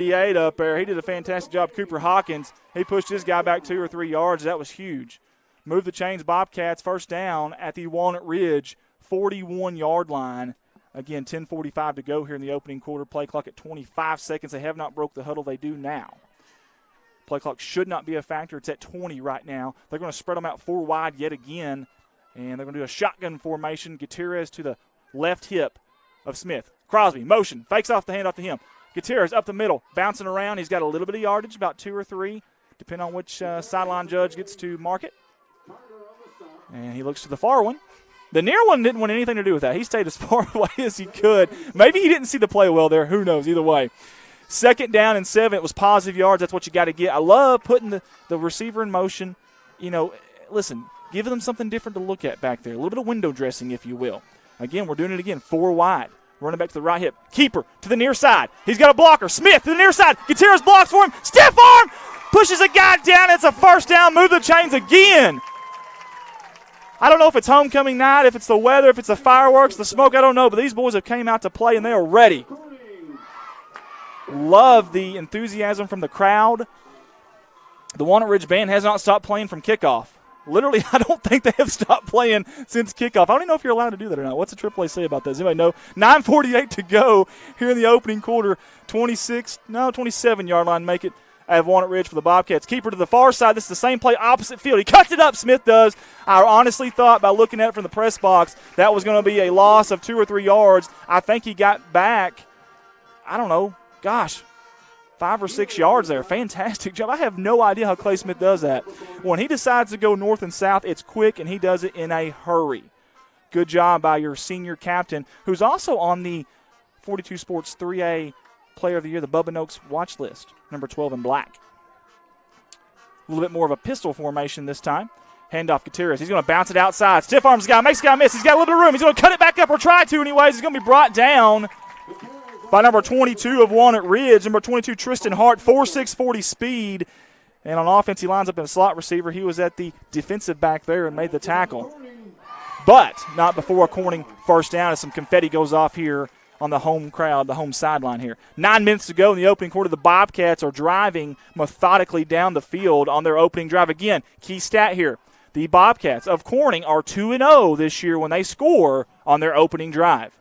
38 up there. He did a fantastic job. Cooper Hawkins, he pushed his guy back 2 or 3 yards. That was huge. Move the chains, Bobcats, first down at the Walnut Ridge 41-yard line. Again, 10:45 to go here in the opening quarter. Play clock at 25 seconds. They have not broke the huddle. They do now. Play clock should not be a factor. It's at 20 right now. They're going to spread them out 4 wide yet again, and they're going to do a shotgun formation. Gutierrez to the left hip of Smith. Crosby, motion, fakes off the handoff to him. Gutierrez up the middle, bouncing around. He's got a little bit of yardage, about 2 or 3, depending on which sideline judge gets to mark it. And he looks to the far one. The near one didn't want anything to do with that. He stayed as far away as he could. Maybe he didn't see the play well there. Who knows? Either way. 2nd down and 7. It was positive yards. That's what you got to get. I love putting the receiver in motion. You know, listen, give them something different to look at back there. A little bit of window dressing, if you will. Again, we're doing it again. 4 wide. Running back to the right hip. Keeper to the near side. He's got a blocker. Smith to the near side. Gutierrez blocks for him. Stiff arm. Pushes a guy down. It's a first down. Move the chains again. I don't know if it's homecoming night, if it's the weather, if it's the fireworks, the smoke, I don't know. But these boys have came out to play, and they are ready. Love the enthusiasm from the crowd. The Walnut Ridge Band has not stopped playing from kickoff. Literally, I don't think they have stopped playing since kickoff. I don't even know if you're allowed to do that or not. What's the AAA say about that? Does anybody know? 9:48 to go here in the opening quarter. 27-yard line make it. I have Walnut Ridge for the Bobcats. Keeper to the far side. This is the same play, opposite field. He cuts it up, Smith does. I honestly thought by looking at it from the press box that was going to be a loss of 2 or 3 yards. I think he got back, I don't know, 5 or 6 yards there. Fantastic job. I have no idea how Clay Smith does that. When he decides to go north and south, it's quick, and he does it in a hurry. Good job by your senior captain, who's also on the 42 Sports 3A Player of the Year, the Bubba Noakes watch list, number 12 in black. A little bit more of a pistol formation this time. Handoff Gutierrez. He's going to bounce it outside. Stiff arms the guy, makes the guy miss. He's got a little bit of room. He's going to cut it back up or try to anyways. He's going to be brought down by number 22 of Walnut Ridge, number 22 Tristan Hart, 4.6 40 speed. And on offense, he lines up in a slot receiver. He was at the defensive back there and made the tackle. But not before a Corning first down as some confetti goes off here on the home crowd, the home sideline here. 9 minutes to go in the opening quarter. The Bobcats are driving methodically down the field on their opening drive. Again, key stat here. The Bobcats of Corning are 2-0 this year when they score on their opening drive.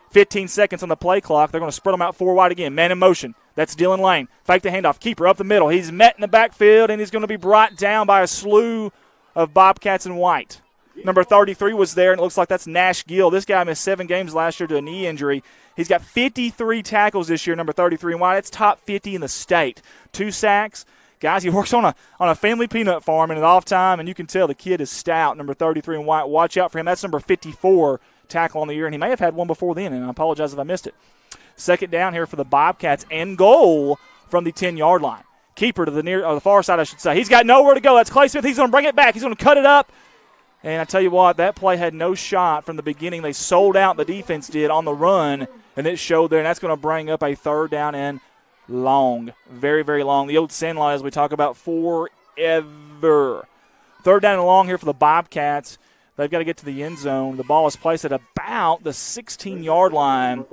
15 seconds on the play clock. They're going to spread them out 4 wide again. Man in motion. That's Dylan Lane. Fake the handoff. Keeper up the middle. He's met in the backfield, and he's going to be brought down by a slew of Bobcats in white. Number 33 was there, and it looks like that's Nash Gill. This guy missed 7 games last year to a knee injury. He's got 53 tackles this year, number 33 in white. That's top 50 in the state. 2 sacks. Guys, he works on a family peanut farm in an off time, and you can tell the kid is stout, number 33 in white. Watch out for him. That's number 54 tackle on the year, and he may have had one before then, and I apologize if I missed it. 2nd down here for the Bobcats, and goal from the 10-yard line. Keeper to the far side, I should say. He's got nowhere to go. That's Clay Smith. He's going to bring it back. He's going to cut it up. And I tell you what, that play had no shot from the beginning. They sold out, the defense did, on the run, and it showed there. And that's going to bring up a 3rd down and long. Very, very long. The old Sandlot, as we talk about, forever. 3rd down and long here for the Bobcats. They've got to get to the end zone. The ball is placed at about the 16-yard line.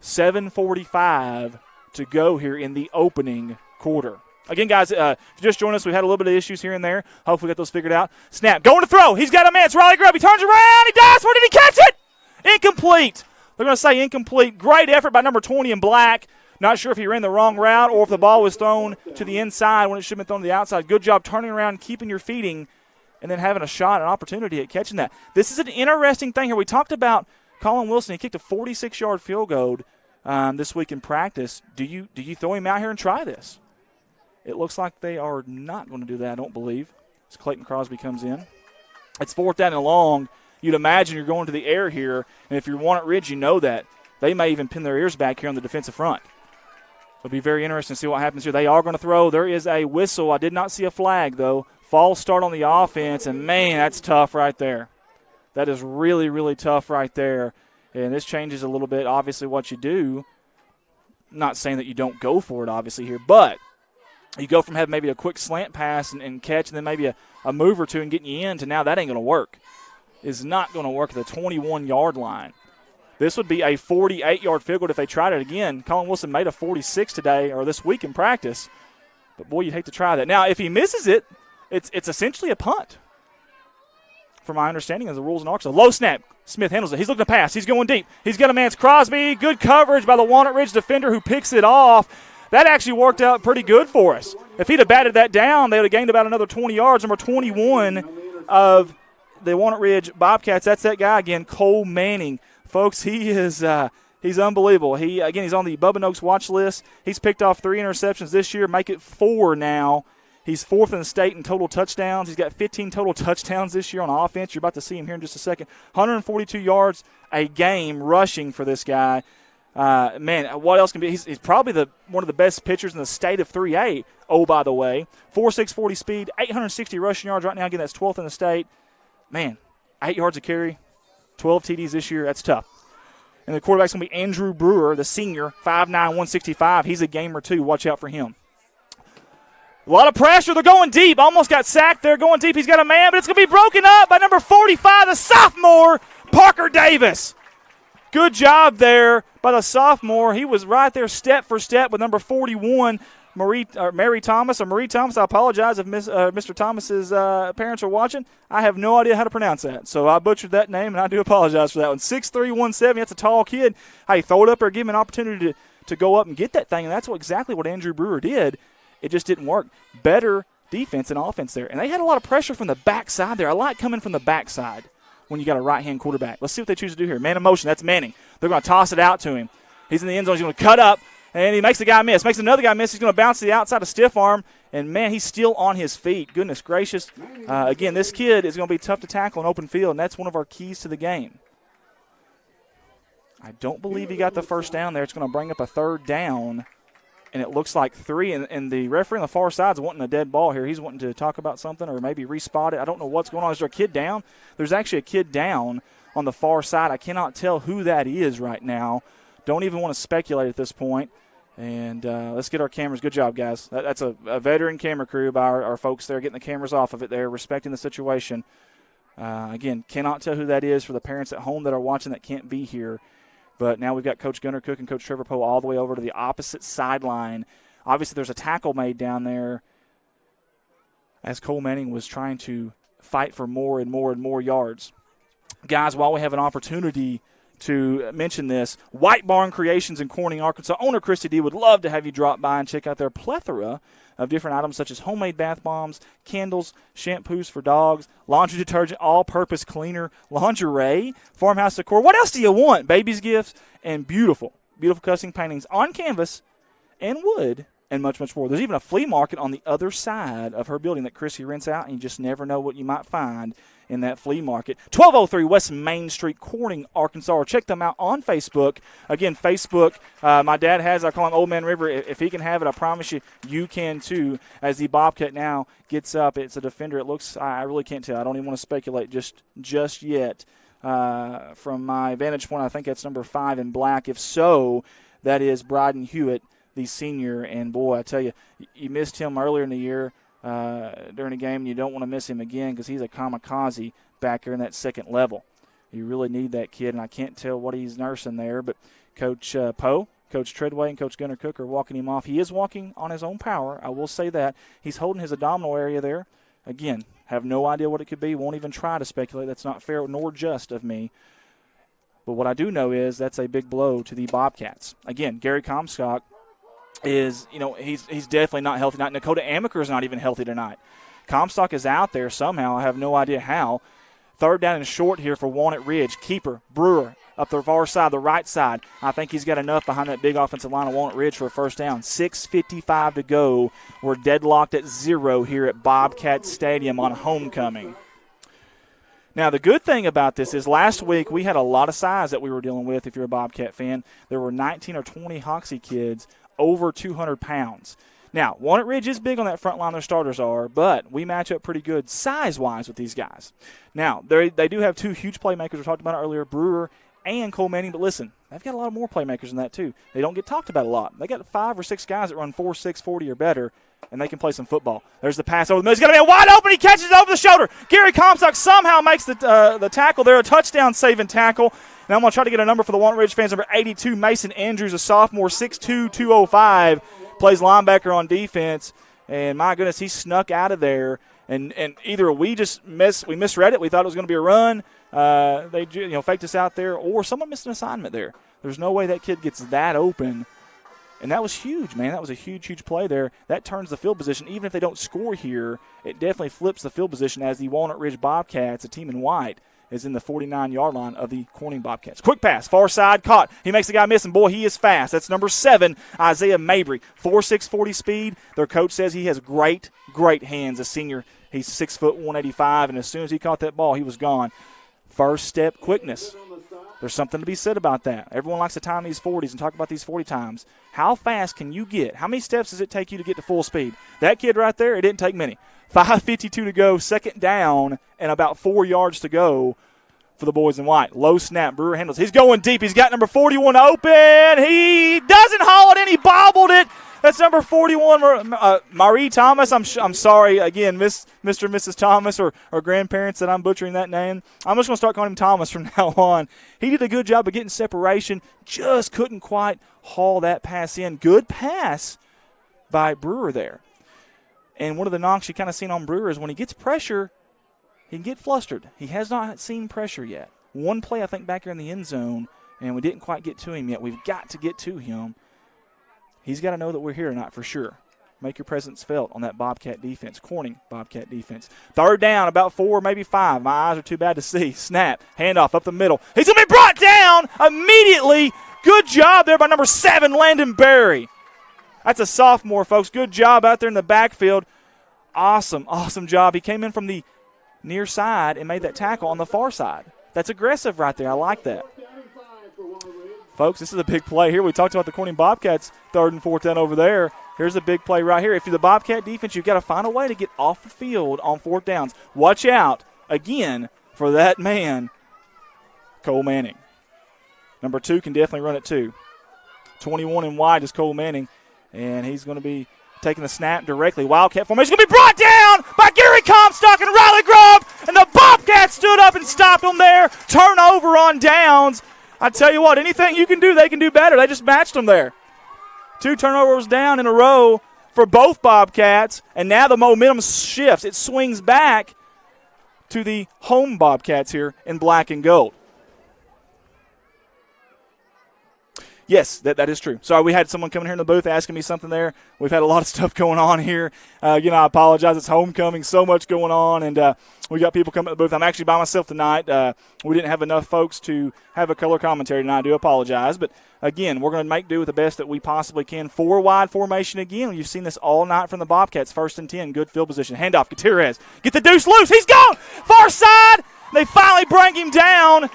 7:45 to go here in the opening quarter. Again, guys, if you just joined us, we've had a little bit of issues here and there. Hopefully we got those figured out. Snap. Going to throw. He's got a man. It's Riley Grubb. He turns around. He dives. Where did he catch it? Incomplete. They're going to say incomplete. Great effort by number 20 in black. Not sure if he ran the wrong route or if the ball was thrown to the inside when it should have been thrown to the outside. Good job turning around, keeping your feeding, and then having a shot, an opportunity at catching that. This is an interesting thing here. We talked about Colin Wilson. He kicked a 46-yard field goal this week in practice. Do you throw him out here and try this? It looks like they are not going to do that, I don't believe, as Clayton Crosby comes in. It's 4th down and long. You'd imagine you're going to the air here, and if you're Walnut Ridge, you know that. They may even pin their ears back here on the defensive front. It'll be very interesting to see what happens here. They are going to throw. There is a whistle. I did not see a flag, though. False start on the offense, and, man, that's tough right there. That is really, really tough right there. And this changes a little bit, obviously, what you do. Not saying that you don't go for it, obviously, here, but you go from having maybe a quick slant pass and catch and then maybe a move or two and getting you in to now that ain't going to work. Is not going to work at the 21-yard line. This would be a 48-yard field goal if they tried it again. Colin Wilson made a 46 today or this week in practice. But, boy, you'd hate to try that. Now, if he misses it, it's essentially a punt. From my understanding of the rules in Arkansas. Low snap. Smith handles it. He's looking to pass. He's going deep. He's got a man. It's Crosby. Good coverage by the Walnut Ridge defender who picks it off. That actually worked out pretty good for us. If he'd have batted that down, they would have gained about another 20 yards. Number 21 of the Walnut Ridge Bobcats. That's that guy again, Cole Manning. Folks, he is he's unbelievable. He's on the Bubba Noakes watch list. He's picked off 3 interceptions this year, make it 4 now. He's 4th in the state in total touchdowns. He's got 15 total touchdowns this year on offense. You're about to see him here in just a second. 142 yards a game rushing for this guy. Man, what else can be? He's probably one of the best pitchers in the state of 3A. Oh, by the way, 4.6 40 speed, 860 rushing yards right now. Again, that's 12th in the state. Man, 8 yards a carry, 12 TDs this year. That's tough. And the quarterback's going to be Andrew Brewer, the senior, 5'9", 165. He's a gamer too. Watch out for him. A lot of pressure. They're going deep. Almost got sacked there. Going deep. He's got a man, but it's going to be broken up by number 45, the sophomore, Parker Davis. Good job there by the sophomore. He was right there step for step with number 41, Mary Thomas. I apologize if Mr. Thomas's parents are watching. I have no idea how to pronounce that. So I butchered that name, and I do apologize for that one. 6'3", 170. That's a tall kid. Hey, throw it up there, give him an opportunity to go up and get that thing, and that's exactly what Andrew Brewer did. It just didn't work. Better defense and offense there. And they had a lot of pressure from the backside there. I like coming from the backside when you got a right-hand quarterback. Let's see what they choose to do here. Man in motion. That's Manning. They're going to toss it out to him. He's in the end zone. He's going to cut up, and he makes the guy miss. Makes another guy miss. He's going to bounce to the outside of stiff arm, and, man, he's still on his feet. Goodness gracious. Again, this kid is going to be tough to tackle in open field, and that's one of our keys to the game. I don't believe he got the first down there. It's going to bring up a 3rd down. And it looks like 3, and the referee on the far side is wanting a dead ball here. He's wanting to talk about something or maybe respot it. I don't know what's going on. Is there a kid down? There's actually a kid down on the far side. I cannot tell who that is right now. Don't even want to speculate at this point. And let's get our cameras. Good job, guys. That's a veteran camera crew by our folks there, getting the cameras off of it there, respecting the situation. Again, cannot tell who that is for the parents at home that are watching that can't be here. But now we've got Coach Gunnar Cook and Coach Trevor Poe all the way over to the opposite sideline. Obviously, there's a tackle made down there as Cole Manning was trying to fight for more and more and more yards. Guys, while we have an opportunity to mention this, White Barn Creations in Corning, Arkansas. Owner Christy D would love to have you drop by and check out their plethora of different items such as homemade bath bombs, candles, shampoos for dogs, laundry detergent, all-purpose cleaner, lingerie, farmhouse decor. What else do you want? Babies' gifts and beautiful, beautiful custom paintings on canvas and wood and much, much more. There's even a flea market on the other side of her building that Chrissy rents out, and you just never know what you might find in that flea market. 1203 West Main Street, Corning, Arkansas. Or check them out on Facebook. Again, Facebook, my dad has, I call him Old Man River. If he can have it, I promise you, you can too. As the Bobcat now gets up, it's a defender. It looks, I really can't tell. I don't even want to speculate just yet. From my vantage point, I think that's number 5 in black. If so, that is Bryden Hewitt, the senior. And, boy, I tell you, you missed him earlier in the year. During a game, and you don't want to miss him again because he's a kamikaze back there in that second level. You really need that kid, and I can't tell what he's nursing there, but Coach Poe, Coach Treadway, and Coach Gunnar Cook are walking him off. He is walking on his own power, I will say that. He's holding his abdominal area there. Again, have no idea what it could be, won't even try to speculate. That's not fair nor just of me. But what I do know is that's a big blow to the Bobcats. Again, Gary Comstock is, he's definitely not healthy tonight. Dakota Amaker is not even healthy tonight. Comstock is out there somehow. I have no idea how. 3rd down and short here for Walnut Ridge. Keeper, Brewer, up the far side, the right side. I think he's got enough behind that big offensive line of Walnut Ridge for a first down. 6:55 to go. We're deadlocked at 0 here at Bobcat Stadium on homecoming. Now, the good thing about this is last week we had a lot of size that we were dealing with if you're a Bobcat fan. There were 19 or 20 Hoxie kids over 200 pounds. Now, Walnut Ridge is big on that front line, their starters are, but we match up pretty good size-wise with these guys. Now, they do have 2 huge playmakers we talked about earlier, Brewer and Cole Manning. But listen, they've got a lot more playmakers than that too. They don't get talked about a lot. They got 5 or 6 guys that run 4.6 40 or better, and they can play some football. There's the pass over the middle. He's going to be wide open. He catches it over the shoulder. Gary Comstock somehow makes the tackle there, a touchdown-saving tackle. And I'm going to try to get a number for the Walnut Ridge fans. Number 82, Mason Andrews, a sophomore, 6'2", 205, plays linebacker on defense. And, my goodness, he snuck out of there. And either we misread it. We thought it was going to be a run. They faked us out there, or someone missed an assignment there. There's no way that kid gets that open. And that was huge, man. That was a huge, huge play there. That turns the field position. Even if they don't score here, it definitely flips the field position as the Walnut Ridge Bobcats, a team in white, is in the 49-yard line of the Corning Bobcats. Quick pass, far side, caught. He makes the guy miss, and boy, he is fast. That's number 7, Isaiah Mabry. 4.6 40 speed. Their coach says he has great, great hands. A senior, he's 6 foot 185, and as soon as he caught that ball, he was gone. First step quickness. There's something to be said about that. Everyone likes to time these 40s and talk about these 40 times. How fast can you get? How many steps does it take you to get to full speed? That kid right there, it didn't take many. 5:52 to go, second down, and about 4 yards to go for the boys in white. Low snap, Brewer handles. He's going deep. He's got number 41 open. He doesn't haul it in. He bobbled it. That's number 41, Marie Thomas. I'm sorry, again, Mr. and Mrs. Thomas or grandparents that I'm butchering that name. I'm just going to start calling him Thomas from now on. He did a good job of getting separation. Just couldn't quite haul that pass in. Good pass by Brewer there. And one of the knocks you kind of seen on Brewer is when he gets pressure, he can get flustered. He has not seen pressure yet. One play, I think, back here in the end zone, and we didn't quite get to him yet. We've got to get to him. He's got to know that we're here tonight for sure. Make your presence felt on that Bobcat defense, Corning Bobcat defense. Third down, about 4, maybe 5. My eyes are too bad to see. Snap, handoff up the middle. He's going to be brought down immediately. Good job there by number 7, Landon Berry. That's a sophomore, folks. Good job out there in the backfield. Awesome, awesome job. He came in from the near side and made that tackle on the far side. That's aggressive right there. I like that. Folks, this is a big play here. We talked about the Corning Bobcats 3rd and 4th down over there. Here's a big play right here. If you're the Bobcat defense, you've got to find a way to get off the field on 4th downs. Watch out, again, for that man, Cole Manning. Number 2 can definitely run it too. 21 and wide is Cole Manning, and he's going to be taking the snap directly. Wildcat formation is going to be brought down by Gary Comstock and Riley Grubb, and the Bobcats stood up and stopped them there. Turnover on downs. I tell you what, anything you can do, they can do better. They just matched them there. 2 turnovers down in a row for both Bobcats, and now the momentum shifts. It swings back to the home Bobcats here in black and gold. Yes, that is true. Sorry, we had someone coming here in the booth asking me something there. We've had a lot of stuff going on here. I apologize. It's homecoming, so much going on, and we got people coming to the booth. I'm actually by myself tonight. We didn't have enough folks to have a color commentary tonight. I do apologize. But, again, we're going to make do with the best that we possibly can. 4 wide formation again. You've seen this all night from the Bobcats. 1st and 10, good field position. Handoff, Gutierrez. Get the deuce loose. He's gone. Far side. They finally bring him down.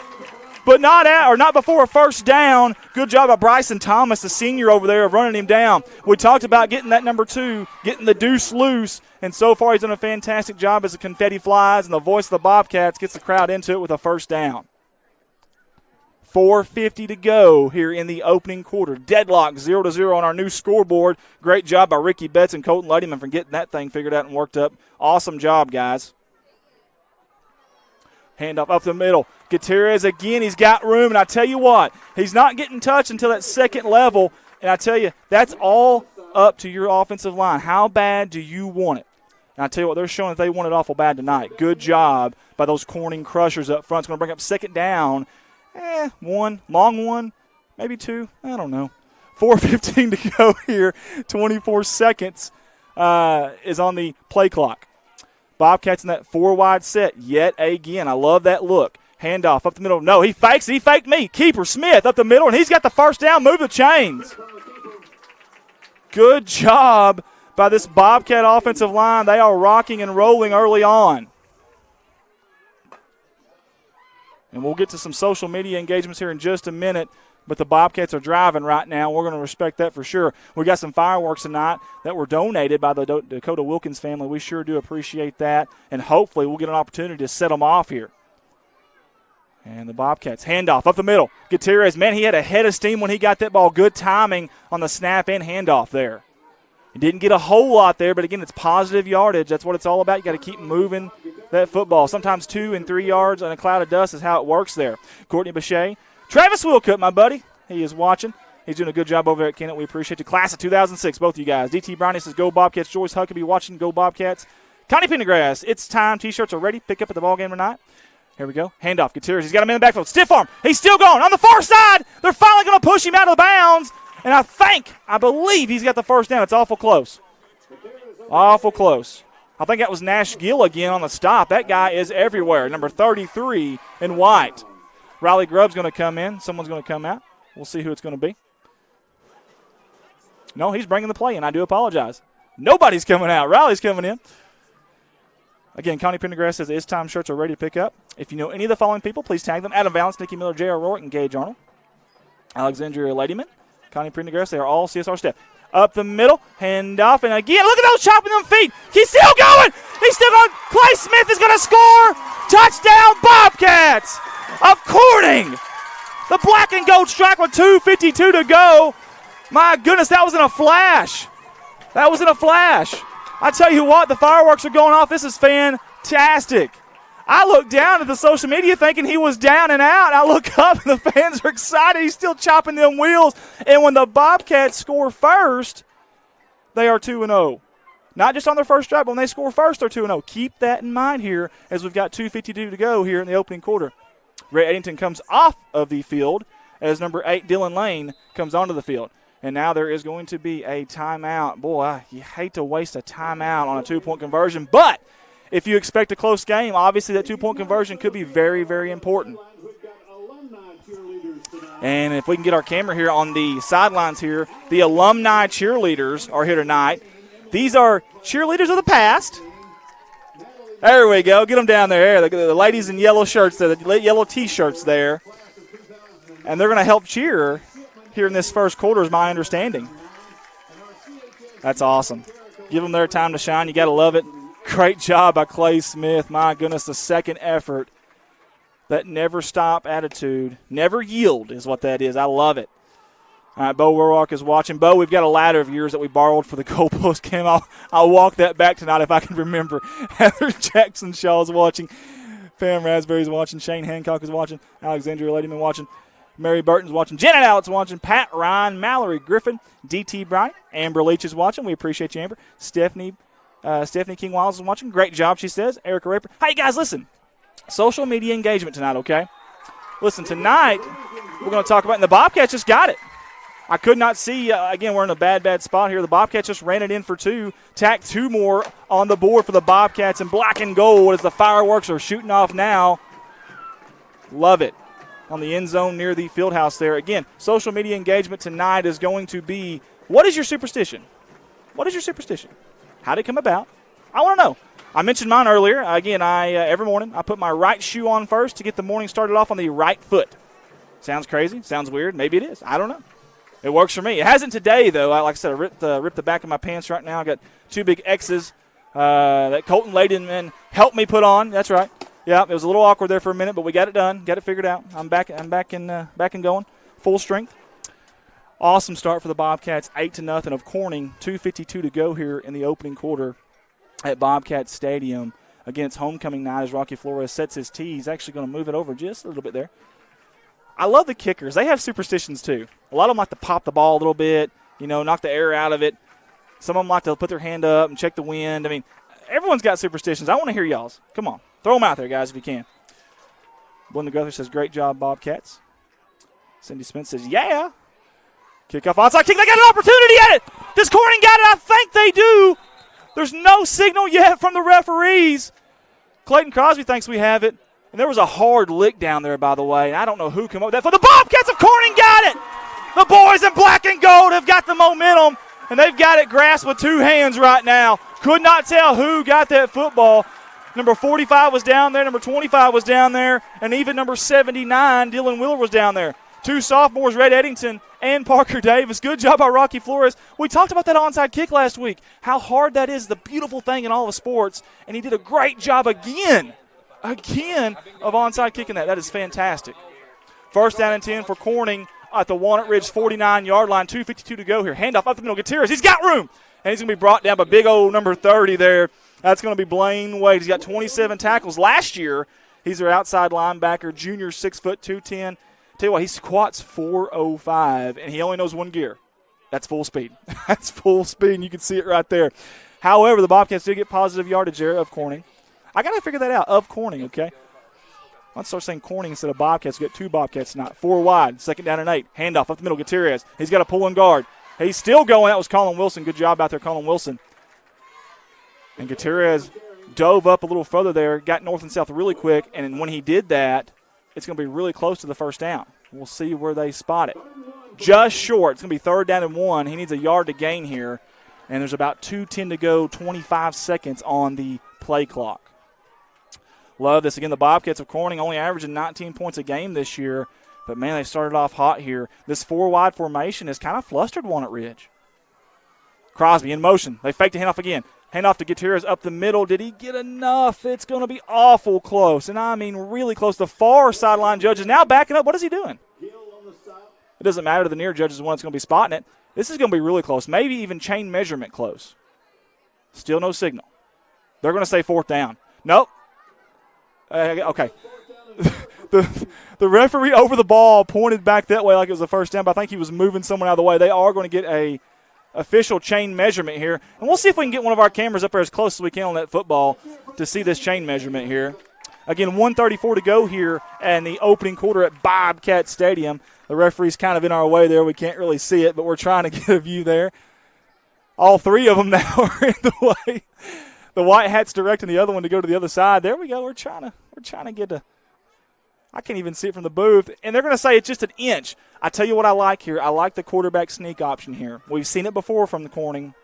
But not before a 1st down. Good job by Bryson Thomas, the senior over there, of running him down. We talked about getting that number 2, getting the deuce loose, and so far he's done a fantastic job as the confetti flies, and the voice of the Bobcats gets the crowd into it with a 1st down. 4:50 to go here in the opening quarter. Deadlock 0-0 on our new scoreboard. Great job by Ricky Betts and Colton Luddyman for getting that thing figured out and worked up. Awesome job, guys. Handoff up the middle. Gutierrez again, he's got room, and I tell you what, he's not getting touched until that 2nd level, and I tell you, that's all up to your offensive line. How bad do you want it? And I tell you what, they're showing that they want it awful bad tonight. Good job by those Corning Crushers up front. It's going to bring up 2nd down. 1, long 1, maybe 2, I don't know. 4:15 to go here, 24 seconds is on the play clock. Bobcats in that 4 wide set yet again. I love that look. Handoff up the middle. No, he fakes it. He faked me. Keeper Smith up the middle, and he's got the 1st down. Move the chains. Good job by this Bobcat offensive line. They are rocking and rolling early on. And we'll get to some social media engagements here in just a minute. But the Bobcats are driving right now. We're going to respect that for sure. We got some fireworks tonight that were donated by the Dakota Wilkins family. We sure do appreciate that. And hopefully we'll get an opportunity to set them off here. And the Bobcats handoff up the middle. Gutierrez, man, he had a head of steam when he got that ball. Good timing on the snap and handoff there. He didn't get a whole lot there, but again, it's positive yardage. That's what it's all about. You got to keep moving that football. Sometimes 2 and 3 yards on a cloud of dust is how it works there. Courtney Bechet. Travis Wilcutt, my buddy, he is watching. He's doing a good job over there at Kennett. We appreciate you. Class of 2006, both of you guys. DT Brownie says, go Bobcats. Joyce Huckabee watching, go Bobcats. Connie Pendergrass, it's time. T-shirts are ready. Pick up at the ball game tonight. Here we go. Handoff. Gutierrez. He's got him in the backfield. Stiff arm. He's still going. On the far side, they're finally going to push him out of bounds. And I believe he's got the first down. It's awful close. Awful close. I think that was Nash Gill again on the stop. That guy is everywhere. Number 33 in white. Riley Grubb's going to come in. Someone's going to come out. We'll see who it's going to be. No, he's bringing the play in. I do apologize. Nobody's coming out. Riley's coming in. Again, Connie Pendergrass says it's time shirts are ready to pick up. If you know any of the following people, please tag them. Adam Valance, Nikki Miller, J.R. Rourke, and Gage Arnold. Alexandria Ladyman, Connie Pendergrass, they are all CSR staff. Up the middle, hand off, and again, look at those chopping them feet. He's still going. He's still going. Clay Smith is going to score. Touchdown, Bobcats of Corning. The black and gold strike with 2:52 to go. My goodness, that was in a flash. That was in a flash. I tell you what, the fireworks are going off. This is fantastic. I look down at the social media thinking he was down and out. I look up and the fans are excited. He's still chopping them wheels. And when the Bobcats score first, they are 2-0. Not just on their first drive, but when they score first, they're 2-0. Keep that in mind here as we've got 2:52 to go here in the opening quarter. Ray Eddington comes off of the field as number 8, Dylan Lane, comes onto the field. And now there is going to be a timeout. Boy, you hate to waste a timeout on a 2-point conversion, but if you expect a close game, obviously that 2-point conversion could be very, very important. And if we can get our camera here on the sidelines here, the Alumni Cheerleaders are here tonight. These are cheerleaders of the past. There we go. Get them down there. The ladies in yellow shirts, the yellow T-shirts there. And they're going to help cheer here in this first quarter is my understanding. That's awesome. Give them their time to shine. You got to love it. Great job by Clay Smith. My goodness, the second effort. That never stop attitude. Never yield is what that is. I love it. All right, Bo Rorrock is watching. Bo, we've got a ladder of yours that we borrowed for the goalpost game. I'll walk that back tonight if I can remember. Heather Jackson Shaw is watching. Pam Raspberry's watching. Shane Hancock is watching. Alexandria Ladyman watching. Mary Burton's watching. Janet Alex watching. Pat Ryan, Mallory Griffin, D.T. Bryant. Amber Leach is watching. We appreciate you, Amber. Stephanie King Wiles is watching. Great job, she says. Erica Raper. Hey, guys, listen. Social media engagement tonight, okay? Listen, tonight we're going to talk about, and the Bobcats just got it. I could not see, again, we're in a bad spot here. The Bobcats just ran it in for 2, tacked 2 more on the board for the Bobcats in black and gold as the fireworks are shooting off now. Love it. On the end zone near the field house there. Again, social media engagement tonight is going to be, what is your superstition? What is your superstition? How did it come about? I want to know. I mentioned mine earlier. Again, every morning I put my right shoe on first to get the morning started off on the right foot. Sounds crazy. Sounds weird. Maybe it is. I don't know. It works for me. It hasn't today, though. Like I said, I ripped the back of my pants right now. I got 2 big X's that Colton Layden helped me put on. That's right. Yeah, it was a little awkward there for a minute, but we got it done. Got it figured out. I'm back and going. Full strength. Awesome start for the Bobcats. 8-0 of Corning. 2:52 to go here in the opening quarter at Bobcat Stadium. Again, it's homecoming night as Rocky Flores sets his tee. He's actually going to move it over just a little bit there. I love the kickers. They have superstitions too. A lot of them like to pop the ball a little bit, knock the air out of it. Some of them like to put their hand up and check the wind. I mean, everyone's got superstitions. I want to hear y'all's. Come on. Throw them out there, guys, if you can. Belinda Guthrie says, great job, Bobcats. Cindy Smith says, yeah. Kickoff onside kick. They got an opportunity at it. Does Corning got it? I think they do. There's no signal yet from the referees. Clayton Crosby thinks we have it. And there was a hard lick down there, by the way. And I don't know who came up with that. For the Bobcats of Corning got it. The boys in black and gold have got the momentum. And they've got it grasped with 2 hands right now. Could not tell who got that football. Number 45 was down there. Number 25 was down there. And even number 79, Dylan Wheeler, was down there. 2 sophomores, Red Eddington and Parker Davis. Good job by Rocky Flores. We talked about that onside kick last week, how hard that is, the beautiful thing in all of sports. And he did a great job again again of onside kicking that. That is fantastic. First down and 10 for Corning at the Walnut Ridge 49-yard line. 2:52 to go here. Handoff up the middle. Gutierrez, he's got room. And he's going to be brought down by big old number 30 there. That's going to be Blaine Wade. He's got 27 tackles. Last year, he's their outside linebacker, junior, 6 foot 210. Tell you what, he squats 405, and he only knows one gear. That's full speed. That's full speed, and you can see it right there. However, the Bobcats did get positive yardage there of Corning. I got to figure that out, of Corning, okay? Let's start saying Corning instead of Bobcats. We got 2 Bobcats tonight. 4 wide, second down and 8. Handoff up the middle, Gutierrez. He's got a pull and guard. He's still going. That was Colin Wilson. Good job out there, Colin Wilson. And Gutierrez dove up a little further there, got north and south really quick, and when he did that, it's going to be really close to the first down. We'll see where they spot it. Just short. It's going to be 3rd down and 1. He needs a yard to gain here, and there's about 2:10 to go, 25 seconds on the play clock. Love this. Again, the Bobcats of Corning only averaging 19 points a game this year, but, man, they started off hot here. This 4-wide formation has kind of flustered Walnut Ridge. Crosby in motion. They faked the handoff again. Handoff to Gutierrez up the middle. Did he get enough? It's going to be awful close, and I mean really close. The far sideline judge is now backing up. What is he doing? It doesn't matter to the near judge is the one that's going to be spotting it. This is going to be really close, maybe even chain measurement close. Still no signal. They're going to say 4th down. Nope. Okay. The referee over the ball pointed back that way like it was a first down, but I think he was moving someone out of the way. They are going to get a official chain measurement here, and we'll see if we can get one of our cameras up there as close as we can on that football to see this chain measurement here. Again, 1:34 to go here in the opening quarter at Bobcat Stadium. The referee's kind of in our way there. We can't really see it, but we're trying to get a view there. All 3 of them now are in the way. The white hat's directing the other one to go to the other side. There we go. We're trying to get to. I can't even see it from the booth. And they're going to say it's just an inch. I tell you what I like here. I like the quarterback sneak option here. We've seen it before from the Corning.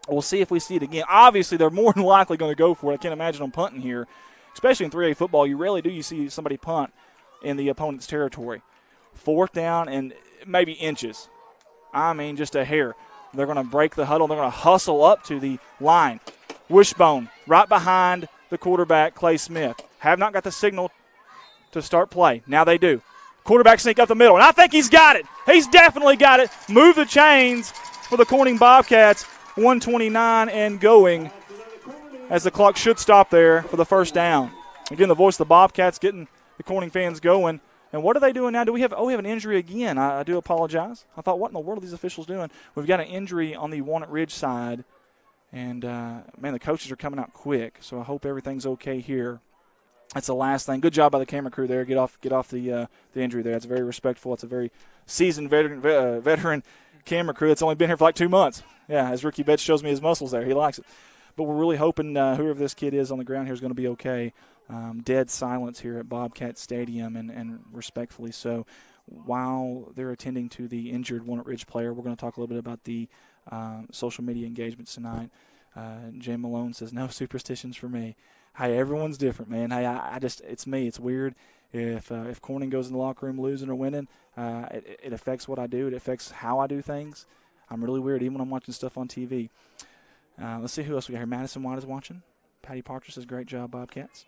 We'll see if we see it again. Obviously, they're more than likely going to go for it. I can't imagine them punting here. Especially in 3A football, you rarely do you see somebody punt in the opponent's territory. 4th down and maybe inches. I mean, just a hair. They're going to break the huddle. They're going to hustle up to the line. Wishbone right behind the quarterback, Clay Smith. Have not got the signal to start play. Now they do. Quarterback sneak up the middle, and I think he's got it. He's definitely got it. Move the chains for the Corning Bobcats. 1:29 and going as the clock should stop there for the first down. Again, the voice of the Bobcats getting the Corning fans going. And what are they doing now? We have an injury again. I do apologize. I thought, what in the world are these officials doing? We've got an injury on the Walnut Ridge side. And, man, the coaches are coming out quick, so I hope everything's okay here. That's the last thing. Good job by the camera crew there. Get off the injury there. That's very respectful. It's a very seasoned veteran camera crew that's only been here for like 2 months. Yeah, as Ricky Betts shows me his muscles there. He likes it. But we're really hoping whoever this kid is on the ground here is going to be okay. Dead silence here at Bobcat Stadium, and respectfully so. While they're attending to the injured Walnut Ridge player, we're going to talk a little bit about the social media engagements tonight. Jay Malone says, no superstitions for me. Hey, everyone's different, man. Hey, I just it's me. It's weird. If Corning goes in the locker room losing or winning, it affects what I do. It affects how I do things. I'm really weird even when I'm watching stuff on TV. Let's see who else we got here. Madison White is watching. Patty Parker says, great job, Bobcats.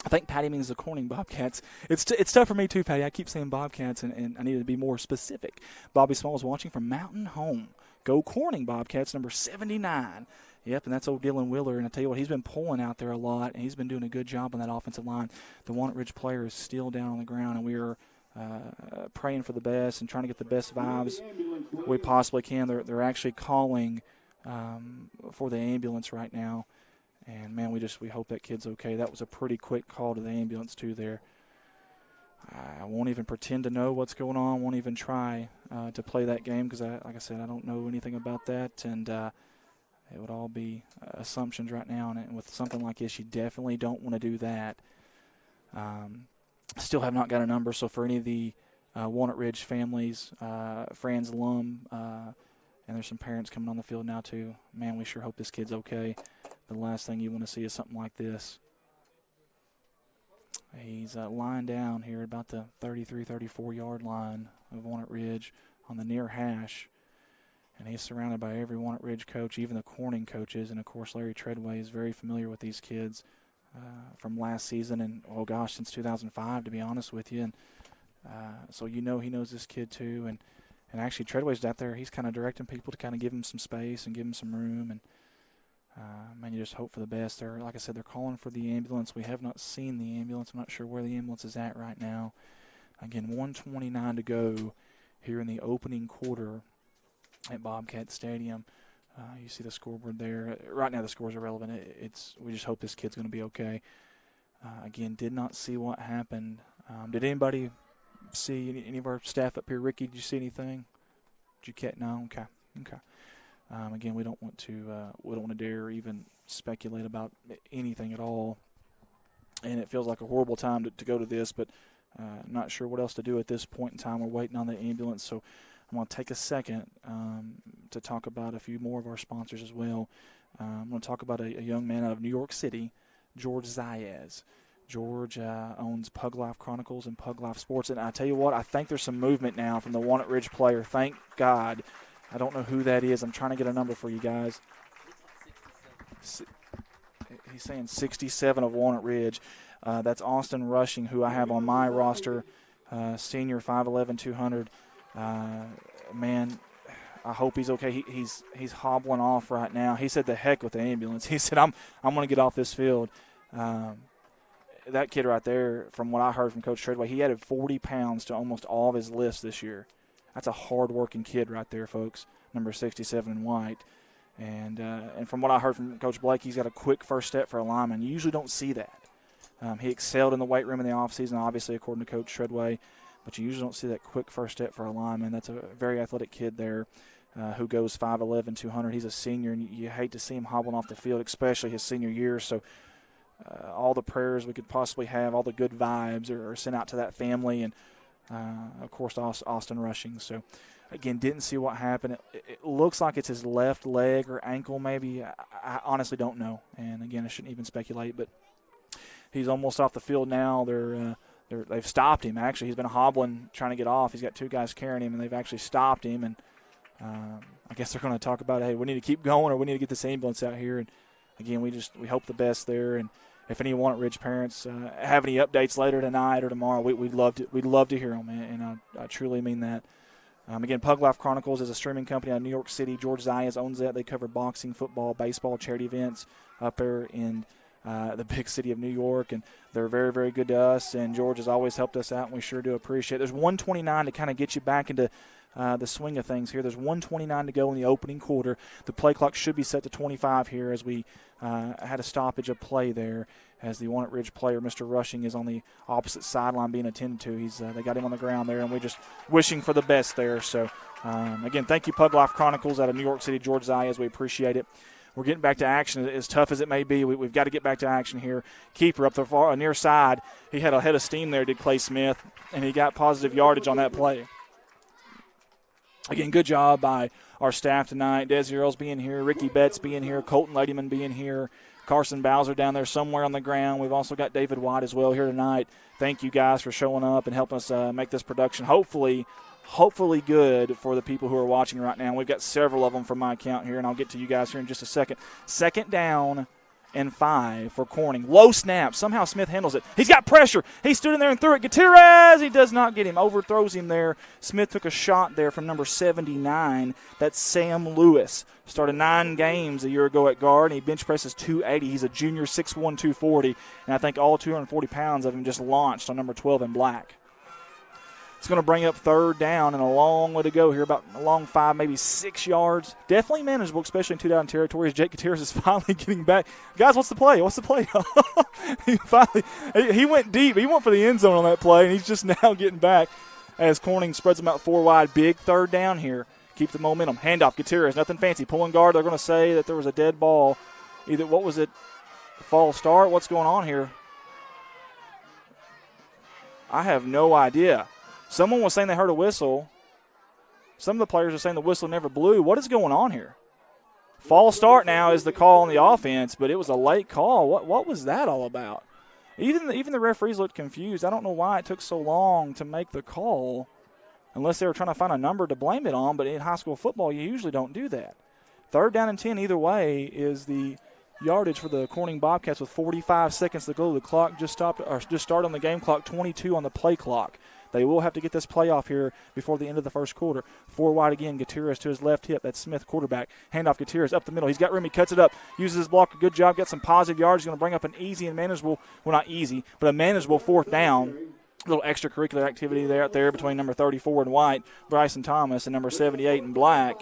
I think Patty means the Corning Bobcats. It's tough for me too, Patty. I keep saying Bobcats, and I need to be more specific. Bobby Small is watching from Mountain Home. Go Corning Bobcats, number 79. Yep, and that's old Dylan Wheeler. And I tell you what, he's been pulling out there a lot, and he's been doing a good job on that offensive line. The Walnut Ridge player is still down on the ground, and we are praying for the best and trying to get the best vibes we possibly can. They're actually calling for the ambulance right now. And, man, we hope that kid's okay. That was a pretty quick call to the ambulance, too, there. I won't even pretend to know what's going on. Won't even try to play that game because, like I said, I don't know anything about that. And it would all be assumptions right now. And with something like this, you definitely don't want to do that. Still have not got a number. So for any of the Walnut Ridge families, friends, alum, and there's some parents coming on the field now, too. Man, we sure hope this kid's okay. The last thing you want to see is something like this. He's lying down here about the 33, 34-yard line of Walnut Ridge on the near hash. And he's surrounded by every Walnut Ridge coach, even the Corning coaches. And, of course, Larry Treadway is very familiar with these kids. from last season and, oh, gosh, since 2005, to be honest with you. And so he knows this kid too. And actually Treadway's out there. He's kind of directing people to kind of give him some space and give him some room. And, man, you just hope for the best. Like I said, they're calling for the ambulance. We have not seen the ambulance. I'm not sure where the ambulance is at right now. Again, 1:29 to go here in the opening quarter at Bobcat Stadium. You see the scoreboard there. Right now the scores are irrelevant. We just hope this kid's going to be okay. Again, did not see what happened. Did anybody see any of our staff up here? Ricky, did you see anything? Did you catch? No? Okay. Again, we don't want to dare even speculate about anything at all. And it feels like a horrible time to go to this, but not sure what else to do at this point in time. We're waiting on the ambulance, so I'm going to take a second to talk about a few more of our sponsors as well. I'm going to talk about a young man out of New York City, George Zayas. George owns Pug Life Chronicles and Pug Life Sports, and I tell you what, I think there's some movement now from the Walnut Ridge player. Thank God. I don't know who that is. I'm trying to get a number for you guys. He's saying 67 of Walnut Ridge. That's Austin Rushing, who I have on my roster, senior, 5'11", 200. Man, I hope he's okay. He's hobbling off right now. He said, "The heck with the ambulance." He said, "I'm going to get off this field." That kid right there, from what I heard from Coach Treadway, he added 40 pounds to almost all of his lifts this year. That's a hard-working kid right there, folks. Number 67 in white. And from what I heard from Coach Blake, he's got a quick first step for a lineman. You usually don't see that. He excelled in the weight room in the offseason, obviously, according to Coach Treadway. But you usually don't see that quick first step for a lineman. That's a very athletic kid there who goes 5'11", 200. He's a senior, and you hate to see him hobbling off the field, especially his senior year. So all the prayers we could possibly have, all the good vibes are sent out to that family, and, of course, Austin Rushing. So, again, didn't see what happened. It looks like it's his left leg or ankle maybe. I honestly don't know. And, again, I shouldn't even speculate, but he's almost off the field now. They've stopped him, actually. He's been hobbling, trying to get off. He's got two guys carrying him, and they've actually stopped him. And I guess they're going to talk about, hey, we need to keep going or we need to get this ambulance out here. And, again, we hope the best there. And if any Walnut Ridge parents have any updates later tonight or tomorrow, we'd love to hear them, and I truly mean that. Again, Pug Life Chronicles is a streaming company out of New York City. George Zayas owns that. They cover boxing, football, baseball, charity events up there in the big city of New York, and they're very, very good to us, and George has always helped us out, and we sure do appreciate it. There's 1:29 to kind of get you back into the swing of things here. There's 1:29 to go in the opening quarter. The play clock should be set to 25 here as we had a stoppage of play there as the Walnut Ridge player, Mr. Rushing, is on the opposite sideline being attended to. They got him on the ground there, and we're just wishing for the best there. So, again, thank you, Pug Life Chronicles out of New York City, George Zayas. We appreciate it. We're getting back to action. As tough as it may be, we've got to get back to action here. Keeper up the far near side. He had a head of steam there, did Clay Smith, and he got positive yardage on that play. Again, good job by our staff tonight. Desi Earls being here, Ricky Betts being here, Colton Ladyman being here, Carson Bowser down there somewhere on the ground. We've also got David White as well here tonight. Thank you guys for showing up and helping us make this production hopefully good for the people who are watching right now. We've got several of them from my account here, and I'll get to you guys here in just a second. 2nd down and 5 for Corning. Low snap. Somehow Smith handles it. He's got pressure. He stood in there and threw it. Gutierrez, he does not get him. Overthrows him there. Smith took a shot there from number 79. That's Sam Lewis. Started 9 games a year ago at guard, and he bench presses 280. He's a junior, 6'1", 240, and I think all 240 pounds of him just launched on number 12 in black. It's going to bring up 3rd down and a long way to go here, about a long 5, maybe 6 yards. Definitely manageable, especially in 2-down territory as Jake Gutierrez is finally getting back. Guys, what's the play? He went deep. He went for the end zone on that play, and he's just now getting back as Corning spreads them out 4 wide. Big 3rd down here. Keep the momentum. Handoff, Gutierrez, nothing fancy. Pulling guard, they're going to say that there was a dead ball. Either, what was it, false start? What's going on here? I have no idea. Someone was saying they heard a whistle. Some of the players are saying the whistle never blew. What is going on here? False start now is the call on the offense, but it was a late call. What was that all about? Even the referees looked confused. I don't know why it took so long to make the call, unless they were trying to find a number to blame it on, but in high school football you usually don't do that. 3rd down and 10 either way is the yardage for the Corning Bobcats with 45 seconds to go. The clock just started on the game clock, 22 on the play clock. They will have to get this play off here before the end of the first quarter. 4 wide again. Gutierrez to his left hip. That's Smith, quarterback. Handoff Gutierrez up the middle. He's got room. He cuts it up. Uses his block. A good job. Got some positive yards. He's going to bring up an easy and manageable, well, not easy, but a manageable 4th down. A little extracurricular activity there out there between number 34 in white, Bryson Thomas, and number 78 in black,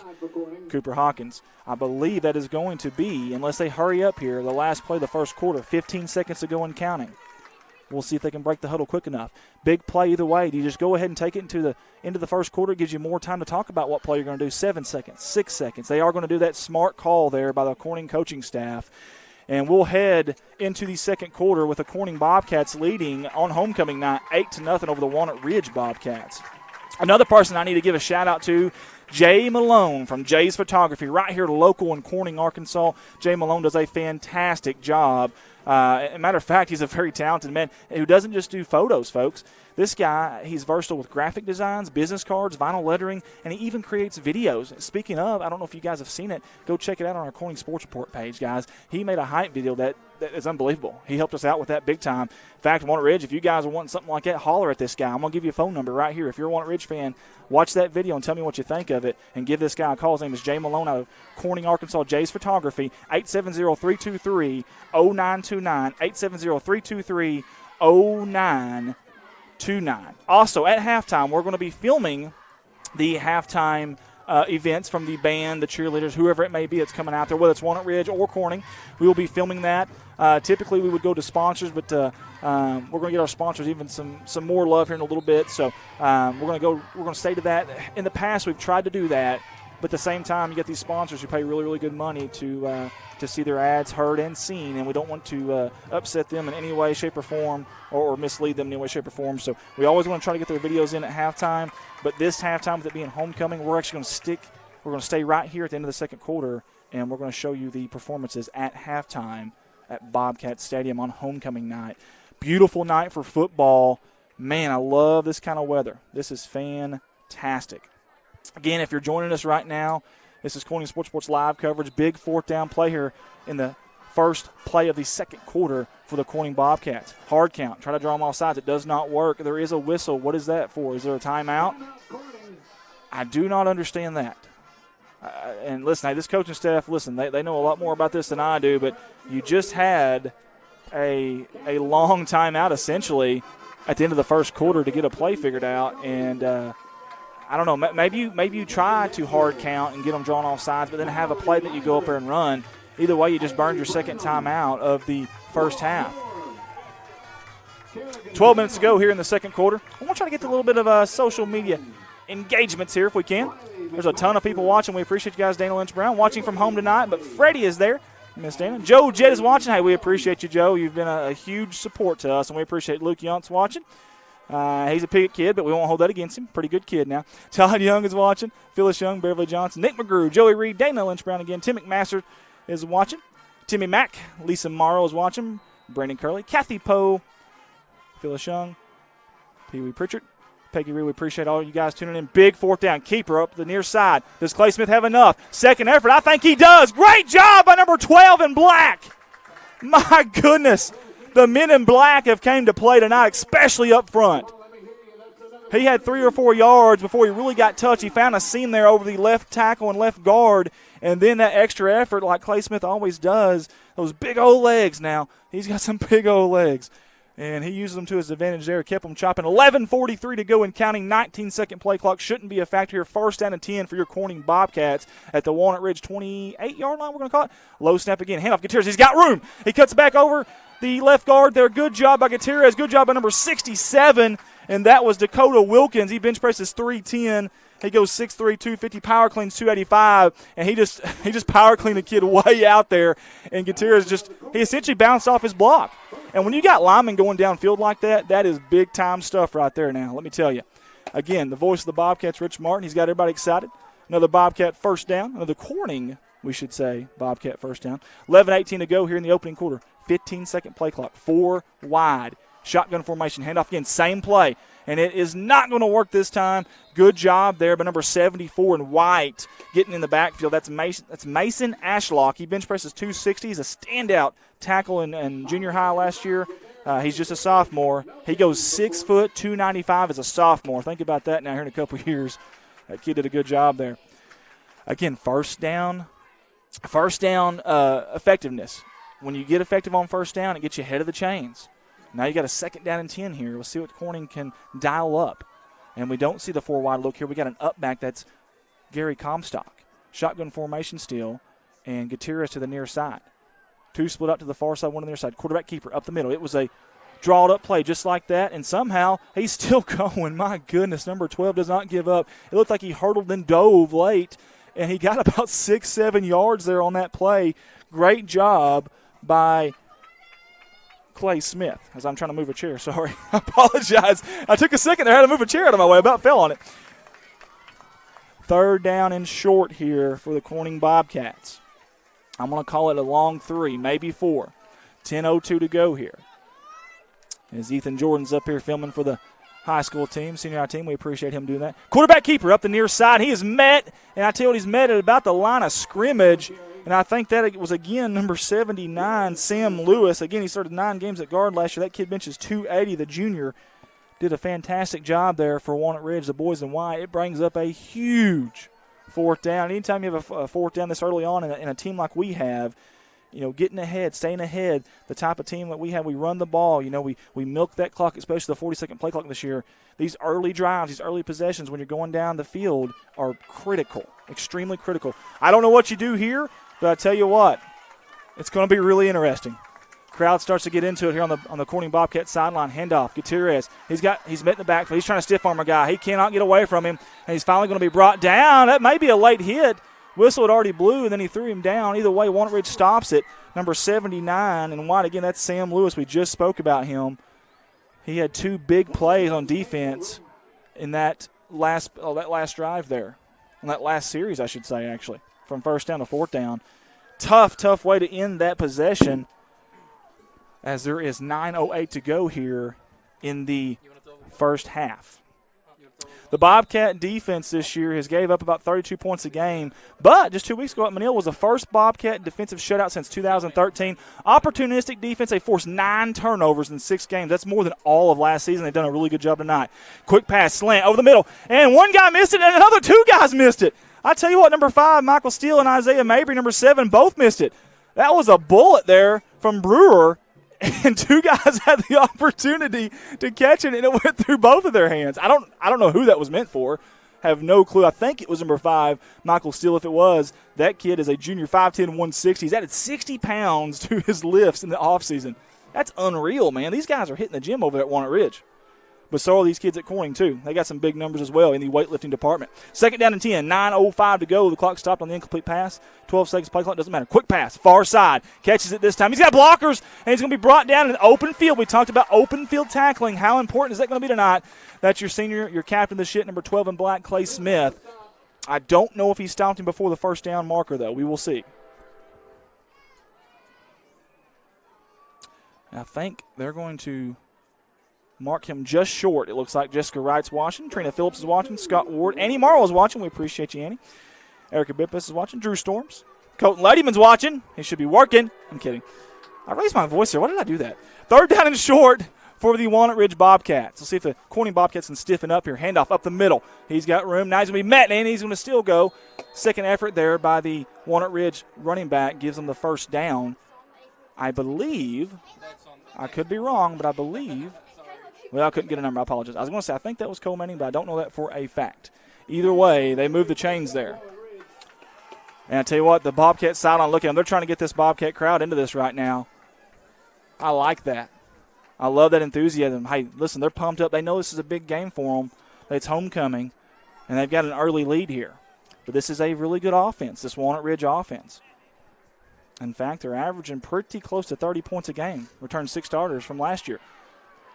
Cooper Hawkins. I believe that is going to be, unless they hurry up here, the last play of the first quarter. 15 seconds to go and counting. We'll see if they can break the huddle quick enough. Big play either way. Do you just go ahead and take it into the first quarter? It gives you more time to talk about what play you're going to do. 7 seconds, 6 seconds. They are going to do that smart call there by the Corning coaching staff. And we'll head into the second quarter with the Corning Bobcats leading on homecoming night 8-0 over the Walnut Ridge Bobcats. Another person I need to give a shout-out to, Jay Malone from Jay's Photography, right here local in Corning, Arkansas. Jay Malone does a fantastic job. As a matter of fact, he's a very talented man who doesn't just do photos, folks. This guy, he's versatile with graphic designs, business cards, vinyl lettering, and he even creates videos. Speaking of, I don't know if you guys have seen it. Go check it out on our Corning Sports Report page, guys. He made a hype video that is unbelievable. He helped us out with that big time. In fact, Walnut Ridge, if you guys are wanting something like that, holler at this guy. I'm going to give you a phone number right here. If you're a Walnut Ridge fan, watch that video and tell me what you think of it and give this guy a call. His name is Jay Malone out of Corning, Arkansas. Jay's Photography, 870-323-0929, 870-323-0929. Also, at halftime, we're going to be filming the halftime events from the band, the cheerleaders, whoever it may be that's coming out there, whether it's Walnut Ridge or Corning. We will be filming that. Typically, we would go to sponsors, but we're going to get our sponsors even some more love here in a little bit. So we're going to stay to that. In the past, we've tried to do that, but at the same time, you get these sponsors who pay really, really good money to see their ads heard and seen, and we don't want to upset them in any way, shape, or form, or mislead them in any way, shape, or form. So we always want to try to get their videos in at halftime. But this halftime, with it being homecoming, we're actually going to stay right here at the end of the second quarter, and we're going to show you the performances at halftime at Bobcat Stadium on homecoming night. Beautiful night for football. Man, I love this kind of weather. This is fantastic. Again, if you're joining us right now, this is Corning Sports live coverage. Big 4th down play here in the first play of the second quarter for the Corning Bobcats. Hard count. Try to draw them off sides. It does not work. There is a whistle. What is that for? Is there a timeout? I do not understand that. And listen, hey, this coaching staff, listen, they know a lot more about this than I do, but you just had a long timeout essentially at the end of the first quarter to get a play figured out, and I don't know, maybe you try to hard count and get them drawn off sides, but then have a play that you go up there and run. Either way, you just burned your second timeout of the first half. 12 minutes to go here in the second quarter. I want to try to get to a little bit of social media engagements here if we can. There's a ton of people watching. We appreciate you guys. Dana Lynch-Brown watching from home tonight, but Freddie is there. Miss Dana. Joe Jett is watching. Hey, we appreciate you, Joe. You've been a huge support to us, and we appreciate Luke Yountz watching. He's a Piggott kid, but we won't hold that against him. Pretty good kid now. Todd Young is watching. Phyllis Young, Beverly Johnson, Nick McGrew, Joey Reed, Dana Lynch-Brown again. Tim McMaster is watching. Timmy Mack, Lisa Morrow is watching. Brandon Curley, Kathy Poe, Phyllis Young, Pee Wee Pritchard, Peggy Reed. We appreciate all you guys tuning in. Big 4th down. Keeper up the near side. Does Clay Smith have enough? Second effort. I think he does. Great job by number 12 in black. My goodness. The men in black have came to play tonight, especially up front. He had 3 or 4 yards before he really got touched. He found a seam there over the left tackle and left guard, and then that extra effort like Clay Smith always does. Those big old legs now. He's got some big old legs. And he uses them to his advantage there. Kept them chopping. 11:43 to go and counting. 19-second play clock. Shouldn't be a factor here. 1st down and 10 for your Corning Bobcats at the Walnut Ridge 28-yard line, we're going to call it. Low snap again. Handoff Gutierrez. He's got room. He cuts back over the left guard there. Good job by Gutierrez. Good job by number 67. And that was Dakota Wilkins. He bench presses 310. He goes 6'3", 250, power cleans 285, and he just power cleaned the kid way out there. And Gutierrez he essentially bounced off his block. And when you got linemen going downfield like that, that is big-time stuff right there now, let me tell you. Again, the voice of the Bobcats, Rich Martin, he's got everybody excited. Another Bobcat 1st down, another Corning, we should say, Bobcat 1st down. 11:18 to go here in the opening quarter. 15-second play clock, 4 wide. Shotgun formation, handoff again, same play. and it is not going to work this time. Good job there by number 74 in white getting in the backfield. That's Mason Ashlock. He bench presses 260. He's a standout tackle in junior high last year. He's just a sophomore. He goes 6 foot, 295 as a sophomore. Think about that now here in a couple years. That kid did a good job there. Again, first down effectiveness. When you get effective on first down, it gets you ahead of the chains. Now you got a 2nd down and 10 here. We'll see what Corning can dial up. And we don't see the 4 wide look here. We got an up back that's Gary Comstock. Shotgun formation still, and Gutierrez to the near side. 2 split up to the far side, 1 on the near side. Quarterback keeper up the middle. It was a drawed up play just like that, and somehow he's still going. My goodness, number 12 does not give up. It looked like he hurdled then dove late, and he got about 6-7 yards there on that play. Great job by Clay Smith, as I'm trying to move a chair. Sorry. I apologize. I took a second there. I had to move a chair out of my way. I about fell on it. 3rd down and short here for the Corning Bobcats. I'm going to call it a long 3, maybe 4. 10:02 to go here. As Ethan Jordan's up here filming for the high school team, senior high team, we appreciate him doing that. Quarterback keeper up the near side. He is met, and I tell you what, he's met at about the line of scrimmage. And I think that was, again, number 79, Sam Lewis. Again, he started 9 games at guard last year. That kid benches 280, the junior. Did a fantastic job there for Walnut Ridge, the boys in white. It brings up a huge 4th down. Anytime you have a 4th down this early on in a team like we have, getting ahead, staying ahead, the type of team that we have, we run the ball. We milk that clock, especially the 40-second play clock this year. These early drives, these early possessions when you're going down the field are critical, extremely critical. I don't know what you do here, but I tell you what, it's going to be really interesting. Crowd starts to get into it here on the Corning Bobcat sideline. Handoff, Gutierrez. He's met in the backfield. He's trying to stiff arm a guy. He cannot get away from him, and he's finally going to be brought down. That may be a late hit. Whistle had already blew, and then he threw him down. Either way, Walnut Ridge stops it. Number 79 in white. Again, that's Sam Lewis. We just spoke about him. He had 2 big plays on defense in that last drive there. On that last series, I should say, actually, from 1st down to 4th down. Tough way to end that possession, as there is 9:08 to go here in the first half. The Bobcat defense this year has gave up about 32 points a game, but just 2 weeks ago at Manila was the first Bobcat defensive shutout since 2013. Opportunistic defense, they forced 9 turnovers in 6 games. That's more than all of last season. They've done a really good job tonight. Quick pass, slant over the middle, and 1 guy missed it, and another 2 guys missed it. I tell you what, number 5, Michael Steele, and Isaiah Mabry, number 7, both missed it. That was a bullet there from Brewer, and 2 guys had the opportunity to catch it, and it went through both of their hands. I don't know who that was meant for. Have no clue. I think it was number 5, Michael Steele. If it was, that kid is a junior, 5'10", 160. He's added 60 pounds to his lifts in the offseason. That's unreal, man. These guys are hitting the gym over at Walnut Ridge. But so are these kids at Corning, too. They got some big numbers as well in the weightlifting department. 2nd down and 10, 9:05 to go. The clock stopped on the incomplete pass. 12 seconds play clock, doesn't matter. Quick pass, far side. Catches it this time. He's got blockers, and he's going to be brought down in open field. We talked about open field tackling. How important is that going to be tonight? That's your senior, your captain of the shit, number 12 in black, Clay Smith. I don't know if he stopped him before the 1st down marker, though. We will see. I think they're going to mark him just short. It looks like Jessica Wright's watching. Trina Phillips is watching. Scott Ward. Annie Morrow is watching. We appreciate you, Annie. Erica Bippus is watching. Drew Storms. Colton Ladyman's watching. He should be working. I'm kidding. I raised my voice here. Why did I do that? 3rd down and short for the Walnut Ridge Bobcats. Let's see if the Corning Bobcats can stiffen up here. Handoff up the middle. He's got room. Now he's going to be met, and he's going to still go. Second effort there by the Walnut Ridge running back gives them the 1st down. I believe, I could be wrong, but I believe, well, I couldn't get a number. I apologize. I was going to say I think that was Cole Manning, but I don't know that for a fact. Either way, they move the chains there. And I tell you what, the Bobcat sideline, look at them. They're trying to get this Bobcat crowd into this right now. I like that. I love that enthusiasm. Hey, listen, they're pumped up. They know this is a big game for them. It's homecoming, and they've got an early lead here. But this is a really good offense, this Walnut Ridge offense. In fact, they're averaging pretty close to 30 points a game. Returned 6 starters from last year.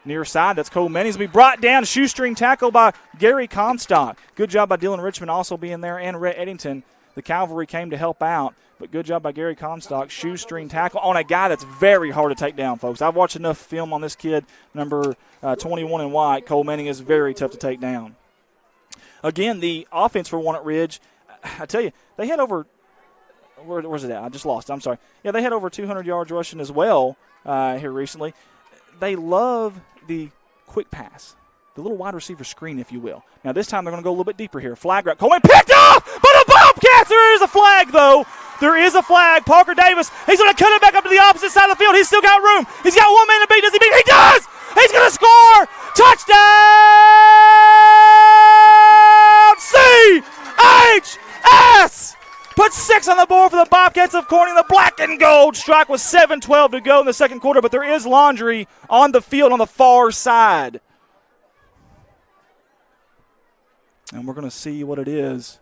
Near side, that's Cole Manning. He's going to be brought down, shoestring tackle by Gary Comstock. Good job by Dylan Richmond also being there, and Rhett Eddington. The Cavalry came to help out, but good job by Gary Comstock, shoestring tackle on a guy that's very hard to take down, folks. I've watched enough film on this kid, number 21 in white. Cole Manning is very tough to take down. Again, the offense for Walnut Ridge, I tell you, they had over where's it at? I just lost. I'm sorry. Yeah, they had over 200 yards rushing as well here recently. They love the quick pass, the little wide receiver screen, if you will. Now, this time they're going to go a little bit deeper here. Flag route. Coleman picked off by the Bobcats. There is a flag, though. There is a flag. Parker Davis, he's going to cut it back up to the opposite side of the field. He's still got room. He's got 1 man to beat. Does he beat? He does! He's going to score! Touchdown! C-H-S! Put 6 on the board for the Bobcats of Corning. The black and gold strike with 7:12 to go in the second quarter, but there is laundry on the field on the far side. And we're going to see what it is.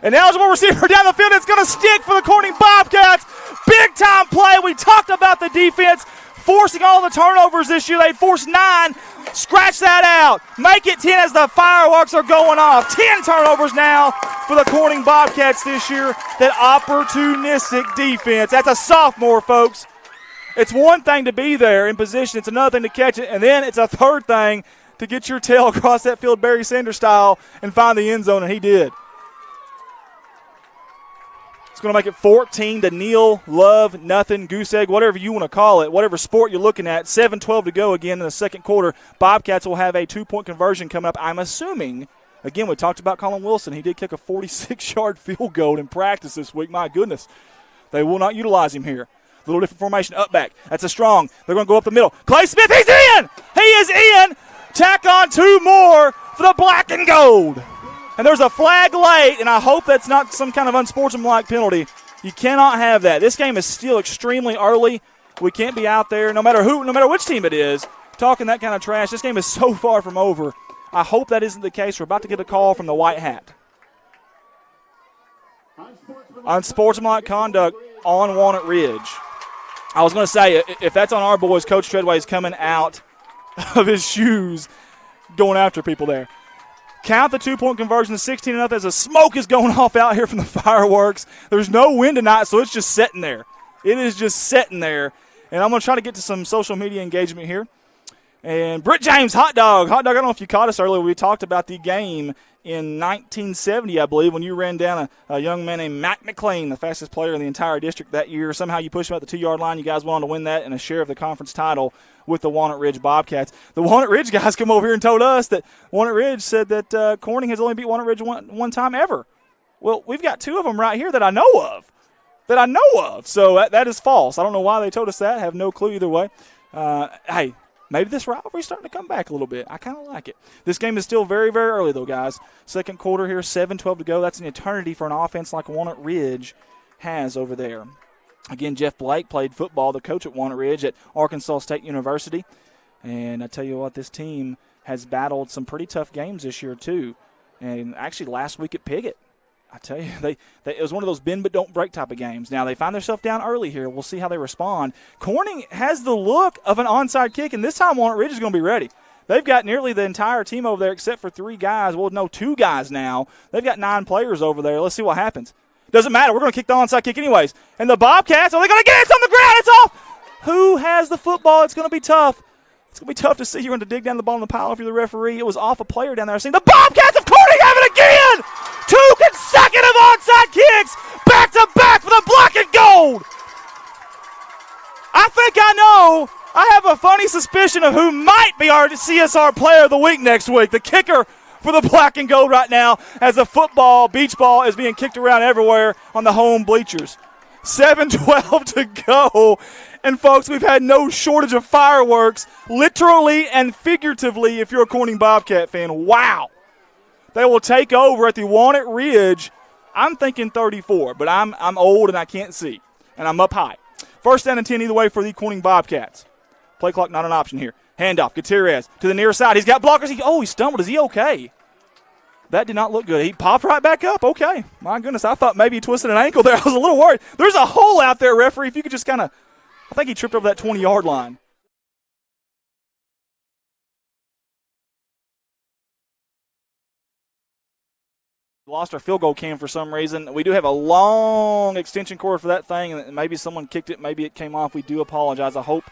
An eligible receiver down the field. It's going to stick for the Corning Bobcats. Big-time play. We talked about the defense forcing all the turnovers this year. They forced 9. Scratch that out. Make it 10 as the fireworks are going off. 10 turnovers now for the Corning Bobcats this year. That opportunistic defense. That's a sophomore, folks. It's one thing to be there in position. It's another thing to catch it. And then it's a third thing to get your tail across that field Barry Sanders style and find the end zone, and he did. It's going to make it 14 to Neal, Love, nothing, goose egg, whatever you want to call it, whatever sport you're looking at. 7:12 to go again in the second quarter. Bobcats will have a 2-point conversion coming up, I'm assuming. Again, we talked about Colin Wilson. He did kick a 46-yard field goal in practice this week. My goodness. They will not utilize him here. A little different formation, up back. That's a strong. They're going to go up the middle. Clay Smith, he's in! He is in! Tack on 2 more for the black and gold. And there's a flag late, and I hope that's not some kind of unsportsmanlike penalty. You cannot have that. This game is still extremely early. We can't be out there, no matter which team it is, talking that kind of trash. This game is so far from over. I hope that isn't the case. We're about to get a call from the white hat. Unsportsmanlike conduct on Walnut Ridge. I was going to say, if that's on our boys, Coach Treadway is coming out of his shoes going after people there. Count the 2-point conversion to 16-0 as the smoke is going off out here from the fireworks. There's no wind tonight, so it's just sitting there. It is just sitting there. And I'm going to try to get to some social media engagement here. And Britt James, hot dog. Hot dog, I don't know if you caught us earlier. We talked about the game in 1970, I believe, when you ran down a young man named Mac McLean, the fastest player in the entire district that year. Somehow you pushed him at the 2-yard line. You guys went on to win that and a share of the conference title with the Walnut Ridge Bobcats. The Walnut Ridge guys come over here and told us that Walnut Ridge said that Corning has only beat Walnut Ridge one time ever. Well, we've got 2 of them right here that I know of. So that is false. I don't know why they told us that. I have no clue either way. Hey, maybe this rivalry is starting to come back a little bit. I kind of like it. This game is still very, very early, though, guys. Second quarter here, 7:12 to go. That's an eternity for an offense like Walnut Ridge has over there. Again, Jeff Blake played football, the coach at Walnut Ridge at Arkansas State University. And I tell you what, this team has battled some pretty tough games this year, too. And actually last week at Piggott, I tell you, it was one of those bend but don't break type of games. Now, they find themselves down early here. We'll see how they respond. Corning has the look of an onside kick, and this time Walnut Ridge is going to be ready. They've got nearly the entire team over there except for 3 guys. Well, no, 2 guys now. They've got 9 players over there. Let's see what happens. Doesn't matter. We're going to kick the onside kick anyways. And the Bobcats, are they going to get it? It's on the ground. It's off. Who has the football? It's going to be tough. It's going to be tough to see. You're going to dig down the ball in the pile if you're the referee. It was off a player down there. Seeing the Bobcats of Corning have it again. 2 consecutive onside kicks back to back for the black and gold. I think I know. I have a funny suspicion of who might be our CSR player of the week next week. The kicker for the black and gold right now as the football, beach ball, is being kicked around everywhere on the home bleachers. 7:12 to go. And, folks, we've had no shortage of fireworks, literally and figuratively, if you're a Corning Bobcat fan. Wow. They will take over at the Walnut Ridge. I'm thinking 34, but I'm old and I can't see. And I'm up high. First down and 10 either way for the Corning Bobcats. Play clock not an option here. Handoff, Gutierrez to the near side. He's got blockers. He stumbled. Is he okay? That did not look good. He popped right back up. Okay. My goodness, I thought maybe he twisted an ankle there. I was a little worried. There's a hole out there, referee. If you could just kind of, I think he tripped over that 20-yard line. Lost our field goal cam for some reason. We do have a long extension cord for that thing, and maybe someone kicked it. Maybe it came off. We do apologize. I hope.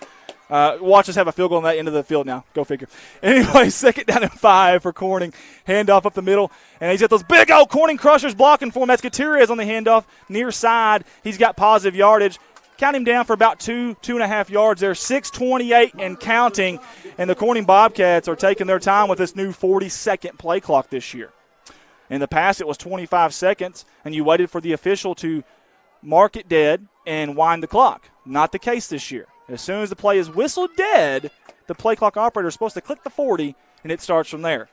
Watch us have a field goal on that end of the field now. Go figure. Anyway, 2nd down and 5 for Corning. Handoff up the middle, and he's got those big old Corning crushers blocking for him. That's Gutierrez on the handoff near side. He's got positive yardage. Count him down for about 2.5 yards there. 6:28 and counting, and the Corning Bobcats are taking their time with this new 40-second play clock this year. In the past, it was 25 seconds, and you waited for the official to mark it dead and wind the clock. Not the case this year. As soon as the play is whistled dead, the play clock operator is supposed to click the 40, and it starts from there.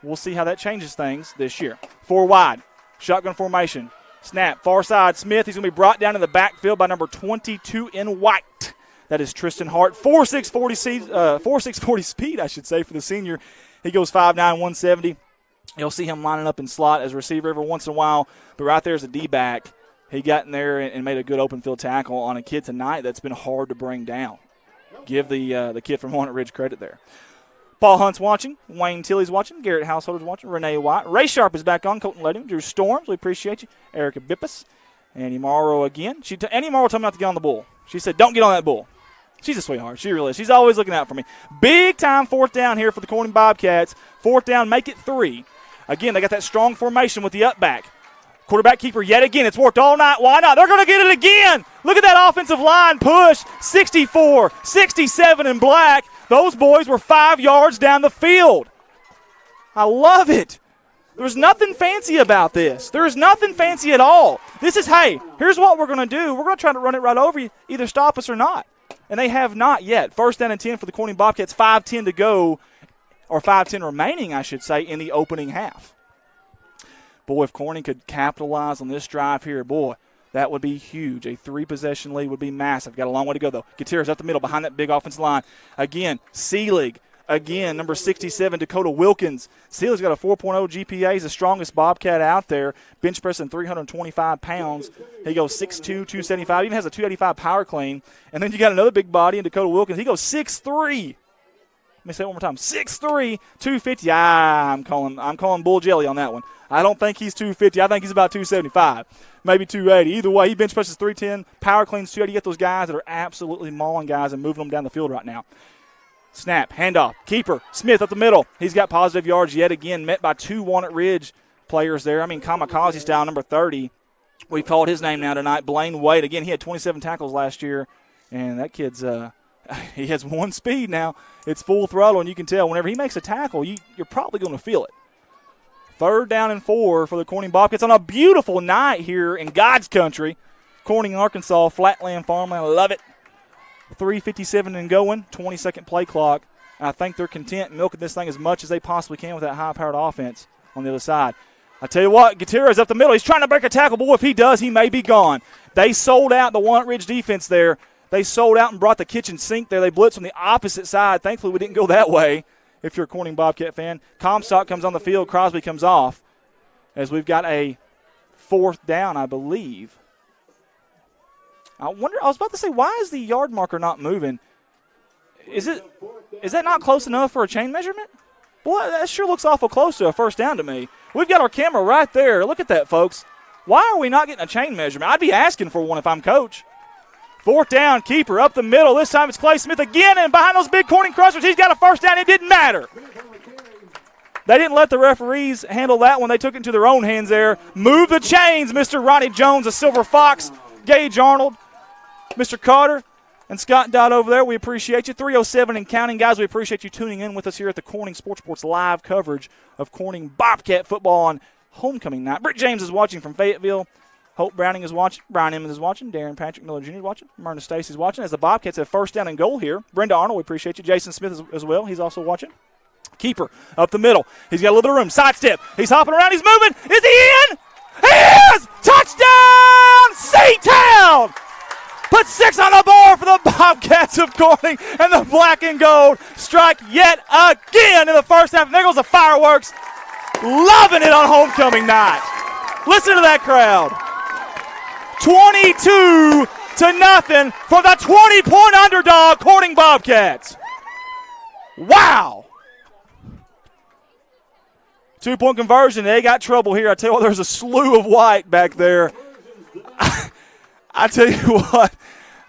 We'll see how that changes things this year. 4 wide, shotgun formation. Snap, far side, Smith. He's going to be brought down in the backfield by number 22 in white. That is Tristan Hart. 4.640 speed, I should say, for the senior. He goes 5'9", 170. You'll see him lining up in slot as a receiver every once in a while, but right there is a D-back. He got in there and made a good open field tackle on a kid tonight that's been hard to bring down. Give the kid from Walnut Ridge credit there. Paul Hunt's watching. Wayne Tilley's watching. Garrett Householder's watching. Renee White. Ray Sharp is back on. Colton Leding. Drew Storms. We appreciate you. Erica Bippus. Annie Morrow again. Annie Morrow told me not to get on the bull. She said, don't get on that bull. She's a sweetheart. She really is. She's always looking out for me. Big time 4th down here for the Corning Bobcats. 4th down, make it 3. Again, they got that strong formation with the up back. Quarterback keeper yet again. It's worked all night. Why not? They're going to get it again. Look at that offensive line push. 64, 67 in black. Those boys were 5 yards down the field. I love it. There's nothing fancy about this. There's nothing fancy at all. This is, hey, here's what we're going to do. We're going to try to run it right over you. Either stop us or not. And they have not yet. 1st down and 10 for the Corning Bobcats. 5:10 to go, or 5:10 remaining, I should say, in the opening half. Boy, if Corning could capitalize on this drive here, boy, that would be huge. A 3-possession lead would be massive. Got a long way to go, though. Gutierrez up the middle behind that big offensive line. Again, Seelig. Again, number 67, Dakota Wilkins. Seelig's got a 4.0 GPA. He's the strongest Bobcat out there. Bench pressing 325 pounds. He goes 6'2", 275. Even has a 285 power clean. And then you got another big body in Dakota Wilkins. He goes 6'3". Let me say it one more time. 6'3", 250. I'm calling bull jelly on that one. I don't think he's 250. I think he's about 275, maybe 280. Either way, he bench presses 310, power cleans 280. You get those guys that are absolutely mauling guys and moving them down the field right now. Snap, handoff, keeper, Smith up the middle. He's got positive yards yet again, met by 2 Walnut Ridge players there. I mean, kamikaze style, number 30. We've called his name now tonight, Blaine Wade. Again, he had 27 tackles last year, and that kid's he has 1 speed now. It's full throttle, and you can tell whenever he makes a tackle, you're probably going to feel it. 3rd down and 4 for the Corning Bobcats on a beautiful night here in God's country. Corning, Arkansas, flatland, farmland. I love it. 3:57 and going, 20-second play clock. I think they're content milking this thing as much as they possibly can with that high-powered offense on the other side. I tell you what, Gutierrez up the middle. He's trying to break a tackle. Boy, if he does, he may be gone. They sold out the Walnut Ridge defense there. They sold out and brought the kitchen sink there. They blitzed on the opposite side. Thankfully, we didn't go that way. If you're a Corning Bobcat fan, Comstock comes on the field. Crosby comes off as we've got a 4th down, I believe. I was about to say, why is the yard marker not moving? Is that not close enough for a chain measurement? Boy, that sure looks awful close to a 1st down to me. We've got our camera right there. Look at that, folks. Why are we not getting a chain measurement? I'd be asking for one if I'm coach. 4th down, keeper up the middle. This time it's Clay Smith again, and behind those big Corning crushers, he's got a 1st down. It didn't matter. They didn't let the referees handle that one. They took it into their own hands there. Move the chains, Mr. Ronnie Jones, the Silver Fox, Gage Arnold, Mr. Carter, and Scott Dodd over there. We appreciate you. 3:07 and counting, guys. We appreciate you tuning in with us here at the Corning Sports Report's live coverage of Corning Bobcat football on homecoming night. Britt James is watching from Fayetteville. Hope Browning is watching. Brian Emmons is watching. Darren Patrick Miller Jr. is watching. Myrna Stacy is watching as the Bobcats have 1st down and goal here. Brenda Arnold, we appreciate you. Jason Smith as well. He's also watching. Keeper up the middle. He's got a little bit of room. Sidestep. He's hopping around. He's moving. Is he in? He is! Touchdown! C-Town! Put 6 on the board for the Bobcats of Corning, and the black and gold strike yet again in the 1st half. And there goes the fireworks. Loving it on homecoming night. Listen to that crowd. 22-0 for the 20-point underdog Corning Bobcats. Wow. 2-point conversion. They got trouble here. I tell you what, there's a slew of white back there. I tell you what,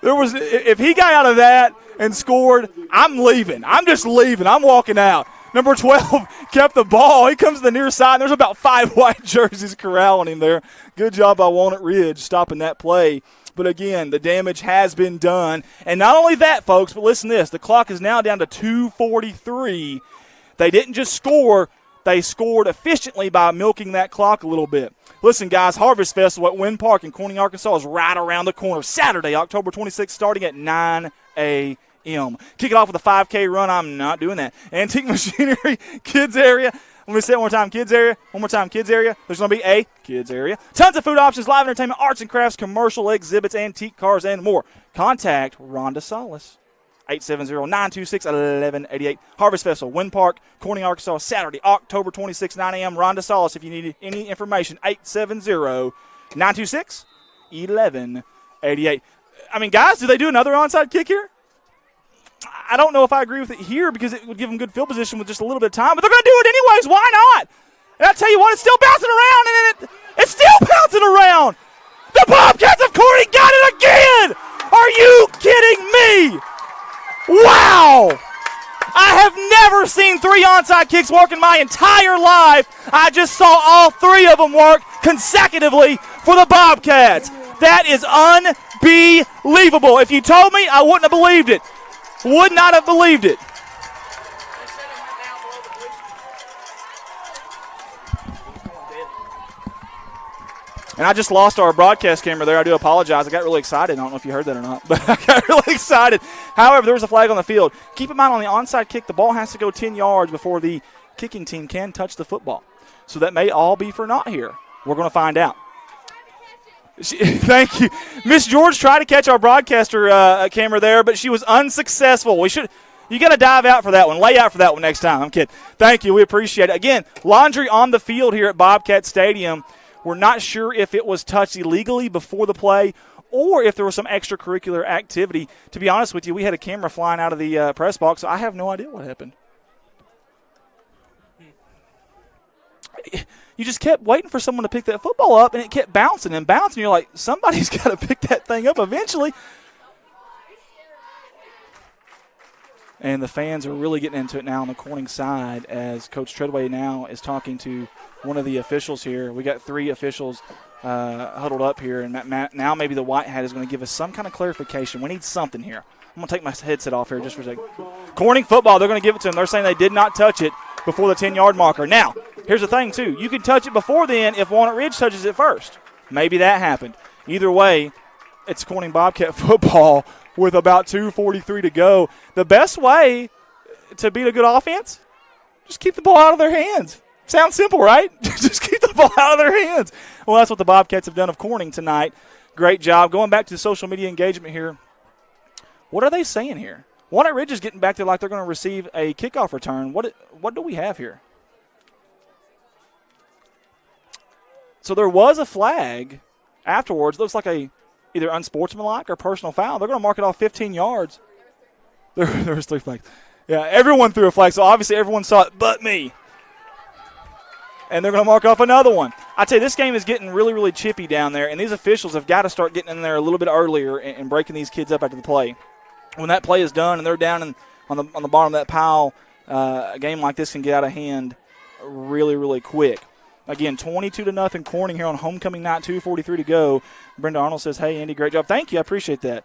if he got out of that and scored, I'm leaving. I'm just leaving. I'm walking out. Number 12 kept the ball. He comes to the near side, and there's about 5 white jerseys corralling him there. Good job by Walnut Ridge stopping that play. But, again, the damage has been done. And not only that, folks, but listen to this. The clock is now down to 2:43. They didn't just score. They scored efficiently by milking that clock a little bit. Listen, guys, Harvest Festival at Wynn Park in Corning, Arkansas is right around the corner. Saturday, October 26th, starting at 9 a.m. Kick it off with a 5K run. I'm not doing that. Antique Machinery, Kids Area. Let me say it one more time, Kids Area. One more time, Kids Area. There's going to be a Kids Area. Tons of food options, live entertainment, arts and crafts, commercial exhibits, antique cars, and more. Contact Rhonda Solis. 870-926-1188. Harvest Festival, Wynn Park, Corning, Arkansas, Saturday, October 26, 9 a.m. Rhonda Solis, if you need any information, 870-926-1188. I mean, guys, do they do another onside kick here? I don't know if I agree with it here because it would give them good field position with just a little bit of time, but they're going to do it anyways. Why not? And I tell you what, it's still bouncing around, and it's still bouncing around. The Bobcats of Corning got it again. Are you kidding me? Wow! I have never seen 3 onside kicks work in my entire life. I just saw all 3 of them work consecutively for the Bobcats. That is unbelievable. If you told me, I wouldn't have believed it. Would not have believed it. And I just lost our broadcast camera there. I do apologize. I got really excited. I don't know if you heard that or not, but I got really excited. However, there was a flag on the field. Keep in mind on the onside kick, the ball has to go 10 yards before the kicking team can touch the football. So that may all be for naught here. We're going to find out. Thank you. Miss George tried to catch our broadcaster camera there, but she was unsuccessful. You got to dive out for that one. Lay out for that one next time. I'm kidding. Thank you. We appreciate it. Again, laundry on the field here at Bobcat Stadium. We're not sure if it was touched illegally before the play or if there was some extracurricular activity. To be honest with you, we had a camera flying out of the press box, so I have no idea what happened. You just kept waiting for someone to pick that football up, and it kept bouncing and bouncing. You're like, somebody's got to pick that thing up eventually. And the fans are really getting into it now on the Corning side as Coach Treadway now is talking to one of the officials here. We got 3 officials huddled up here, and now maybe the white hat is going to give us some kind of clarification. We need something here. I'm going to take my headset off here just for a second. Corning football, they're going to give it to them. They're saying they did not touch it before the 10-yard marker. Now, here's the thing, too. You can touch it before then if Walnut Ridge touches it first. Maybe that happened. Either way, it's Corning Bobcat football with about 2:43 to go. The best way to beat a good offense, just keep the ball out of their hands. Sounds simple, right? Just keep the ball out of their hands. Well, that's what the Bobcats have done of Corning tonight. Great job. Going back to the social media engagement here, what are they saying here? Walnut Ridge is getting back there like they're going to receive a kickoff return. What do we have here? So there was a flag afterwards. Looks like a either unsportsmanlike or personal foul. They're going to mark it off 15 yards. There was 3 flags. Yeah, everyone threw a flag, so obviously everyone saw it but me. And they're going to mark off another one. I tell you, this game is getting really, really chippy down there, and these officials have got to start getting in there a little bit earlier and breaking these kids up after the play. When that play is done and they're down on the bottom of that pile, a game like this can get out of hand really, really quick. Again, 22-0 Corning here on homecoming night, 2:43 to go. Brenda Arnold says, hey, Andy, great job. Thank you. I appreciate that.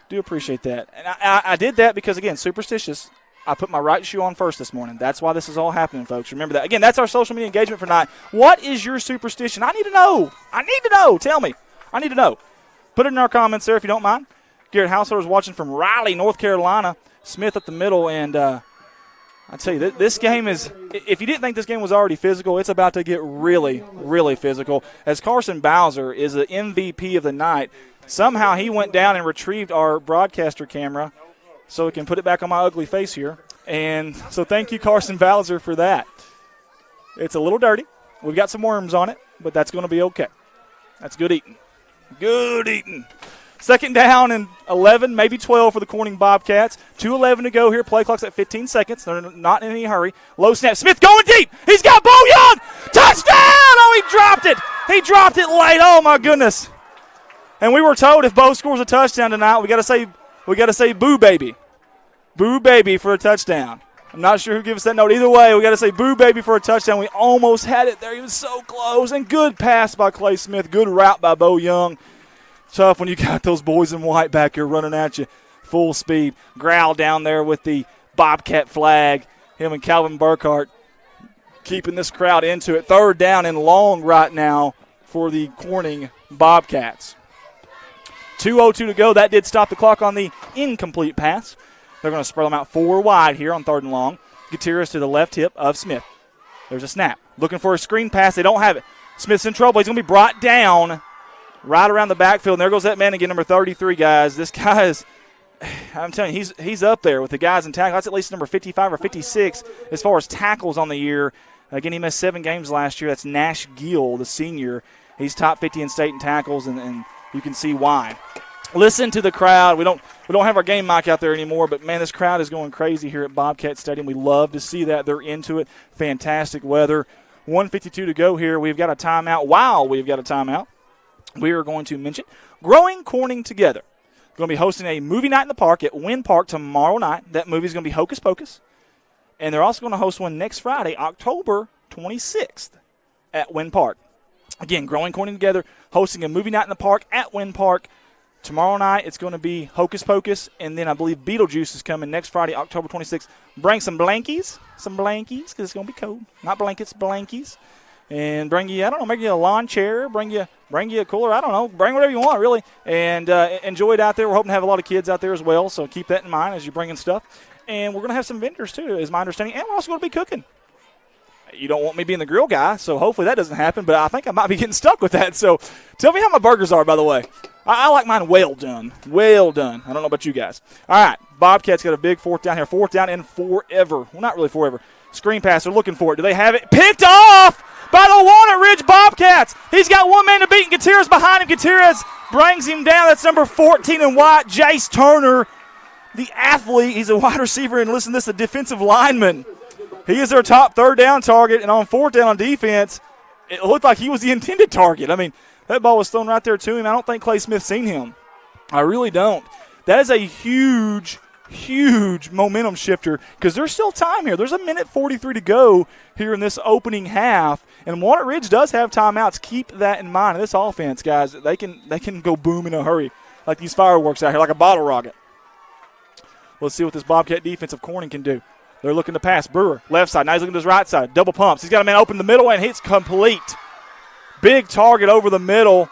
Do appreciate that. And I did that because, again, superstitious. I put my right shoe on first this morning. That's why this is all happening, folks. Remember that. Again, that's our social media engagement for tonight. What is your superstition? I need to know. Tell me. I need to know. Put it in our comments there if you don't mind. Garrett Householder is watching from Raleigh, North Carolina. Smith up the middle, and I tell you, this game is – if you didn't think this game was already physical, it's about to get really, really physical. As Carson Bowser is the MVP of the night, somehow he went down and retrieved our broadcaster camera so we can put it back on my ugly face here. And so thank you, Carson Bowser, for that. It's a little dirty. We've got some worms on it, but that's going to be okay. That's good eating. Good eating. Second down and 11, maybe 12 for the Corning Bobcats. 2:11 to go here. Play clock's at 15 seconds. They're not in any hurry. Low snap. Smith going deep. He's got Bo Young. Touchdown! Oh, he dropped it. He dropped it late. Oh, my goodness. And we were told if Bo scores a touchdown tonight, we got to say boo baby. Boo baby for a touchdown. I'm not sure who gives us that note. Either way, we got to say boo baby for a touchdown. We almost had it there. He was so close. And good pass by Clay Smith. Good route by Bo Young. Tough when you got those boys in white back here running at you full speed. Growl down there with the Bobcat flag. Him and Calvin Burkhart keeping this crowd into it. Third down and long right now for the Corning Bobcats. 2:02 to go. That did stop the clock on the incomplete pass. They're going to spread them out 4 wide here on third and long. Gutierrez to the left hip of Smith. There's a snap. Looking for a screen pass. They don't have it. Smith's in trouble. He's going to be brought down right around the backfield. And there goes that man again, number 33, guys. This guy is, I'm telling you, he's up there with the guys in tackle. That's at least number 55 or 56 as far as tackles on the year. Again, he missed 7 games last year. That's Nash Gill, the senior. He's top 50 in state in tackles, and you can see why. Listen to the crowd. We don't have our game mic out there anymore, but, man, this crowd is going crazy here at Bobcat Stadium. We love to see that. They're into it. Fantastic weather. 1:52 to go here. We've got a timeout. Wow, we've got a timeout. We are going to mention Growing Corning Together. We're going to be hosting a movie night in the park at Wynn Park tomorrow night. That movie is going to be Hocus Pocus. And they're also going to host one next Friday, October 26th at Wynn Park. Again, Growing Corning Together, hosting a movie night in the park at Wynn Park. Tomorrow night it's going to be Hocus Pocus, and then I believe Beetlejuice is coming next Friday, October 26th. Bring some blankies, because it's going to be cold. Not blankets, blankies. And bring you, I don't know, maybe a lawn chair, bring you a cooler, I don't know. Bring whatever you want, really, and enjoy it out there. We're hoping to have a lot of kids out there as well, so keep that in mind as you're bringing stuff. And we're going to have some vendors, too, is my understanding, and we're also going to be cooking. You don't want me being the grill guy, so hopefully that doesn't happen, but I think I might be getting stuck with that. So tell me how my burgers are, by the way. I like mine well done. Well done. I don't know about you guys. All right, Bobcats got a big fourth down here. Fourth down and forever. Well, not really forever. Screen pass, they're looking for it. Do they have it? Picked off by the Walnut Ridge Bobcats. He's got one man to beat, and Gutierrez behind him. Gutierrez brings him down. That's number 14 in white, Jace Turner, the athlete. He's a wide receiver, and listen to this, a defensive lineman. He is their top third down target, and on fourth down on defense, it looked like he was the intended target. I mean, that ball was thrown right there to him. I don't think Clay Smith's seen him. I really don't. That is a huge, huge momentum shifter because there's still time here. There's a minute 43 to go here in this opening half, and Walnut Ridge does have timeouts. Keep that in mind. This offense, guys, they can go boom in a hurry like these fireworks out here, like a bottle rocket. Let's see what this Bobcat defense of Corning can do. They're looking to pass. Brewer, left side. Now he's looking to his right side. Double pumps. He's got a man open the middle, and hits complete. Big target over the middle.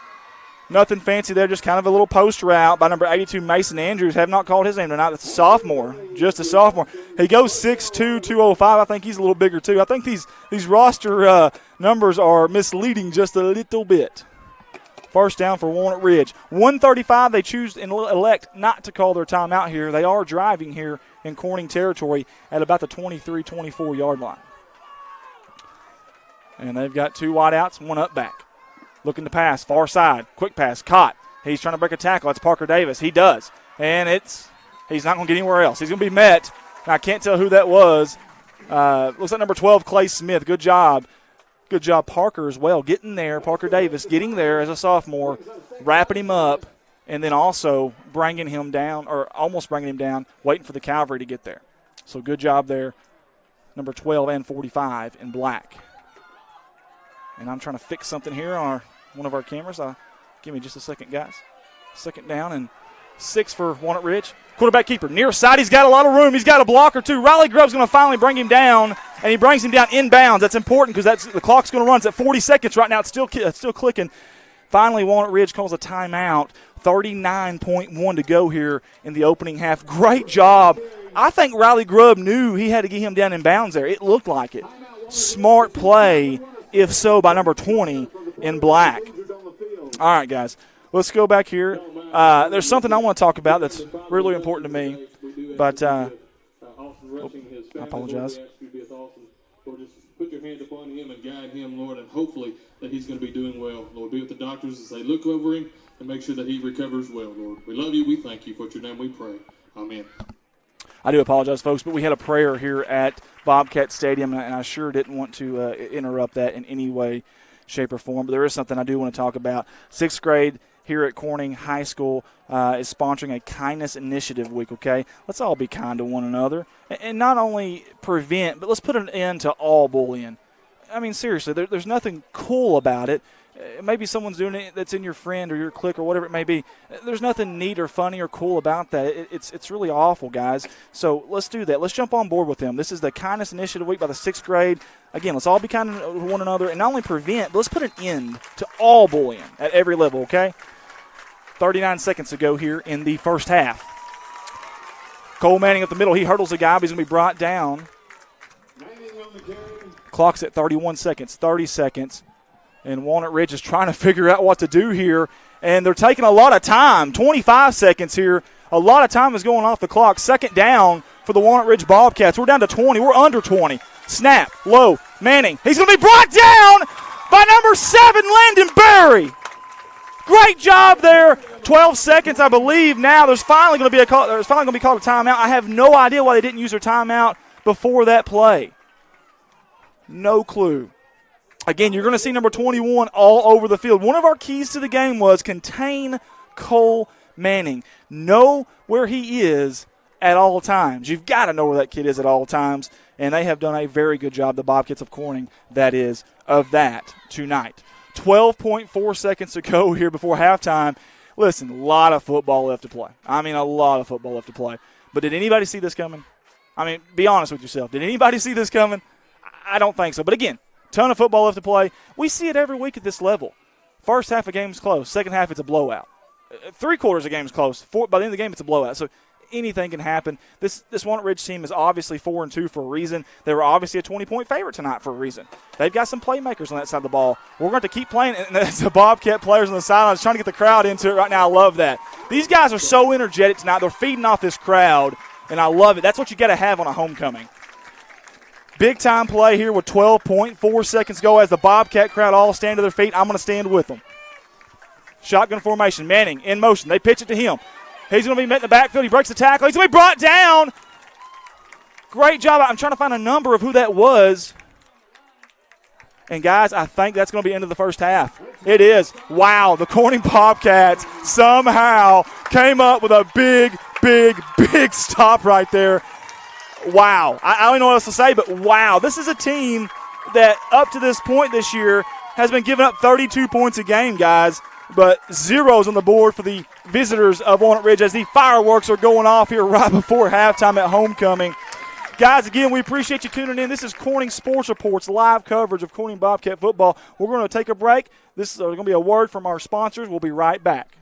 Nothing fancy there, just kind of a little post route by number 82, Mason Andrews. Have not called his name tonight. That's a sophomore, just a sophomore. He goes 6'2", 205. I think he's a little bigger, too. I think these roster numbers are misleading just a little bit. First down for Walnut Ridge. 1:35, they choose and elect not to call their timeout here. They are driving here in Corning territory at about the 23-24 yard line. And they've got 2 wideouts, 1 up back. Looking to pass, far side, quick pass, caught. He's trying to break a tackle. That's Parker Davis. He does. And he's not going to get anywhere else. He's going to be met. I can't tell who that was. Looks like number 12, Clay Smith. Good job. Good job, Parker, as well. Getting there, Parker Davis, getting there as a sophomore, wrapping him up, and then also bringing him down, or almost bringing him down, waiting for the cavalry to get there. So good job there, number 12 and 45 in black. And I'm trying to fix something here on one of our cameras. Give me just a second, guys. Second down and 6 for Walnut Ridge. Quarterback keeper, near side. He's got a lot of room. He's got a block or two. Riley Grubb's going to finally bring him down, and he brings him down inbounds. That's important because the clock's going to run. It's at 40 seconds right now. It's still clicking. Finally, Walnut Ridge calls a timeout. 39.1 to go here in the opening half. Great job. I think Riley Grubb knew he had to get him down in bounds there. It looked like it. Smart play, if so, by number 20 in black. All right, guys. Let's go back here. There's something I want to talk about that's really important to me. But I apologize. Lord, just put your hand upon him and guide him, Lord, and hopefully that he's going to be doing well. Lord, be with the doctors as they look over him and make sure that he recovers well, Lord. We love you. We thank you. For your name we pray. Amen. I do apologize, folks, but we had a prayer here at Bobcat Stadium, and I sure didn't want to interrupt that in any way, shape, or form. But there is something I do want to talk about. 6th grade here at Corning High School is sponsoring a kindness initiative week, okay? Let's all be kind to one another. And not only prevent, but let's put an end to all bullying. I mean, seriously, there's nothing cool about it. Maybe someone's doing it that's in your friend or your clique or whatever it may be. There's nothing neat or funny or cool about that. It's really awful, guys. So let's do that. Let's jump on board with them. This is the Kindness Initiative Week by the 6th grade. Again, let's all be kind to one another and not only prevent, but let's put an end to all bullying at every level, okay? 39 seconds to go here in the first half. Cole Manning up the middle. He hurdles a guy, but he's going to be brought down. Clock's at 31 seconds, 30 seconds. And Walnut Ridge is trying to figure out what to do here. And they're taking a lot of time, 25 seconds here. A lot of time is going off the clock. Second down for the Walnut Ridge Bobcats. We're down to 20. We're under 20. Snap, low, Manning. He's going to be brought down by number 7, Landon Berry. Great job there. 12 seconds, I believe. Now there's finally going to be called a timeout. I have no idea why they didn't use their timeout before that play. No clue. Again, you're going to see number 21 all over the field. One of our keys to the game was contain Cole Manning. Know where he is at all times. You've got to know where that kid is at all times, and they have done a very good job, the Bobcats of Corning, that is, of that tonight. 12.4 seconds to go here before halftime. Listen, a lot of football left to play. I mean, a lot of football left to play. But did anybody see this coming? I mean, be honest with yourself. Did anybody see this coming? I don't think so. But again, ton of football left to play. We see it every week at this level. First half of the game is close. Second half, it's a blowout. 3/4 of the game is close. By the end of the game, it's a blowout. So anything can happen. This Walnut Ridge team is obviously 4-2 for a reason. They were obviously a 20-point favorite tonight for a reason. They've got some playmakers on that side of the ball. We're going to keep playing. And the Bobcat players on the sidelines trying to get the crowd into it right now. I love that. These guys are so energetic tonight. They're feeding off this crowd, and I love it. That's what you got to have on a homecoming. Big-time play here with 12.4 seconds to go as the Bobcat crowd all stand to their feet. I'm going to stand with them. Shotgun formation. Manning in motion. They pitch it to him. He's going to be met in the backfield. He breaks the tackle. He's going to be brought down. Great job. I'm trying to find a number of who that was. And, guys, I think that's going to be the end of the first half. It is. Wow, the Corning Bobcats somehow came up with a big stop right there. Wow. I don't know what else to say, but wow. This is a team that up to this point this year has been giving up 32 points a game, guys, but zeros on the board for the visitors of Walnut Ridge as the fireworks are going off here right before halftime at homecoming. Guys, again, we appreciate you tuning in. This is Corning Sports Reports, live coverage of Corning Bobcat football. We're going to take a break. This is going to be a word from our sponsors. We'll be right back.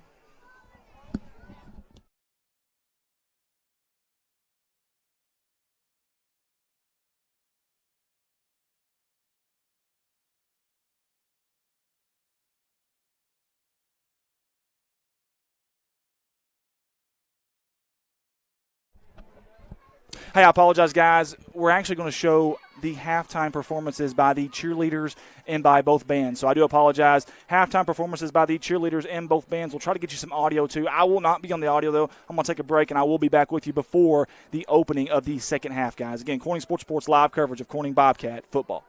Hey, I apologize, guys. We're actually going to show the halftime performances by the cheerleaders and by both bands. So I do apologize. Halftime performances by the cheerleaders and both bands. We'll try to get you some audio, too. I will not be on the audio, though. I'm going to take a break, and I will be back with you before the opening of the second half, guys. Again, Corning Sports Reports live coverage of Corning Bobcat football.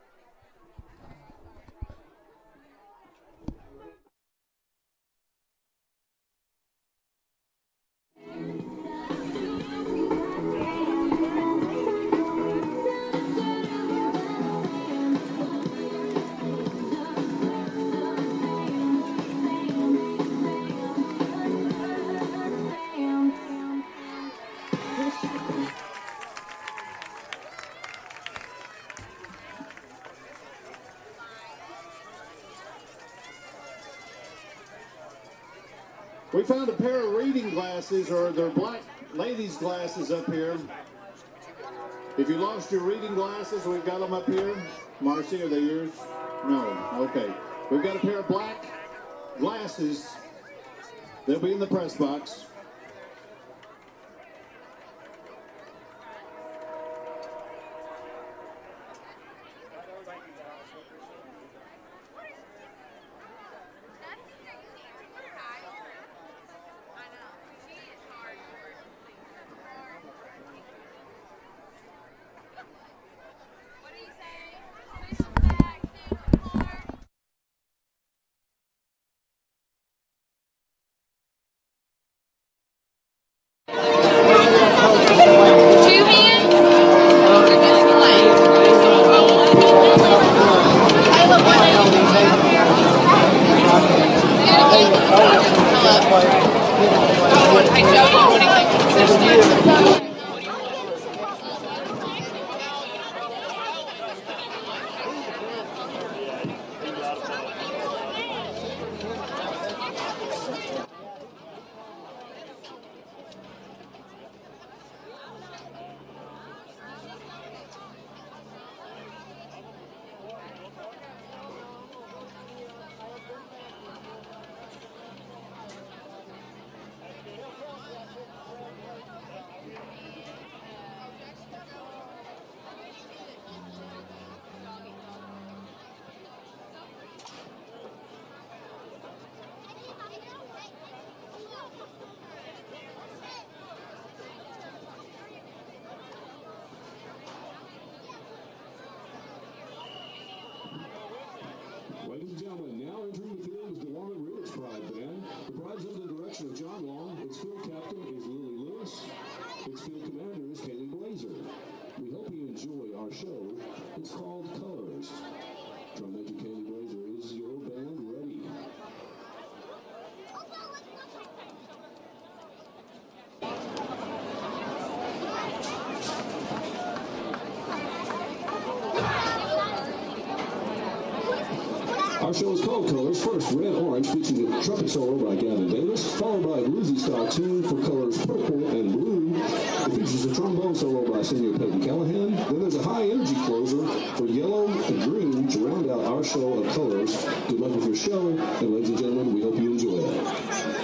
We found a pair of reading glasses, or they're black ladies' glasses up here. If you lost your reading glasses, we've got them up here. Marcy, are they yours? No. Okay. We've got a pair of black glasses. They'll be in the press box. Ladies and gentlemen, now entering the field is the Walnut Rivers Pride Band. The pride's under the direction of John Long. Its field captain is Lily Lewis. Its field commander is Kaylee Blazer. We hope you enjoy our show. It's called Colors. Drum major Kaylee Blazer, is your band ready? Our show is called Colors. First, Red Orange, featuring a trumpet solo by Gavin Davis, followed by a bluesy-style tune for colors Purple and Blue. It features a trombone solo by senior Peyton Callahan. Then there's a high-energy closer for Yellow and Green to round out our show of Colors. Good luck with your show, and ladies and gentlemen, we hope you enjoy it.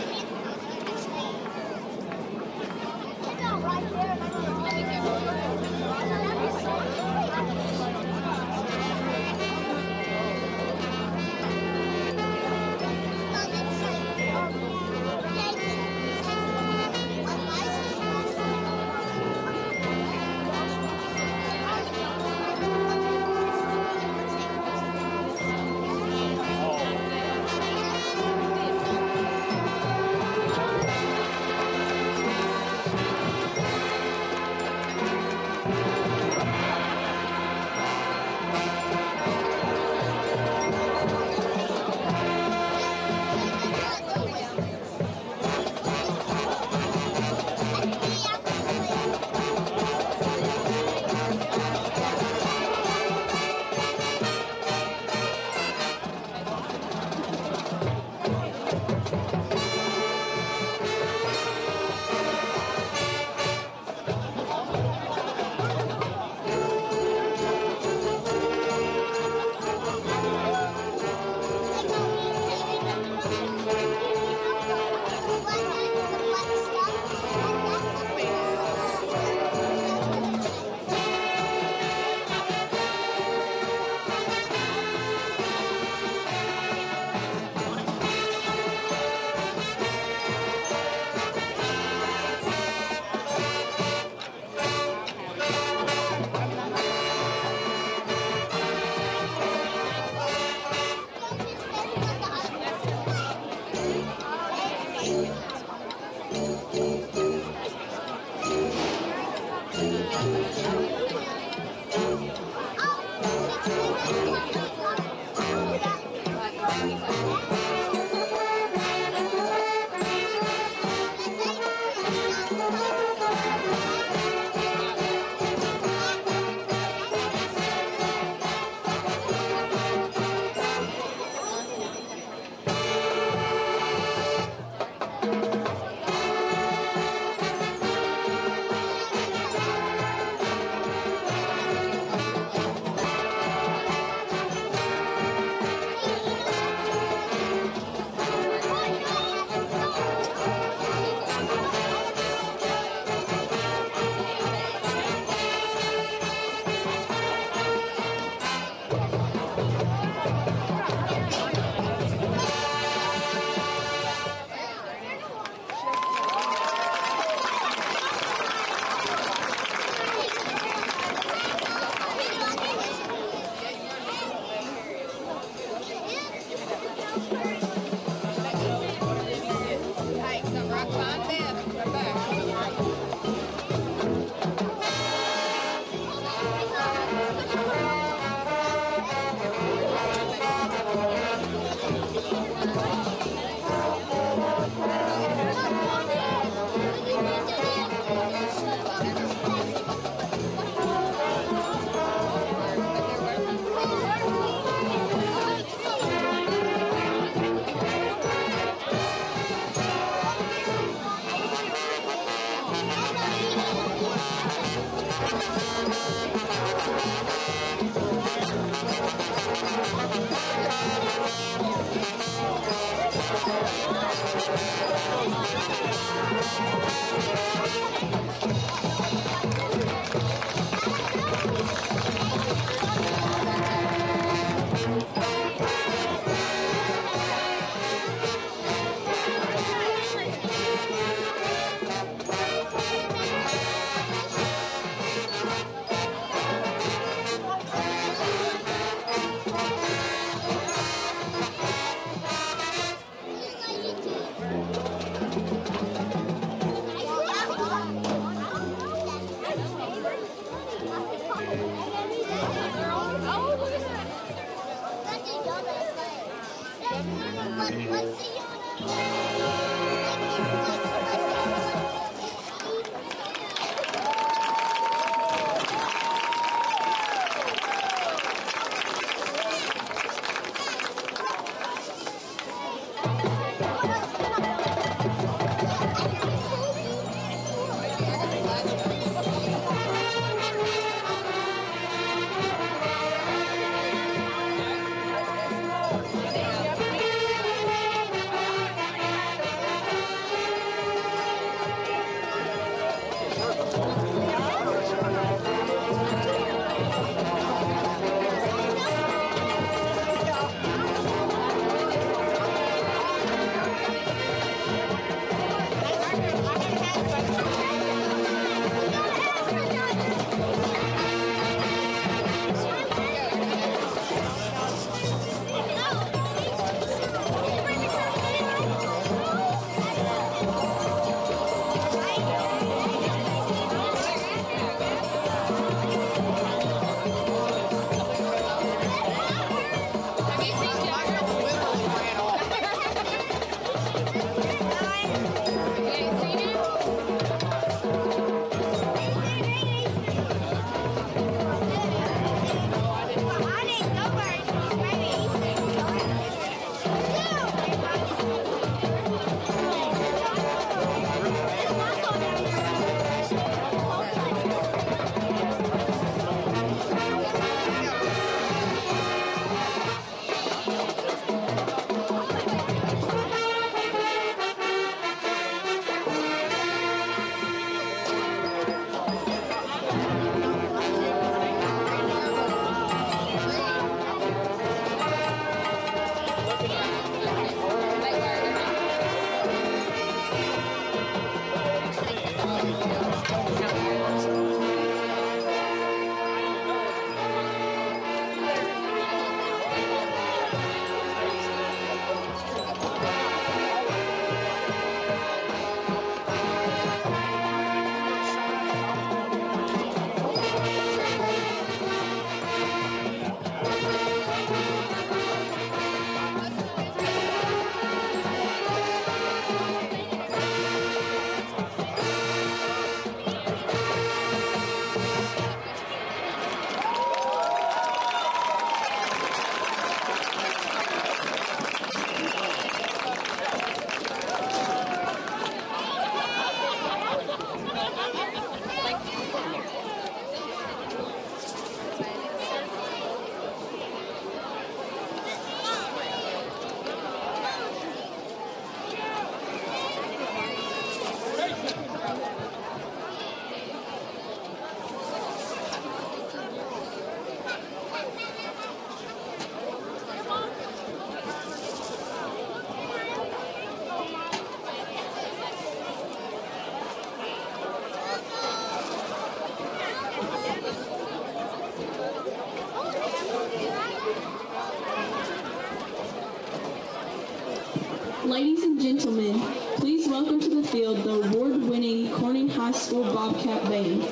Ladies and gentlemen, please welcome to the field the award-winning Corning High School Bobcat Band.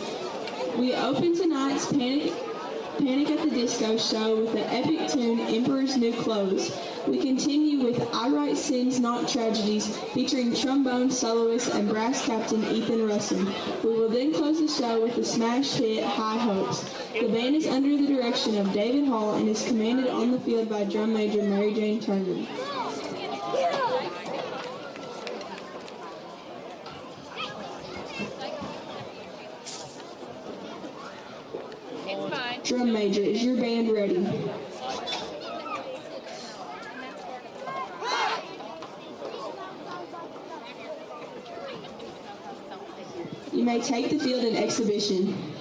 We open tonight's Panic at the Disco show with the epic tune Emperor's New Clothes. We continue with I Write Sins Not Tragedies featuring trombone soloist and brass captain Ethan Russell. We will then close the show with the smash hit High Hopes. The band is under the direction of David Hall and is commanded on the field by drum major Mary Jane Turner. Drum major, is your band ready? You may take the field in exhibition.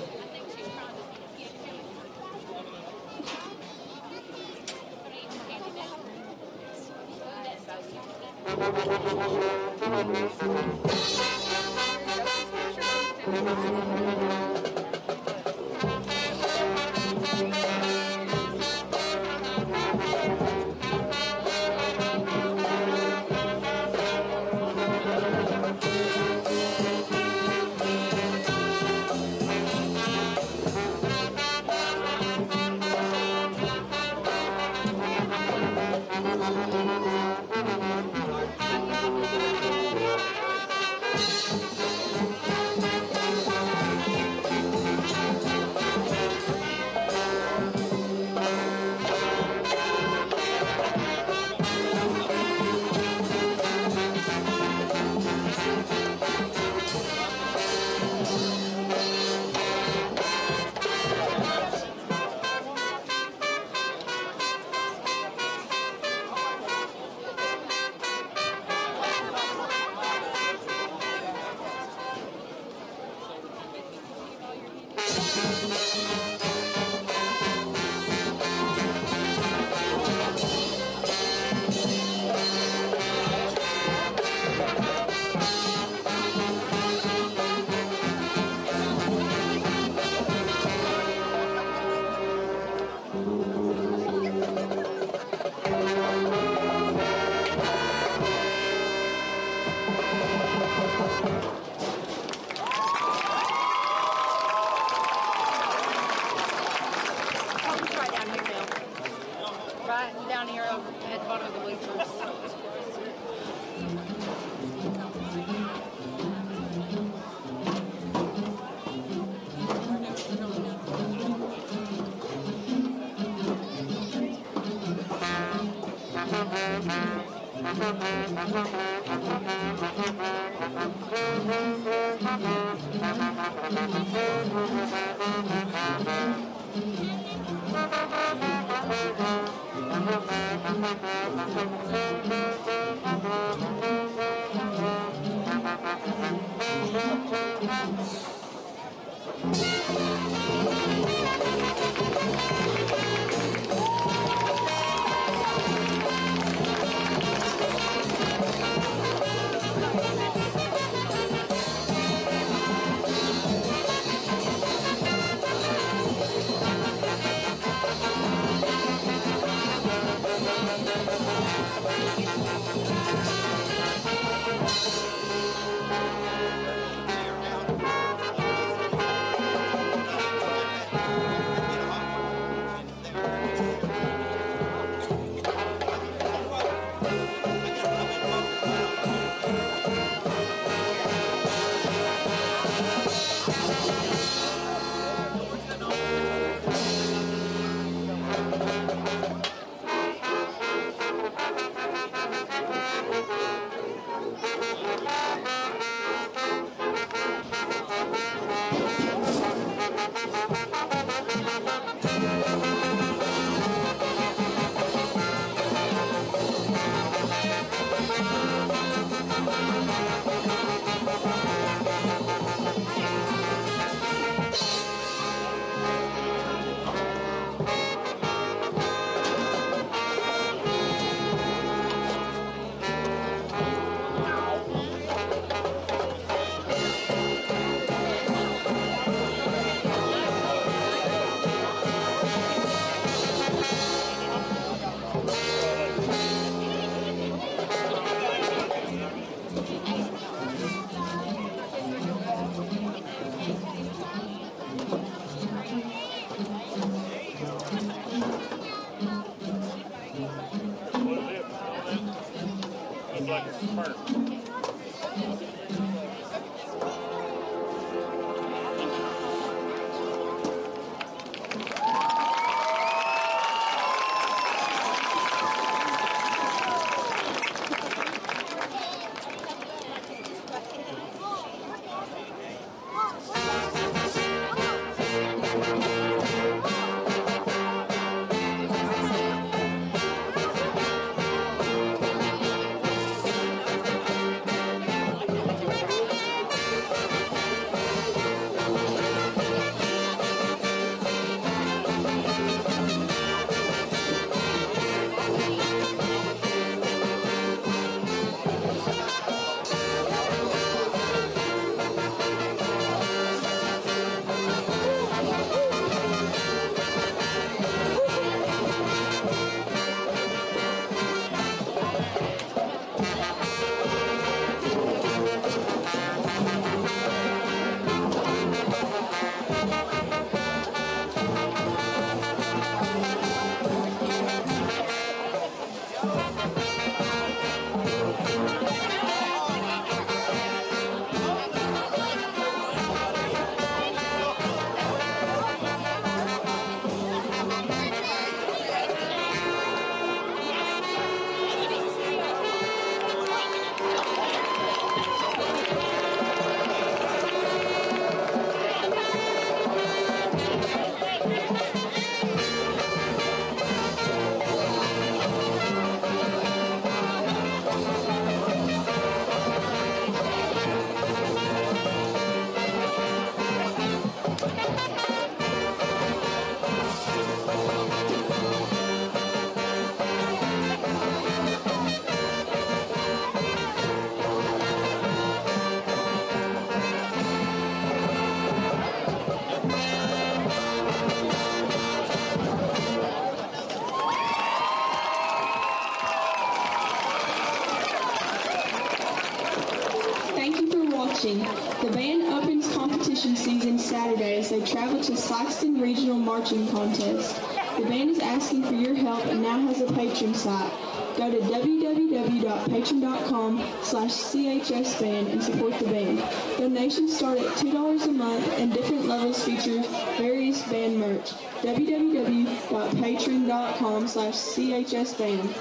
Saturday as they travel to Saxton Regional Marching Contest. The band is asking for your help and now has a Patreon site. Go to www.patreon.com/chsband and support the band. Donations start at $2 a month and different levels feature various band merch. www.patreon.com/chsband.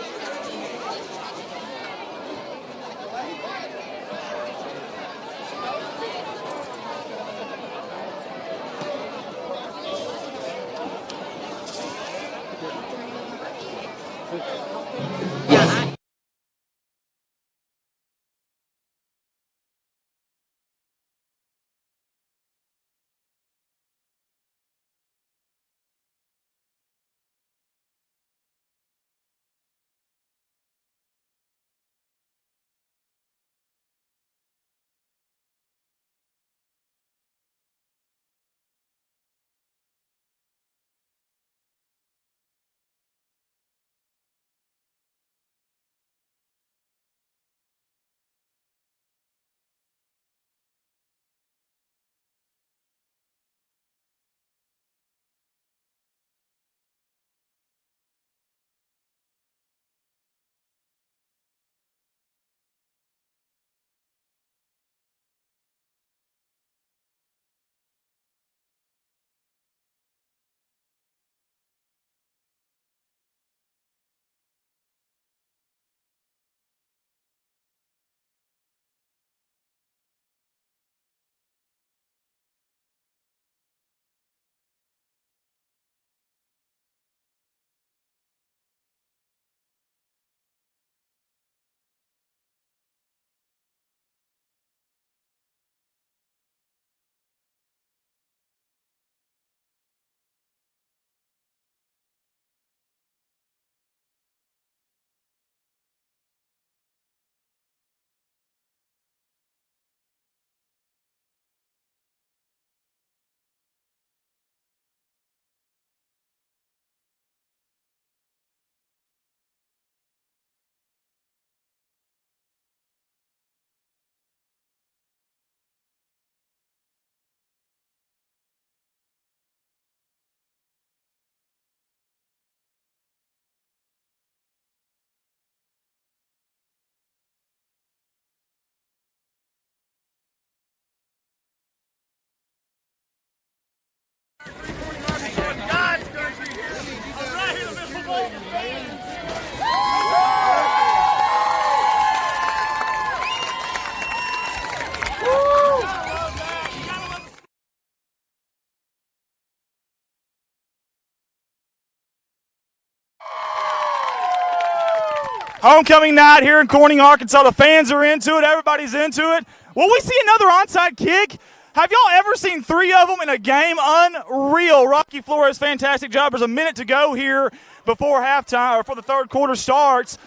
Homecoming night here in Corning, Arkansas. The fans are into it. Everybody's into it. Will we see another onside kick? Have y'all ever seen 3 of them in a game? Unreal. Rocky Flores, fantastic job. There's a minute to go here before halftime, or before the third quarter starts.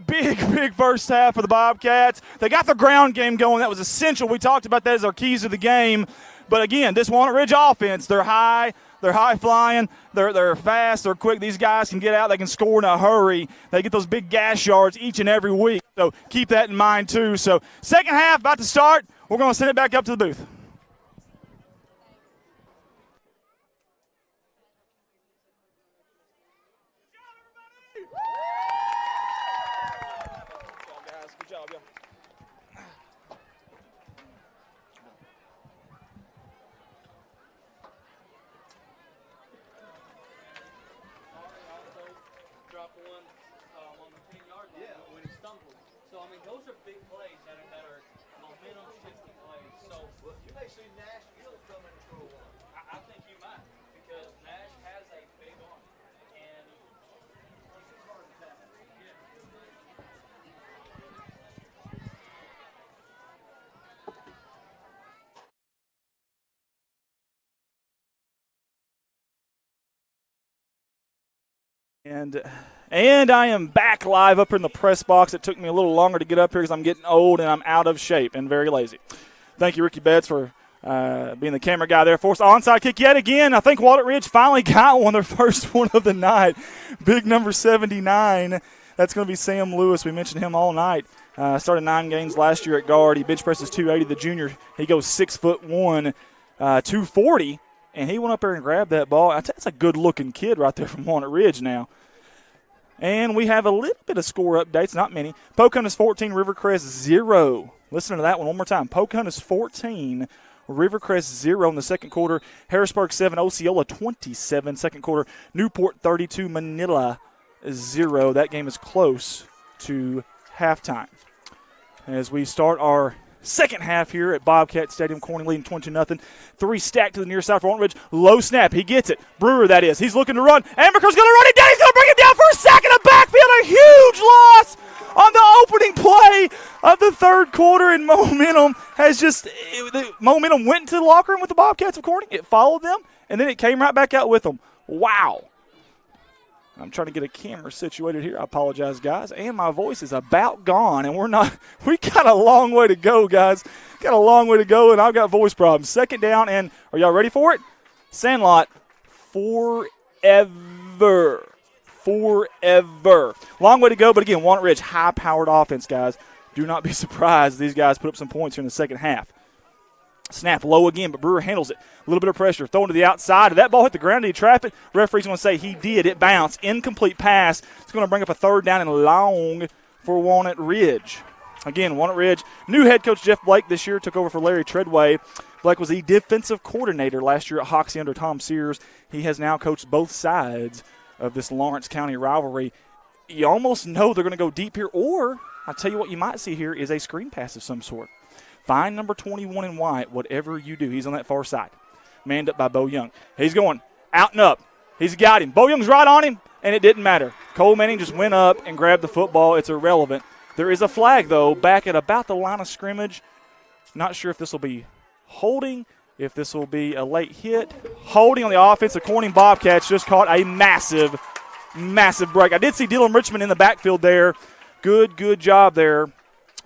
Big first half for the Bobcats. They got the ground game going. That was essential. We talked about that as our keys to the game. But again, this Walnut Ridge offense, they're high flying, they're fast, they're quick. These guys can get out, they can score in a hurry. They get those big gas yards each and every week. So keep that in mind too. So second half about to start. We're going to send it back up to the booth. Good job, y'all. Dropped one on the 10-yard line when he stumbled. So, I mean, those are big plays that are momentum-shifting plays. So, you may see Nash Field come in and throw one. I think you might, because Nash has a big arm. And he's hard to tackle. And I am back live up in the press box. It took me a little longer to get up here because I'm getting old and I'm out of shape and very lazy. Thank you, Ricky Betts, for being the camera guy there for us. Onside kick yet again. I think Walnut Ridge finally got one, their first one of the night. Big number 79. That's going to be Sam Lewis. We mentioned him all night. Started 9 games last year at guard. He bench presses 280. The junior, he goes 6'1". 240, and he went up there and grabbed that ball. That's a good-looking kid right there from Walnut Ridge now. And we have a little bit of score updates, not many. Pocahontas 14, Rivercrest 0. Listen to that one more time. Pocahontas 14, Rivercrest 0 in the second quarter. Harrisburg 7, Osceola 27, second quarter. Newport 32, Manila 0. That game is close to halftime. As we start our second half here at Bobcat Stadium, Corning leading 22-0. 3 stacked to the near side for Walnut Ridge. Low snap. He gets it. Brewer, that is. He's looking to run. Amberker's going to run it down. He's going to bring it down for a sack in the backfield. A huge loss on the opening play of the third quarter, and momentum the momentum went into the locker room with the Bobcats of Corning. It followed them, and then it came right back out with them. Wow. I'm trying to get a camera situated here. I apologize, guys. And my voice is about gone, and we got a long way to go, guys. Got a long way to go, and I've got voice problems. Second down, and are y'all ready for it? Sandlot forever. Long way to go, but again, Walnut Ridge, high-powered offense, guys. Do not be surprised these guys put up some points here in the second half. Snap low again, but Brewer handles it. A little bit of pressure. Throwing to the outside. Did that ball hit the ground? Did he trap it? Referee's going to say he did. It bounced. Incomplete pass. It's going to bring up a third down and long for Walnut Ridge. Again, Walnut Ridge. New head coach Jeff Blake this year took over for Larry Treadway. Blake was the defensive coordinator last year at Hoxie under Tom Sears. He has now coached both sides of this Lawrence County rivalry. You almost know they're going to go deep here, or I'll tell you what you might see here is a screen pass of some sort. Find number 21 in white, whatever you do. He's on that far side. Manned up by Bo Young. He's going out and up. He's got him. Bo Young's right on him, and it didn't matter. Cole Manning just went up and grabbed the football. It's irrelevant. There is a flag, though, back at about the line of scrimmage. Not sure if this will be holding, if this will be a late hit. Holding on the offense. The Corning Bobcats just caught a massive break. I did see Dylan Richmond in the backfield there. Good job there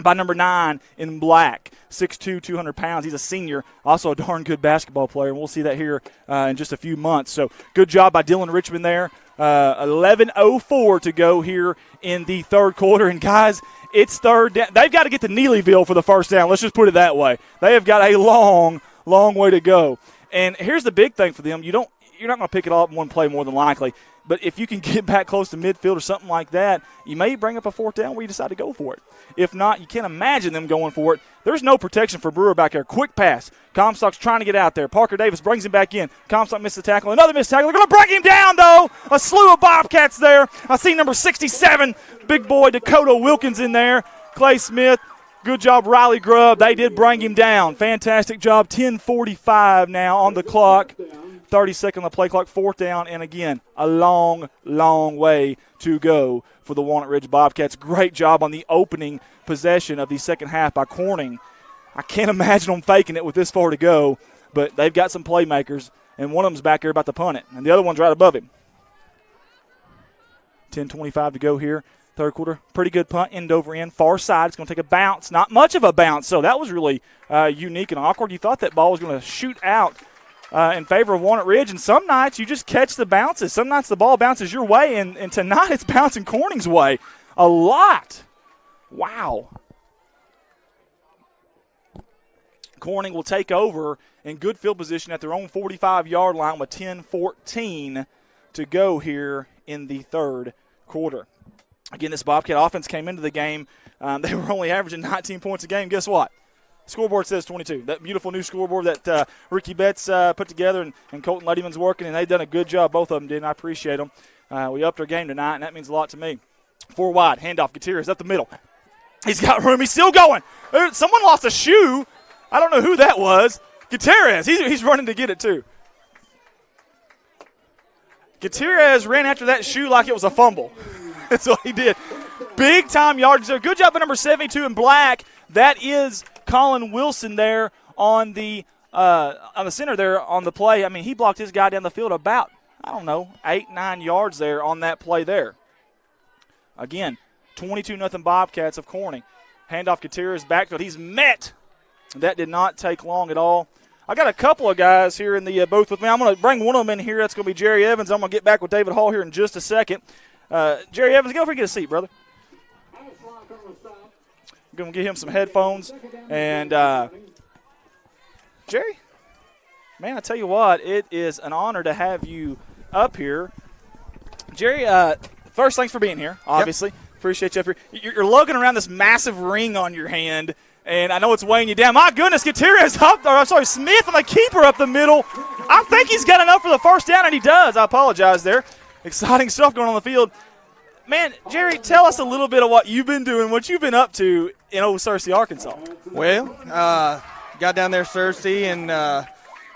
by number 9 in black. 6'2", 200 pounds. He's a senior, also a darn good basketball player, and we'll see that here in just a few months. So good job by Dylan Richmond there. 11:04 to go here in the third quarter. And, guys, it's third down. They've got to get to Neelyville for the first down. Let's just put it that way. They have got a long way to go. And here's the big thing for them. You're not going to pick it all up in one play more than likely. But if you can get back close to midfield or something like that, you may bring up a fourth down where you decide to go for it. If not, you can't imagine them going for it. There's no protection for Brewer back there. Quick pass. Comstock's trying to get out there. Parker Davis brings him back in. Comstock missed the tackle. Another missed tackle. They're going to bring him down, though. A slew of Bobcats there. I see number 67, big boy Dakota Wilkins in there. Clay Smith. Good job, Riley Grubb. They did bring him down. Fantastic job. 10:45 now on the clock. 30-second on the play clock, fourth down, and again, a long way to go for the Walnut Ridge Bobcats. Great job on the opening possession of the second half by Corning. I can't imagine them faking it with this far to go, but they've got some playmakers, and one of them's back there about to punt it, and the other one's right above him. 10:25 to go here, third quarter. Pretty good punt, end over end, far side. It's going to take a bounce, not much of a bounce, so that was really unique and awkward. You thought that ball was going to shoot out in favor of Walnut Ridge, and some nights you just catch the bounces. Some nights the ball bounces your way, and tonight it's bouncing Corning's way a lot. Wow. Corning will take over in good field position at their own 45-yard line with 10:14 to go here in the third quarter. Again, this Bobcat offense came into the game. They were only averaging 19 points a game. Guess what? Scoreboard says 22. That beautiful new scoreboard that Ricky Betts put together and Colton Lettyman's working, and they've done a good job. Both of them did, and I appreciate them. We upped our game tonight, and that means a lot to me. 4 wide, handoff, Gutierrez up the middle. He's got room. He's still going. Someone lost a shoe. I don't know who that was. Gutierrez, he's running to get it too. Gutierrez ran after that shoe like it was a fumble. That's what he did. Big-time yardage there. Good job by number 72 in black. That is Colin Wilson there on the center there on the play. I mean, he blocked his guy down the field about, 8-9 yards there on that play there. Again, 22-0 Bobcats of Corning. Handoff Gutierrez backfield. He's met. That did not take long at all. I got a couple of guys here in the booth with me. I'm going to bring one of them in here. That's going to be Jerry Evans. I'm going to get back with David Hall here in just a second. Jerry Evans, go over and get a seat, brother. I'm going to get him some headphones. And, Jerry, Man, I tell you what, it is an honor to have you up here. Jerry, first, thanks for being here, obviously. Yep. Appreciate you up here. You're lugging around this massive ring on your hand, and I know it's weighing you down. My goodness, Gutierrez Smith and the keeper up the middle. I think he's got enough for the first down, and he does. I apologize there. Exciting stuff going on the field. Man, Jerry, tell us a little bit of what you've been doing, what you've been up to in Old Searcy, Arkansas. Well, got down there Searcy and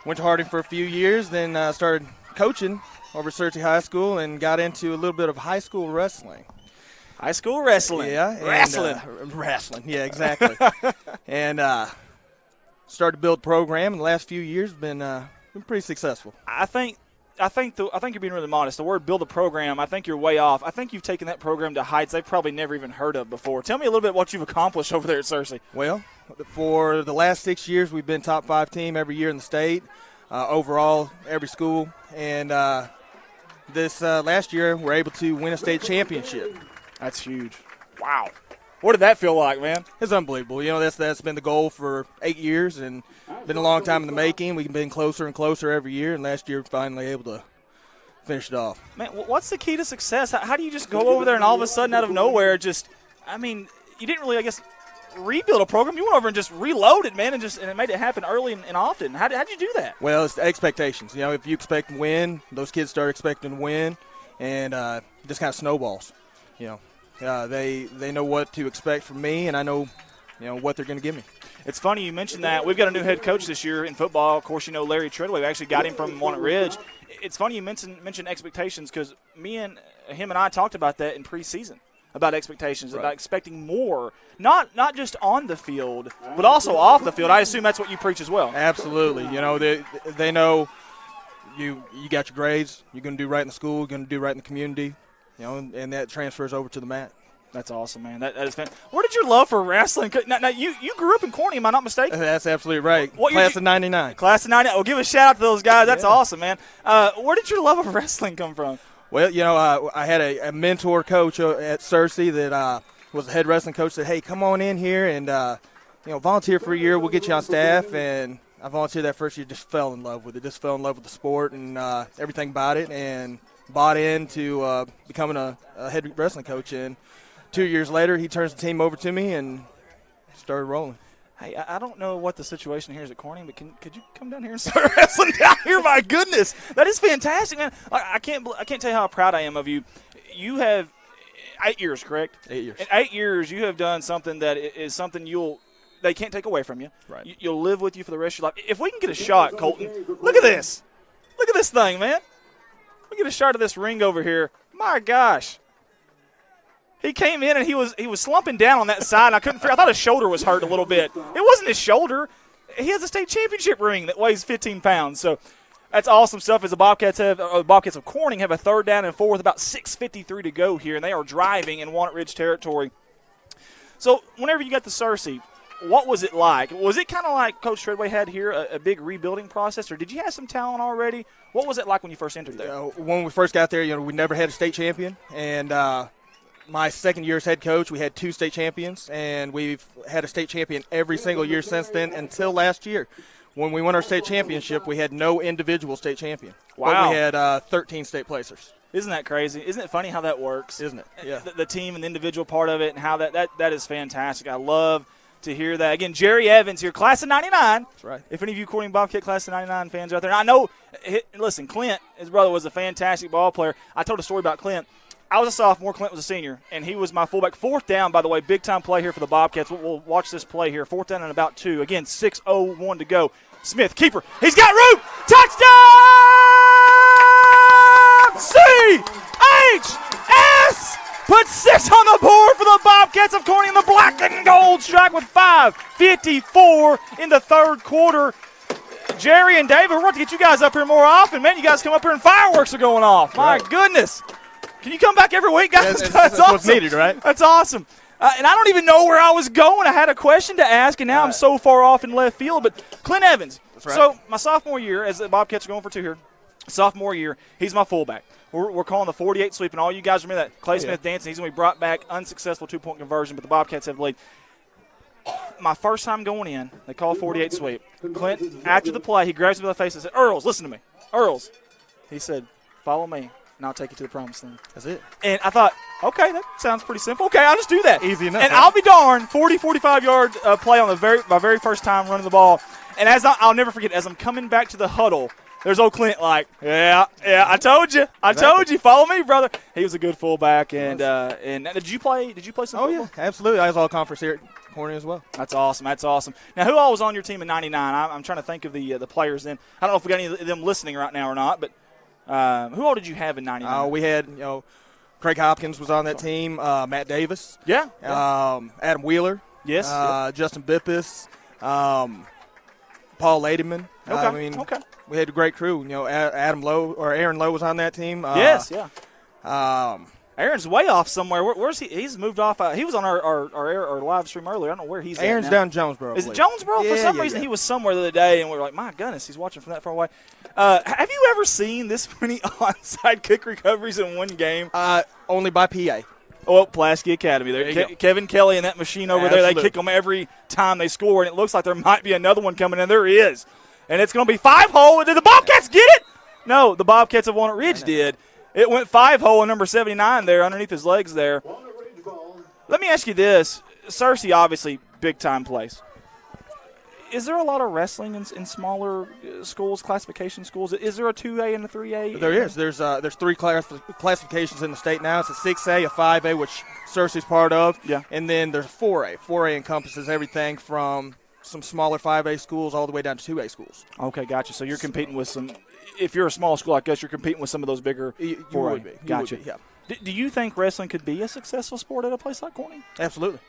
went to Harding for a few years, then started coaching over at Searcy High School and got into a little bit of high school wrestling. High school wrestling. Yeah. Wrestling. Wrestling, yeah, exactly. And started to build a program, and the last few years been pretty successful. I think you're being really modest. The word build a program, I think you're way off. I think you've taken that program to heights they've probably never even heard of before. Tell me a little bit what you've accomplished over there at Searcy. Well, for the last 6 years, we've been top 5 team every year in the state, overall, every school. And this last year, we're able to win a state championship. That's huge. Wow. What did that feel like, man? It's unbelievable. You know, that's been the goal for 8 years and been a long time in the making. We've been closer and closer every year, and last year finally able to finish it off. Man, what's the key to success? How do you just go over there and all of a sudden out of nowhere you didn't really, I guess, rebuild a program. You went over and just reloaded, man, and it made it happen early and often. How did you do that? Well, it's the expectations. You know, if you expect to win, those kids start expecting to win, and it just kind of snowballs, you know. They know what to expect from me, and I know, what they're going to give me. It's funny you mentioned that. We've got a new head coach this year in football. Of course, Larry Treadway. We actually got him from Walnut Ridge. It's funny you mentioned expectations because him and I talked about that in preseason, about expectations, about expecting more, not just on the field, but also off the field. I assume that's what you preach as well. Absolutely. They know you got your grades. You're going to do right in the school. You're going to do right in the community. And that transfers over to the mat. That's awesome, man. That is fantastic. Where did your love for wrestling? Now you grew up in Corning, am I not mistaken? That's absolutely right. Class of 99. Class of 99. Well, give a shout out to those guys. That's awesome, man. Where did your love of wrestling come from? Well, I had a mentor coach at Searcy that was the head wrestling coach. Said, "Hey, come on in here and volunteer for a year. We'll get you on staff." And I volunteered that first year. Just fell in love with it. Just fell in love with the sport and everything about it, and bought into becoming a head wrestling coach. And 2 years later, he turns the team over to me and started rolling. Hey, I don't know what the situation here is at Corning, but could you come down here and start wrestling down here? My goodness, that is fantastic, man. I can't tell you how proud I am of you. You have 8 years, correct? 8 years. In 8 years, you have done something that is something they can't take away from you. Right. You'll live with you for the rest of your life. If we can get a shot, Colton, look at this. Look at this thing, man. We get a shot of this ring over here. My gosh. He came in and he was slumping down on that side. And I couldn't figure. I thought his shoulder was hurt a little bit. It wasn't his shoulder. He has a state championship ring that weighs 15 pounds. So that's awesome stuff. As the Bobcats of Corning have a 3rd down and 4 with about 6:53 to go here, and they are driving in Walnut Ridge territory. So whenever you got to Searcy, what was it like? Was it kind of like Coach Treadway had here, a big rebuilding process, or did you have some talent already? What was it like when you first entered there? When we first got there, we never had a state champion, and my second year as head coach, we had 2 state champions, and we've had a state champion every single year since then until last year. When we won our state championship, we had no individual state champion. Wow. But we had 13 state placers. Isn't that crazy? Isn't it funny how that works? Isn't it? Yeah. The team and the individual part of it and how that is fantastic. I love to hear that. Again, Jerry Evans here, class of 99. That's right. If any of you Corning Bobcat class of 99 fans are out there, and I know, listen, Clint, his brother, was a fantastic ball player. I told a story about Clint. I was a sophomore, Clint was a senior, and he was my fullback. 4th down, by the way, big-time play here for the Bobcats. We'll watch this play here. 4th down and about 2. Again, 6:01 to go. Smith, keeper. He's got room. Touchdown! C-H-S! Put 6 on the board for the Bobcats of Corning. The black and gold strike with 5:54 in the 3rd quarter. Jerry and David, we're going to get you guys up here more often. Man, you guys come up here and fireworks are going off. My goodness. Can you come back every week, guys? That's awesome. What's needed, right? That's awesome. And I don't even know where I was going. I had a question to ask, and now I'm so far off in left field. But Clint Evans. That's right. So my sophomore year, as the Bobcats are going for 2 here, sophomore year, he's my fullback. We're calling the 48 sweep, and all you guys remember that Clay Smith dancing. He's going to be brought back, unsuccessful 2-point conversion, but the Bobcats have the lead. my first time going in, they call 48 sweep. Clint, after the play, he grabs me by the face and said, Earls, listen to me. Earls. He said, follow me, and I'll take you to the promised land. That's it. And I thought, okay, that sounds pretty simple. Okay, I'll just do that. Easy enough. And right? I'll be darned, 40, 45-yard play on my very first time running the ball. And I'll never forget, as I'm coming back to the huddle, there's old Clint like, yeah, I told you. Follow me, brother. He was a good fullback. And did you play some football? Oh, yeah, absolutely. I was all conference here at Corning as well. That's awesome. Now, who all was on your team in 99? I'm trying to think of the players then. I don't know if we got any of them listening right now or not, but who all did you have in 99? We had, Craig Hopkins was on that team, Matt Davis. Yeah. Adam Wheeler. Yes. Justin Bippus. Paul Lademan. Okay. We had a great crew. Aaron Lowe was on that team. Yes, yeah. Aaron's way off somewhere. Where's he? He's moved off. He was on our live stream earlier. I don't know where he's at Aaron's now. down in Jonesboro. Is it Jonesboro? For some reason, he was somewhere the other day, and we were like, my goodness, he's watching from that far away. Have you ever seen this many onside kick recoveries in one game? Only by PA. Oh, Pulaski Academy. There, Kevin Kelly and that machine over there, they kick them every time they score, and it looks like there might be another one coming in. There is. And it's going to be 5-hole. Did the Bobcats get it? No, the Bobcats of Walnut Ridge did. It went 5-hole, and number 79 there underneath his legs there. Let me ask you this. Searcy, obviously, big-time place. Is there a lot of wrestling in smaller schools, classification schools? Is there a 2A and a 3A? There is. There's three classifications in the state now. It's a 6A, a 5A, which Searcy's part of. Yeah. And then there's 4A. 4A encompasses everything from some smaller 5A schools all the way down to 2A schools. Okay, gotcha. So you're competing with some – if you're a small school like us, you're competing with some of those bigger 4A. You would be. Gotcha. Yeah. Do you think wrestling could be a successful sport at a place like Corning? Absolutely.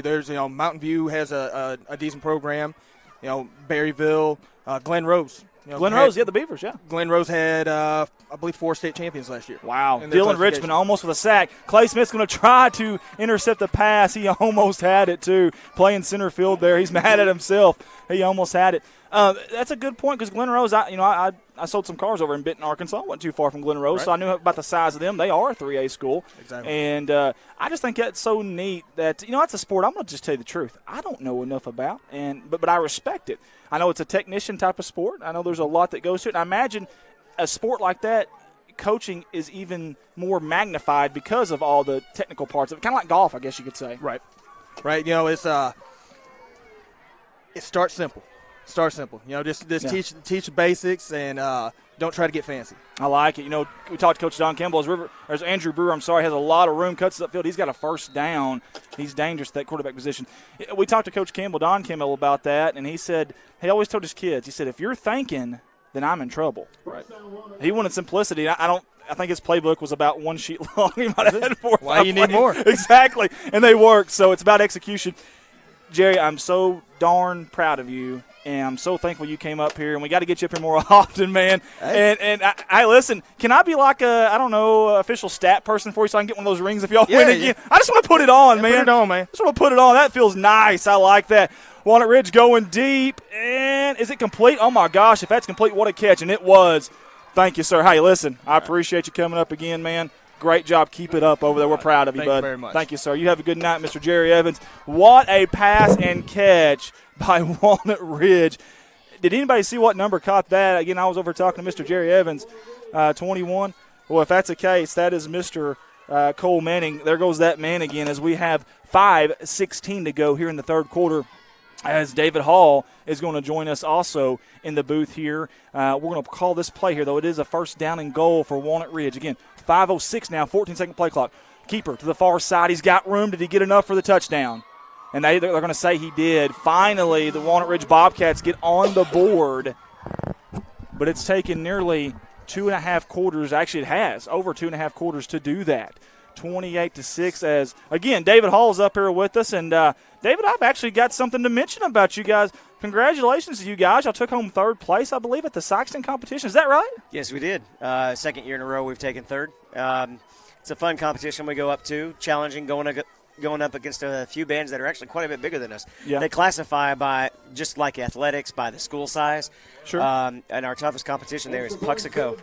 There's, Mountain View has a decent program. Berryville, Glen Rose. Glen Rose, the Beavers, yeah. Glen Rose had, I believe, 4 state champions last year. Wow. Dylan Richmond almost with a sack. Clay Smith's going to try to intercept the pass. He almost had it, too. Playing center field there. He's mad at himself. He almost had it. That's a good point because Glen Rose, I sold some cars over in Benton, Arkansas. I wasn't too far from Glen Rose, right. So I knew about the size of them. They are a 3A school. Exactly. And I just think that's so neat that, that's a sport I'm going to just tell you the truth. I don't know enough about, but I respect it. I know it's a technician type of sport. I know there's a lot that goes to it. And I imagine a sport like that, coaching is even more magnified because of all the technical parts of it. Kind of like golf, I guess you could say. Right. It's it starts simple. Just teach the basics and don't try to get fancy. I like it. We talked to Coach Don Campbell. As Andrew Brewer, has a lot of room, cuts upfield. He's got a first down. He's dangerous at that quarterback position. We talked to Coach Campbell, Don Campbell, about that, and he said he always told his kids, he said, if you're thinking, then I'm in trouble. Right. He wanted simplicity. I think his playbook was about one sheet long. He might have had 4 or 5 Why you need more? Exactly. And they worked, so it's about execution. Jerry, I'm so darn proud of you. And I'm so thankful you came up here, and we got to get you up here more often, man. Hey. And I listen. Can I be like official stat person for you, so I can get one of those rings if y'all win again? I just want to put it on, man. Put it on, man. Just want to put it on. That feels nice. I like that. Walnut Ridge going deep, and is it complete? Oh my gosh! If that's complete, what a catch! And it was. Thank you, sir. Hey, listen, I appreciate you coming up again, man. Great job. Keep it up over there. We're proud of you, bud. Thank you very much. Thank you, sir. You have a good night, Mr. Jerry Evans. What a pass and catch by Walnut Ridge. Did anybody see what number caught that? Again, I was over talking to Mr. Jerry Evans, 21. Well, if that's the case, that is Mr. Cole Manning. There goes that man again as we have 5:16 to go here in the third quarter. As David Hall is going to join us also in the booth here. We're going to call this play here, though. It is a first down and goal for Walnut Ridge. Again, 5:06 now, 14-second play clock. Keeper to the far side. He's got room. Did he get enough for the touchdown? And they're going to say he did. Finally, the Walnut Ridge Bobcats get on the board. But it's taken nearly 2.5 quarters. Actually, it has over 2.5 quarters to do that. 28-6 as, again, David Hall's up here with us. And, David, I've actually got something to mention about you guys. Congratulations to you guys. Y'all took home third place, I believe, at the Sykeston competition. Is that right? Yes, we did. Second year in a row we've taken third. It's a fun competition we go up to, challenging, going up against a few bands that are actually quite a bit bigger than us. Yeah. They classify by, just like athletics, by the school size. Sure. And our toughest competition there is Puxico.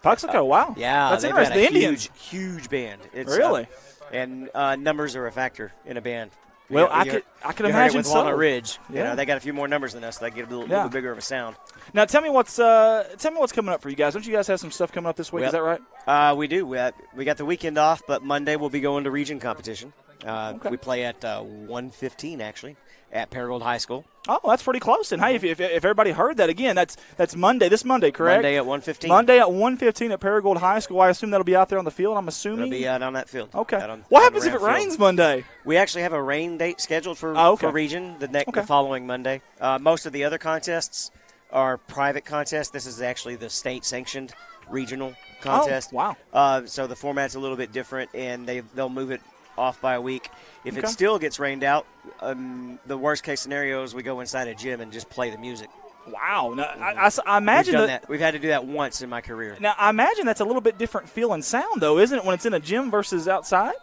Puxico, wow. Yeah, that's they've interesting. got a The Indians. huge band. It's, really? And numbers are a factor in a band. Well, I could imagine with so. Walnut Ridge. Yeah. They got a few more numbers than us. They get a little bit bigger of a sound. Now, tell me what's coming up for you guys. Don't you guys have some stuff coming up this week? Is that right? We do. We got the weekend off, but Monday we'll be going to region competition. We play at 1:15 actually at Paragould High School. Oh, that's pretty close. And hey, if everybody heard that again, that's Monday. This Monday, correct? Monday at 1:15. Monday at 1:15 at Paragould High School. I assume that'll be out there on the field. I'm assuming it'll be out on that field. Okay. What happens if it rains Monday? We actually have a rain date scheduled for region the following Monday. Most of the other contests are private contests. This is actually the state-sanctioned regional contest. Oh, wow. So the format's a little bit different, and they'll move it off by a week. If it still gets rained out, the worst-case scenario is we go inside a gym and just play the music. Wow. Now, I imagine We've done that. We've had to do that once in my career. Now, I imagine that's a little bit different feel and sound, though, isn't it, when it's in a gym versus outside?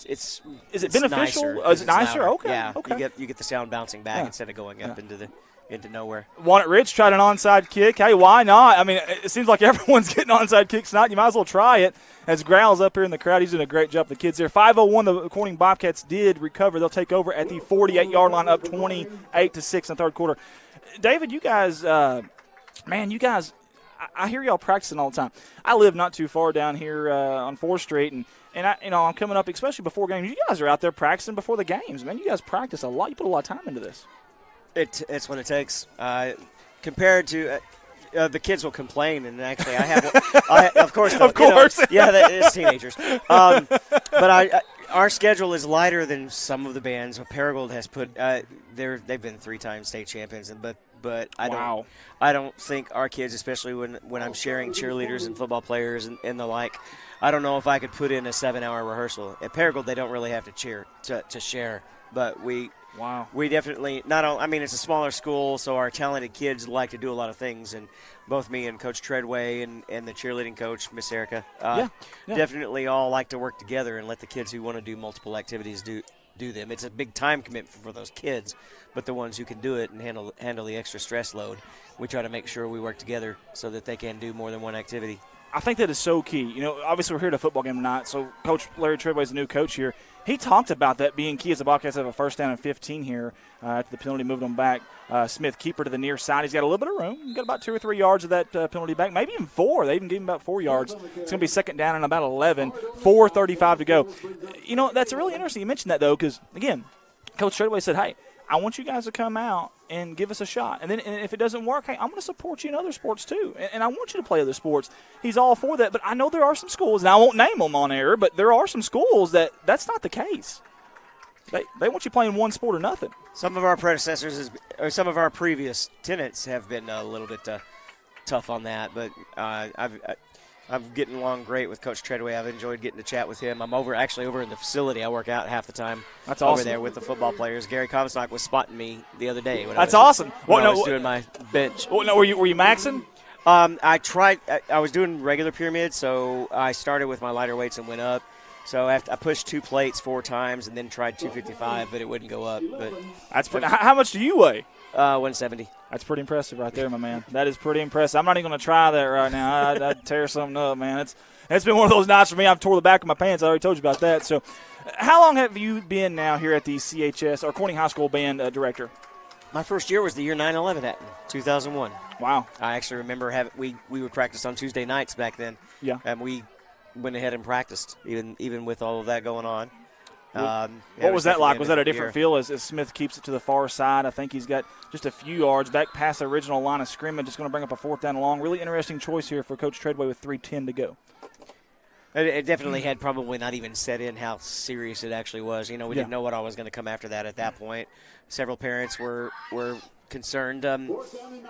Is it beneficial? Nicer, Is it nicer? Louder. Okay. Yeah. Okay. You get the sound bouncing back instead of going up into nowhere. Walnut Ridge tried an onside kick. Hey, why not? I mean, it seems like everyone's getting onside kicks tonight. You might as well try it. As Growl's up here in the crowd, he's doing a great job. The kids there. 5:01, the Corning Bobcats did recover. They'll take over at the 48-yard line, up 28-6 in the third quarter. David, you guys, I hear y'all practicing all the time. I live not too far down here on 4th Street, and I'm coming up, especially before games. You guys are out there practicing before the games, man. You guys practice a lot. You put a lot of time into this. It's what it takes. Compared to the kids will complain, and actually I have of course. It's teenagers. But our schedule is lighter than some of the bands. Paragould has put. They've been 3-time state champions, but I don't think our kids, especially when I'm sharing cheerleaders and football players and the like, I don't know if I could put in a 7-hour rehearsal. At Paragould, they don't really have to share, but we definitely it's a smaller school, so our talented kids like to do a lot of things, and both me and Coach Treadway and the cheerleading coach, Miss Erica, definitely all like to work together and let the kids who want to do multiple activities do them. It's a big time commitment for those kids, but the ones who can do it and handle the extra stress load, we try to make sure we work together so that they can do more than one activity. I think that is so key. Obviously we're here at a football game tonight, so Coach Larry Treadway is the new coach here. He talked about that being key as the Bobcats have a first down and 15 here after the penalty moved them back. Smith, keeper to the near side. He's got a little bit of room. He's got about 2 or 3 yards of that penalty back, maybe even 4. They even gave him about 4 yards. It's going to be second down and about 11, 4:35 to go. That's really interesting you mentioned that, though, because, again, Coach Treadway said, hey, I want you guys to come out and give us a shot. And then if it doesn't work, hey, I'm going to support you in other sports too. And I want you to play other sports. He's all for that. But I know there are some schools, and I won't name them on air, but there are some schools that's not the case. They want you playing one sport or nothing. Some of our predecessors, or some of our previous tenants have been a little bit tough on that. But I'm getting along great with Coach Treadway. I've enjoyed getting to chat with him. I'm over in the facility. I work out half the time. That's awesome. Over there with the football players. Gary Comstock was spotting me the other day. That's awesome. I was doing my bench. Were you maxing? I tried. I was doing regular pyramid, so I started with my lighter weights and went up. So I pushed 2 plates 4 times and then tried 255, but it wouldn't go up. But that's pretty. How much do you weigh? 170. That's pretty impressive right there, my man. That is pretty impressive. I'm not even going to try that right now. I'd tear something up, man. It's been one of those nights for me. I've tore the back of my pants. I already told you about that. So how long have you been now here at the CHS, or Corning High School band director? My first year was the year 9/11 at 2001. Wow. I actually remember we would practice on Tuesday nights back then. Yeah. And we went ahead and practiced, even with all of that going on. What was that like? Was that a different feel as Smith keeps it to the far side? I think he's got just a few yards back past the original line of scrimmage. Just going to bring up a 4th down and long. Really interesting choice here for Coach Treadway with 3:10 to go. It definitely had probably not even set in how serious it actually was. We didn't know what I was going to come after that at that point. Several parents were concerned.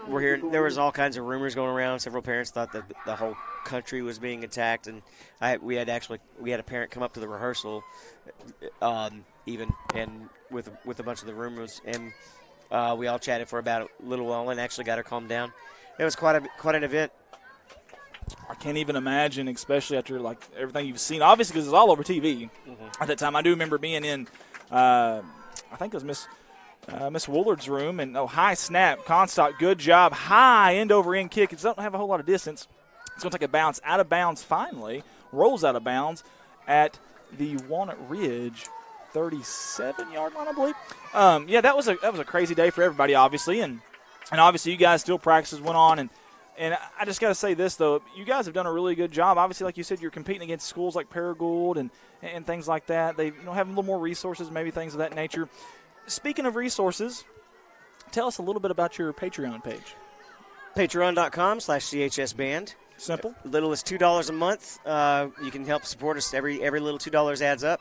We're here. There was all kinds of rumors going around. Several parents thought that the whole country was being attacked, and we had a parent come up to the rehearsal, even and with a bunch of the rumors, and we all chatted for about a little while and actually got her calmed down. It was quite an event. I can't even imagine, especially after everything you've seen. Obviously, because it's all over TV at that time. I do remember being in, I think it was Miss Woolard's room, and high snap, Comstock, good job, high end over end kick. It doesn't have a whole lot of distance. It's going to take a bounce out of bounds finally, rolls out of bounds at the Walnut Ridge 37-yard line, I believe. Yeah, that was a crazy day for everybody, obviously, and obviously you guys still practices went on, and I just got to say this, though. You guys have done a really good job. Obviously, like you said, you're competing against schools like Paragould and things like that. They have a little more resources, maybe things of that nature. Speaking of resources, tell us a little bit about your Patreon page. Patreon.com/CHSBand. Simple. Little as $2 a month. You can help support us. Every little $2 adds up.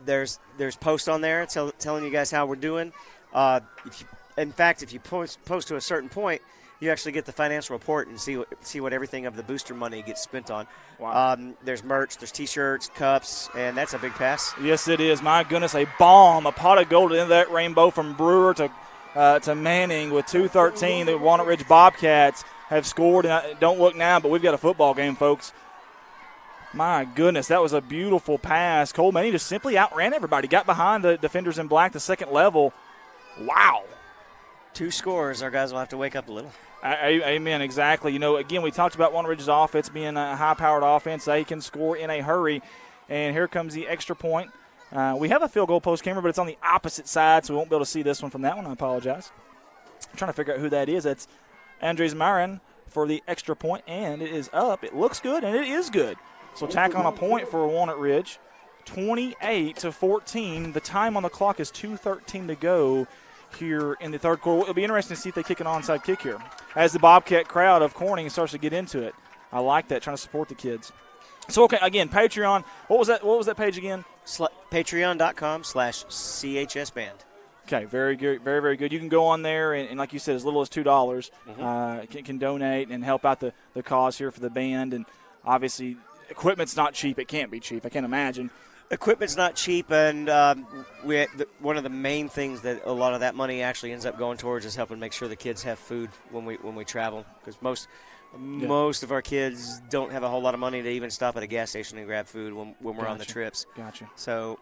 There's posts on there telling you guys how we're doing. If you post to a certain point, you actually get the financial report and see what everything of the booster money gets spent on. Wow. There's merch, there's T-shirts, cups, and that's a big pass. Yes, it is. My goodness, a pot of gold in that rainbow from Brewer to Manning with 2:13. The Walnut Ridge Bobcats have scored. And don't look now, but we've got a football game, folks. My goodness, that was a beautiful pass. Cole Manning just simply outran everybody, got behind the defenders in black, the second level. Wow. 2 scores. Our guys will have to wake up a little. Amen, exactly. Again, we talked about Walnut Ridge's offense being a high-powered offense. They can score in a hurry. And here comes the extra point. We have a field goal post camera, but it's on the opposite side, so we won't be able to see this one from that one. I apologize. I'm trying to figure out who that is. That's Andres Marin for the extra point, and it is up. It looks good, and it is good. So tack on a point for Walnut Ridge. 28-14. The time on the clock is 2:13 to go here in the third quarter. It'll be interesting to see if they kick an onside kick here as the Bobcat crowd of Corning starts to get into it. I like that, trying to support the kids. So, okay, again, Patreon. What was that page again? Patreon.com/CHSBand. Okay, very good, very, very good. You can go on there, and like you said, as little as $2 can donate and help out the cause here for the band. And obviously, equipment's not cheap. It can't be cheap. I can't imagine. Equipment's not cheap, and one of the main things that a lot of that money actually ends up going towards is helping make sure the kids have food when we travel, because most of our kids don't have a whole lot of money to even stop at a gas station and grab food when we're on the trips. Gotcha. So,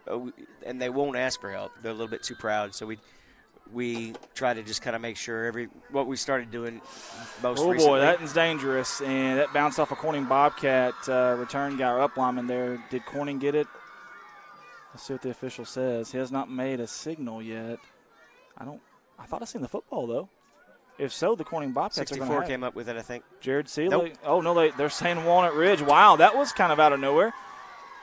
and they won't ask for help. They're a little bit too proud. So we try to just kind of make sure what we started doing most recently. Oh, boy, that is dangerous. And that bounced off a Corning Bobcat return guy or up lineman there. Did Corning get it? Let's see what the official says. He has not made a signal yet. I thought I seen the football, though. If so, the Corning Bobcats are going to 64 came up with it, I think. Jared Seeley. Nope. Oh, no, they're saying Walnut Ridge. Wow, that was kind of out of nowhere.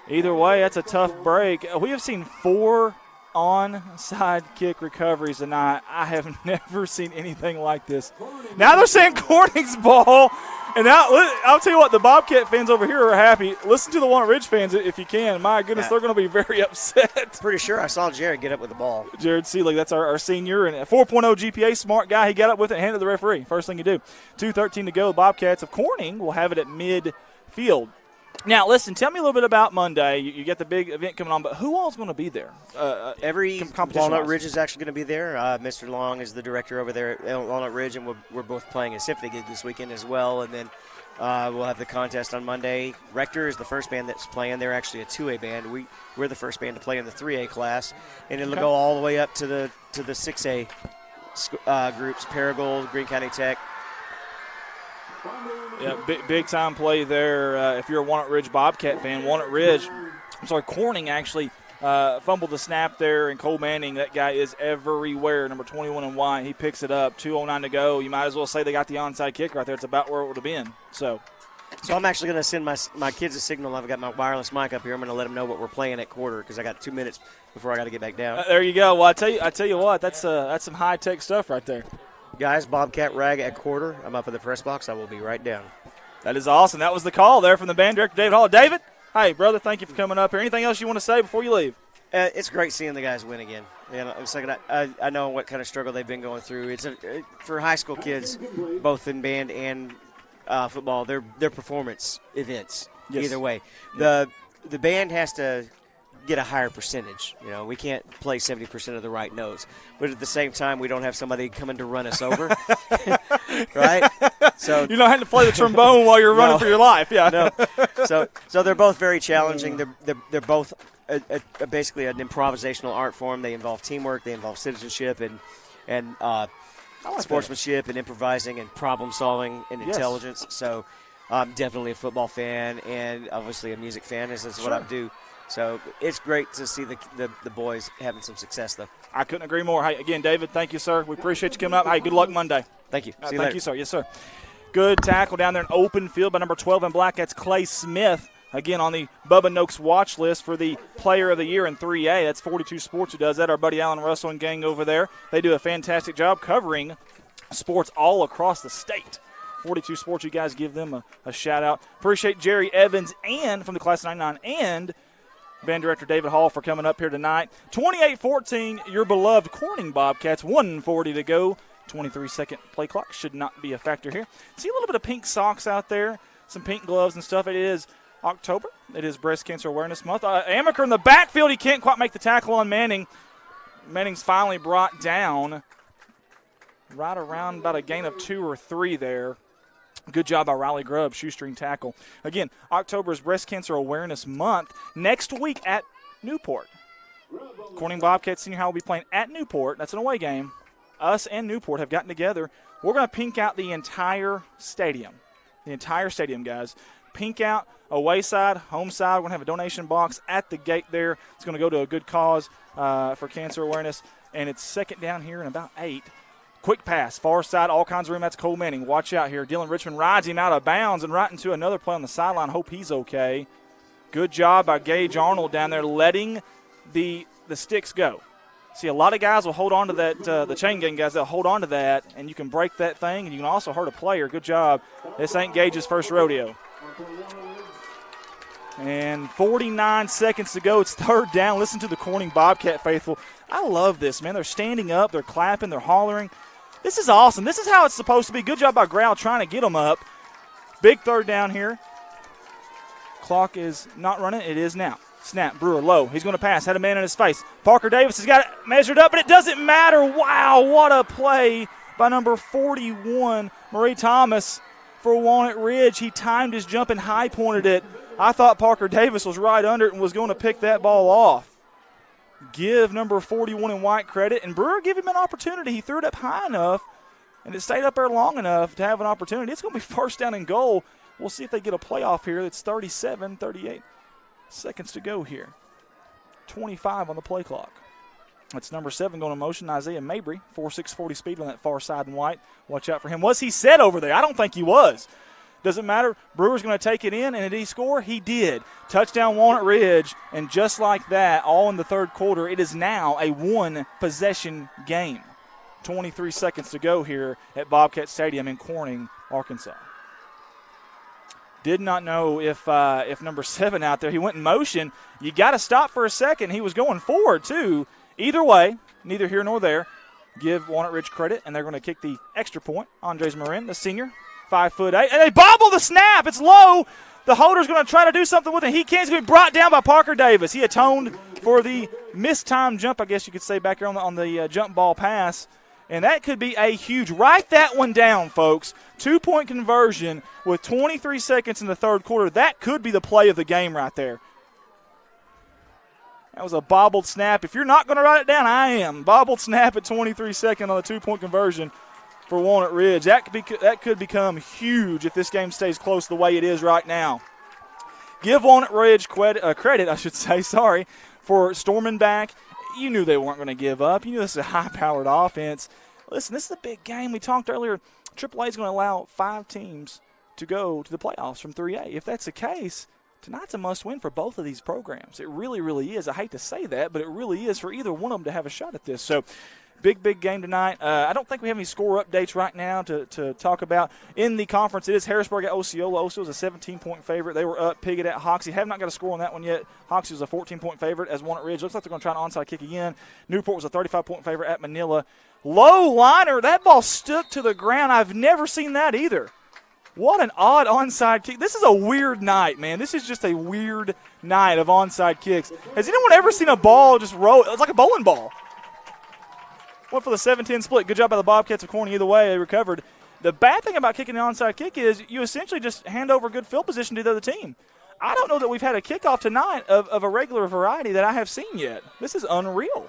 Either way, that's a tough break. We have seen 4 onside kick recoveries tonight. I have never seen anything like this. Now they're saying Corning's ball. And now, I'll tell you what, the Bobcat fans over here are happy. Listen to the Walnut Ridge fans if you can. My goodness, they're going to be very upset. Pretty sure I saw Jared get up with the ball. Jared Seelig, that's our senior and a 4.0 GPA, smart guy. He got up with it and handed it to the referee. First thing you do. 2:13 to go. The Bobcats of Corning will have it at midfield. Now, listen, tell me a little bit about Monday. You get the big event coming on, but who all is going to be there? Every Walnut Ridge is actually going to be there. Mr. Long is the director over there at Walnut Ridge, and we're both playing a symphony gig this weekend as well. And then we'll have the contest on Monday. Rector is the first band that's playing. They're actually a 2A band. We're the first band to play in the 3A class, and it'll go all the way up to the 6A groups: Paragould, Greene County Tech. Yeah, big time play there. If you're a Walnut Ridge Bobcat fan, Corning actually fumbled the snap there, and Cole Manning, that guy is everywhere. Number 21 in white, he picks it up. 2:09 to go. You might as well say they got the onside kick right there. It's about where it would have been. So I'm actually going to send my kids a signal. I've got my wireless mic up here. I'm going to let them know what we're playing at quarter because I got 2 minutes before I got to get back down. There you go. Well, I tell you what, that's some high tech stuff right there. Guys, Bobcat Rag at quarter. I'm up in the press box. I will be right down. That is awesome. That was the call there from the band director, David Hall. David, hey, brother, thank you for coming up here. Anything else you want to say before you leave? It's great seeing the guys win again. It's like I know what kind of struggle they've been going through. It's for high school kids, both in band and football. They're performance events. Yes. Either way, the band has to get a higher percentage. We can't play 70% of the right notes, but at the same time, we don't have somebody coming to run us over, right? So you don't have to play the trombone while you're running for your life. Yeah. No. So they're both very challenging. They're both basically an improvisational art form. They involve teamwork. They involve citizenship and sportsmanship and improvising and problem solving and intelligence. So I'm definitely a football fan and obviously a music fan. This is what I do. So it's great to see the boys having some success, though. I couldn't agree more. Hey, again, David, thank you, sir. We appreciate you coming up. Hey, good luck Monday. Thank you. See you thank later. you, sir. Yes, sir. Good tackle down there in open field by number 12 in black. That's Clay Smith. Again, on the Bubba Noakes watch list for the Player of the Year in 3A. That's 42 Sports who does that. Our buddy Alan Russell and gang over there. They do a fantastic job covering sports all across the state. 42 Sports, you guys give them a shout-out. Appreciate Jerry Evans and from the Class 99 and Band Director David Hall for coming up here tonight. 28-14, your beloved Corning Bobcats. 1:40 to go. 23-second play clock should not be a factor here. See a little bit of pink socks out there, some pink gloves and stuff. It is October. It is Breast Cancer Awareness Month. Amaker in the backfield. He can't quite make the tackle on Manning. Manning's finally brought down right around about a gain of 2 or 3 there. Good job by Riley Grubb, shoestring tackle. Again, October is Breast Cancer Awareness Month. Next week at Newport, Corning Bobcats Senior High will be playing at Newport. That's an away game. Us and Newport have gotten together. We're going to pink out the entire stadium. The entire stadium, guys. Pink out, away side, home side. We're going to have a donation box at the gate there. It's going to go to a good cause for cancer awareness. And it's second down here in about 8. Quick pass, far side, all kinds of room. That's Cole Manning. Watch out here. Dylan Richmond rides him out of bounds and right into another play on the sideline. Hope he's okay. Good job by Gage Arnold down there letting the sticks go. See, a lot of guys will hold on to that, the chain gang guys, they'll hold on to that, and you can break that thing, and you can also hurt a player. Good job. This ain't Gage's first rodeo. And 49 seconds to go. It's third down. Listen to the Corning Bobcat faithful. I love this, man. They're standing up. They're clapping. They're hollering. This is awesome. This is how it's supposed to be. Good job by Growl trying to get them up. Big third down here. Clock is not running. It is now. Snap. Brewer low. He's going to pass. Had a man in his face. Parker Davis has got it measured up, but it doesn't matter. Wow, what a play by number 41, Murray Thomas for Walnut Ridge. He timed his jump and high pointed it. I thought Parker Davis was right under it and was going to pick that ball off. Give number 41 in white credit, and Brewer give him an opportunity. He threw it up high enough, and it stayed up there long enough to have an opportunity. It's going to be first down and goal. We'll see if they get a playoff here. It's 38 seconds to go here. 25 on the play clock. That's number 7 going in motion, Isaiah Mabry. 4.640 speed on that far side in white. Watch out for him. Was he set over there? I don't think he was. Doesn't matter. Brewer's going to take it in, and did he score? He did. Touchdown Walnut Ridge, and just like that, all in the third quarter, it is now a one-possession game. 23 seconds to go here at Bobcat Stadium in Corning, Arkansas. Did not know if number 7 out there, he went in motion. You got to stop for a second. He was going forward, too. Either way, neither here nor there. Give Walnut Ridge credit, and they're going to kick the extra point. Andres Marin, the senior, 5'8", and they bobble the snap. It's low. The holder's going to try to do something with it. He can't. He's going to be brought down by Parker Davis. He atoned for the mistimed jump, I guess you could say, back here on the jump ball pass. And that could be a huge – write that one down, folks. 2-point conversion with 23 seconds in the third quarter. That could be the play of the game right there. That was a bobbled snap. If you're not going to write it down, I am. Bobbled snap at 23 seconds on the 2-point conversion for Walnut Ridge. That could become huge if this game stays close the way it is right now. Give Walnut Ridge credit, I should say, for storming back. You knew they weren't going to give up. You knew this is a high-powered offense. Listen, this is a big game. We talked earlier, AAA is going to allow 5 teams to go to the playoffs from 3A. If that's the case, tonight's a must-win for both of these programs. It really, really is. I hate to say that, but it really is for either one of them to have a shot at this. So, big game tonight. I don't think we have any score updates right now to talk about. In the conference, it is Harrisburg at Osceola. Osceola's a 17-point favorite. They were up Piggott at Hoxie. Have not got a score on that one yet. Hoxie was a 14-point favorite as Walnut Ridge. Looks like they're going to try an onside kick again. Newport was a 35-point favorite at Manila. Low liner. That ball stuck to the ground. I've never seen that either. What an odd onside kick. This is a weird night, man. This is just a weird night of onside kicks. Has anyone ever seen a ball just roll? It's like a bowling ball. Went for the 7-10 split. Good job by the Bobcats of Corning. Either way, they recovered. The bad thing about kicking the onside kick is you essentially just hand over good field position to the other team. I don't know that we've had a kickoff tonight of a regular variety that I have seen yet. This is unreal.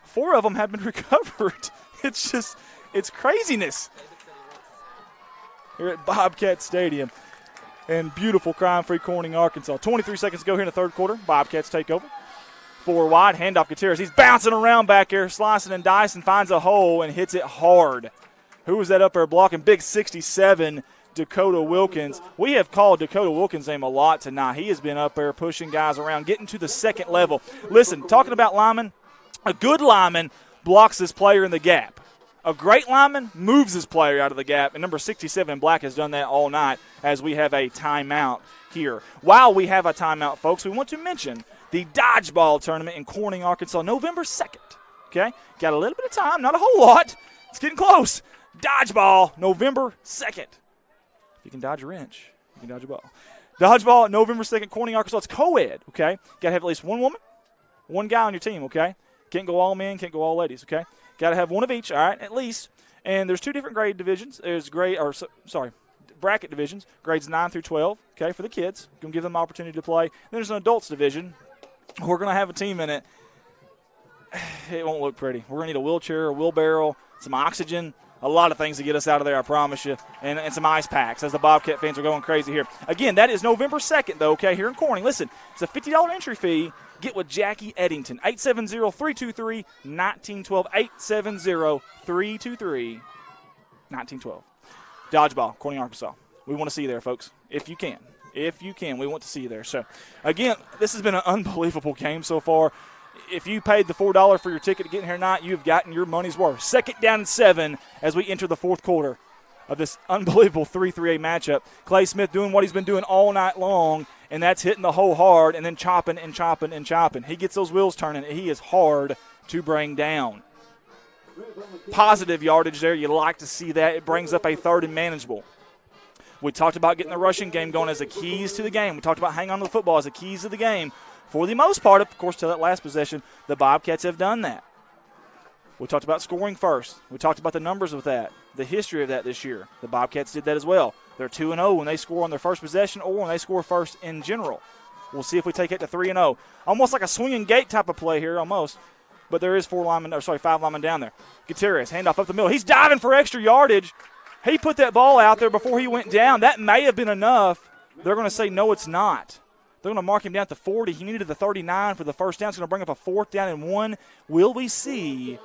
4 of them have been recovered. It's craziness here at Bobcat Stadium. in beautiful crime-free Corning, Arkansas. 23 seconds to go here in the third quarter. Bobcats take over. 4 wide, handoff Gutierrez. He's bouncing around back here, slicing and dicing, finds a hole and hits it hard. Who was that up there blocking? Big 67, Dakota Wilkins. We have called Dakota Wilkins' name a lot tonight. He has been up there pushing guys around, getting to the second level. Listen, talking about linemen, a good lineman blocks his player in the gap. A great lineman moves his player out of the gap, and number 67, Black, has done that all night as we have a timeout here. While we have a timeout, folks, we want to mention the dodgeball tournament in Corning, Arkansas, November 2nd. Okay? Got a little bit of time, not a whole lot. It's getting close. Dodgeball, November 2nd. If you can dodge a wrench, you can dodge a ball. Dodgeball, November 2nd, Corning, Arkansas. It's co-ed, okay? Got to have at least one woman, one guy on your team, okay? Can't go all men, can't go all ladies, okay? Got to have one of each, all right, at least. And there's 2 different grade divisions. There's bracket divisions, grades 9 through 12, okay, for the kids. Going to give them the opportunity to play. Then there's an adults division. We're going to have a team in it. It won't look pretty. We're going to need a wheelchair, a wheelbarrow, some oxygen, a lot of things to get us out of there, I promise you, and some ice packs as the Bobcat fans are going crazy here. Again, that is November 2nd, though, okay, here in Corning. Listen, it's a $50 entry fee. Get with Jackie Eddington, 870-323-1912, 870-323-1912. Dodgeball, Corning, Arkansas. We want to see you there, folks, if you can. If you can, we want to see you there. So, again, this has been an unbelievable game so far. If you paid the $4 for your ticket to get in here tonight, you've gotten your money's worth. 2nd down and 7 as we enter the fourth quarter of this unbelievable 3-3A matchup. Clay Smith doing what he's been doing all night long, and that's hitting the hole hard and then chopping and chopping and chopping. He gets those wheels turning. He is hard to bring down. Positive yardage there. You like to see that. It brings up a 3rd and manageable. We talked about getting the rushing game going as the keys to the game. We talked about hanging on to the football as the keys to the game. For the most part, of course, to that last possession, the Bobcats have done that. We talked about scoring first. We talked about the numbers of that, the history of that this year. The Bobcats did that as well. They're 2-0 when they score on their first possession or when they score first in general. We'll see if we take it to 3-0. Almost like a swinging gate type of play here, almost. But there is 5 linemen down there. Gutierrez, handoff up the middle. He's diving for extra yardage. He put that ball out there before he went down. That may have been enough. They're going to say, no, it's not. They're going to mark him down at the 40. He needed the 39 for the first down. It's going to bring up a 4th down and 1. Will we see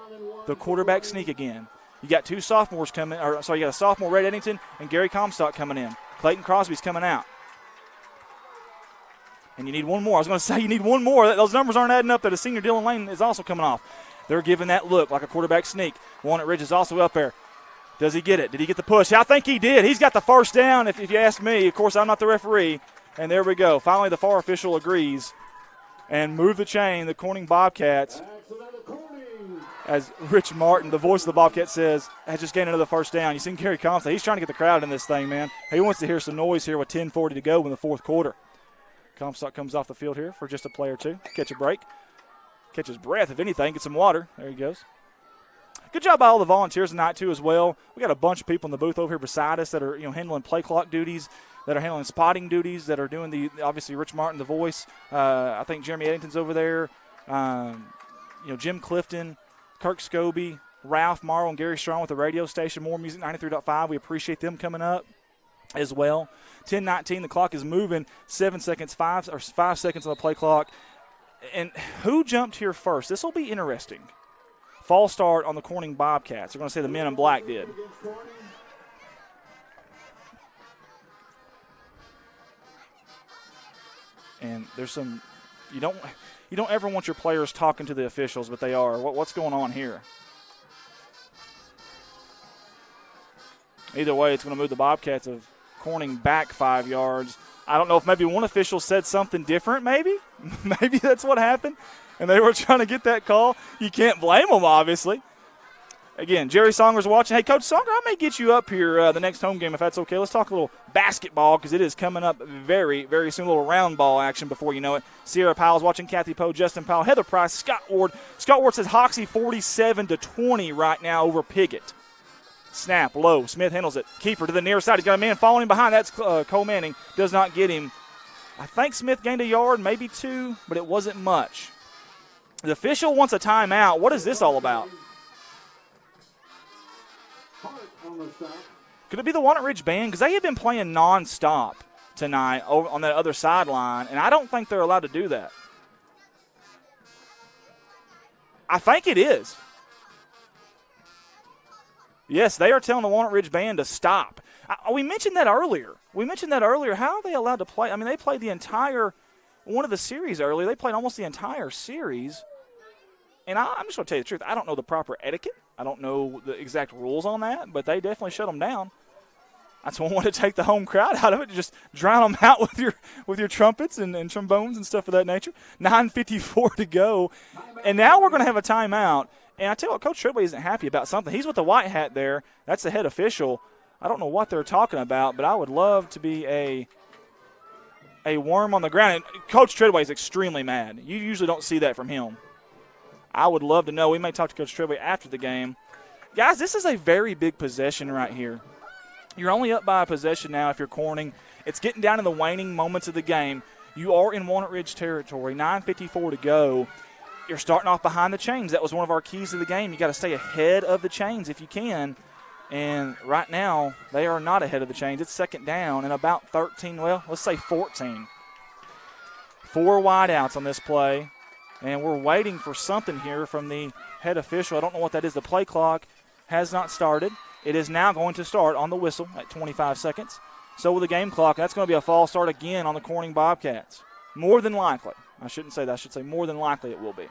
the quarterback sneak again? You got 2 sophomores coming, you got a sophomore, Red Eddington, and Gary Comstock coming in. Clayton Crosby's coming out. And you need one more. I was going to say you need one more. Those numbers aren't adding up. That a senior Dylan Lane is also coming off. They're giving that look like a quarterback sneak. Walnut Ridge is also up there. Does he get it? Did he get the push? I think he did. He's got the first down, if you ask me. Of course, I'm not the referee. And there we go. Finally, the FAR official agrees and move the chain. The Corning Bobcats, as Rich Martin, the voice of the Bobcats, says, has just gained another first down. You seen Gary Comstock. He's trying to get the crowd in this thing, man. He wants to hear some noise here with 10:40 to go in the fourth quarter. Comstock comes off the field here for just a play or two. Catch a break. Catch his breath, if anything. Get some water. There he goes. Good job by all the volunteers tonight, too, as well. We got a bunch of people in the booth over here beside us that are, handling play clock duties, that are handling spotting duties, that are doing obviously Rich Martin, the voice. I think Jeremy Eddington's over there. Jim Clifton, Kirk Scobie, Ralph Morrow, and Gary Strong with the radio station, More Music 93.5. We appreciate them coming up as well. 10:19, the clock is moving. 5 seconds on the play clock. And who jumped here first? This will be interesting. False start on the Corning Bobcats. They're going to say the men in black did. And there's some you don't ever want your players talking to the officials, but they are. What's going on here? Either way, it's going to move the Bobcats of Corning back 5 yards. I don't know if maybe one official said something different, maybe. Maybe that's what happened, and they were trying to get that call. You can't blame them, obviously. Again, Jerry Songer's watching. Hey, Coach Songer, I may get you up here the next home game if that's okay. Let's talk a little basketball because it is coming up very, very soon. A little round ball action before you know it. Sierra Powell's watching. Kathy Poe, Justin Powell, Heather Price, Scott Ward. Scott Ward says Hoxie 47-20 right now over Piggott. Snap, low. Smith handles it. Keeper to the near side. He's got a man following behind. That's Cole Manning. Does not get him. I think Smith gained a yard, maybe 2, but it wasn't much. The official wants a timeout. What is this all about? Could it be the Walnut Ridge Band? Because they have been playing nonstop tonight over on that other sideline, and I don't think they're allowed to do that. I think it is. Yes, they are telling the Walnut Ridge Band to stop. We mentioned that earlier. How are they allowed to play? I mean, they played the entire one of the series earlier. They played almost the entire series. And I'm just going to tell you the truth. I don't know the proper etiquette. I don't know the exact rules on that, but they definitely shut them down. That's one way to take the home crowd out of it, to just drown them out with your trumpets and trombones and stuff of that nature. 9:54 to go. And now we're going to have a timeout. And I tell you what, Coach Treadway isn't happy about something. He's with the white hat there. That's the head official. I don't know what they're talking about, but I would love to be a worm on the ground. And Coach Treadway is extremely mad. You usually don't see that from him. I would love to know. We may talk to Coach Treadway after the game. Guys, this is a very big possession right here. You're only up by a possession now if you're Corning. It's getting down to the waning moments of the game. You are in Walnut Ridge territory. 9:54 to go. You're starting off behind the chains. That was one of our keys to the game. You got to stay ahead of the chains if you can. And right now, they are not ahead of the chains. It's second down and about 13, well, let's say 14. 4 wideouts on this play. And we're waiting for something here from the head official. I don't know what that is. The play clock has not started. It is now going to start on the whistle at 25 seconds. So with the game clock, that's going to be a false start again on the Corning Bobcats. More than likely. I shouldn't say that. I should say more than likely it will be.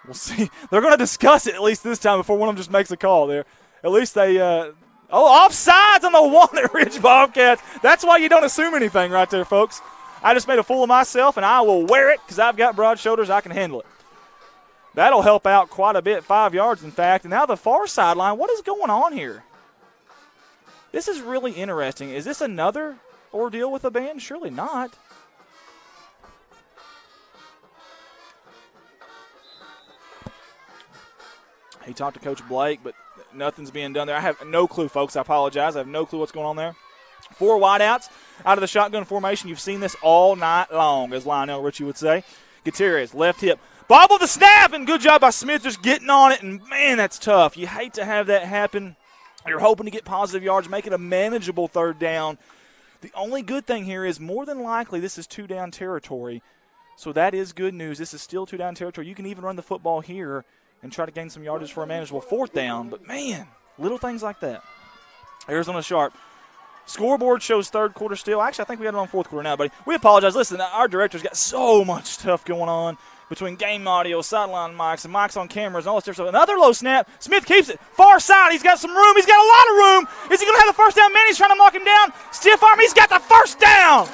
We'll see. They're going to discuss it at least this time before one of them just makes a call there. At least they offsides on the Walnut Ridge Bobcats. That's why you don't assume anything right there, folks. I just made a fool of myself, and I will wear it because I've got broad shoulders. I can handle it. That'll help out quite a bit, 5 yards, in fact. And now the far sideline, what is going on here? This is really interesting. Is this another ordeal with the band? Surely not. He talked to Coach Blake, but nothing's being done there. I have no clue, folks. I apologize. I have no clue what's going on there. 4 wideouts out of the shotgun formation. You've seen this all night long, as Lionel Richie would say. Gutierrez, left hip. Bobble the snap, and good job by Smith just getting on it. And, man, that's tough. You hate to have that happen. You're hoping to get positive yards, make it a manageable third down. The only good thing here is more than likely this is 2-down territory. So that is good news. This is still 2-down territory. You can even run the football here and try to gain some yardage for a manageable fourth down. But, man, little things like that. Arizona Sharp. Scoreboard shows third quarter still. Actually, I think we got it on fourth quarter now, buddy. We apologize. Listen, our director's got so much stuff going on between game audio, sideline mics, and mics on cameras, and all this different stuff. Another low snap. Smith keeps it. Far side. He's got some room. He's got a lot of room. Is he going to have the first down? Manny's trying to knock him down. Stiff arm. He's got the first down.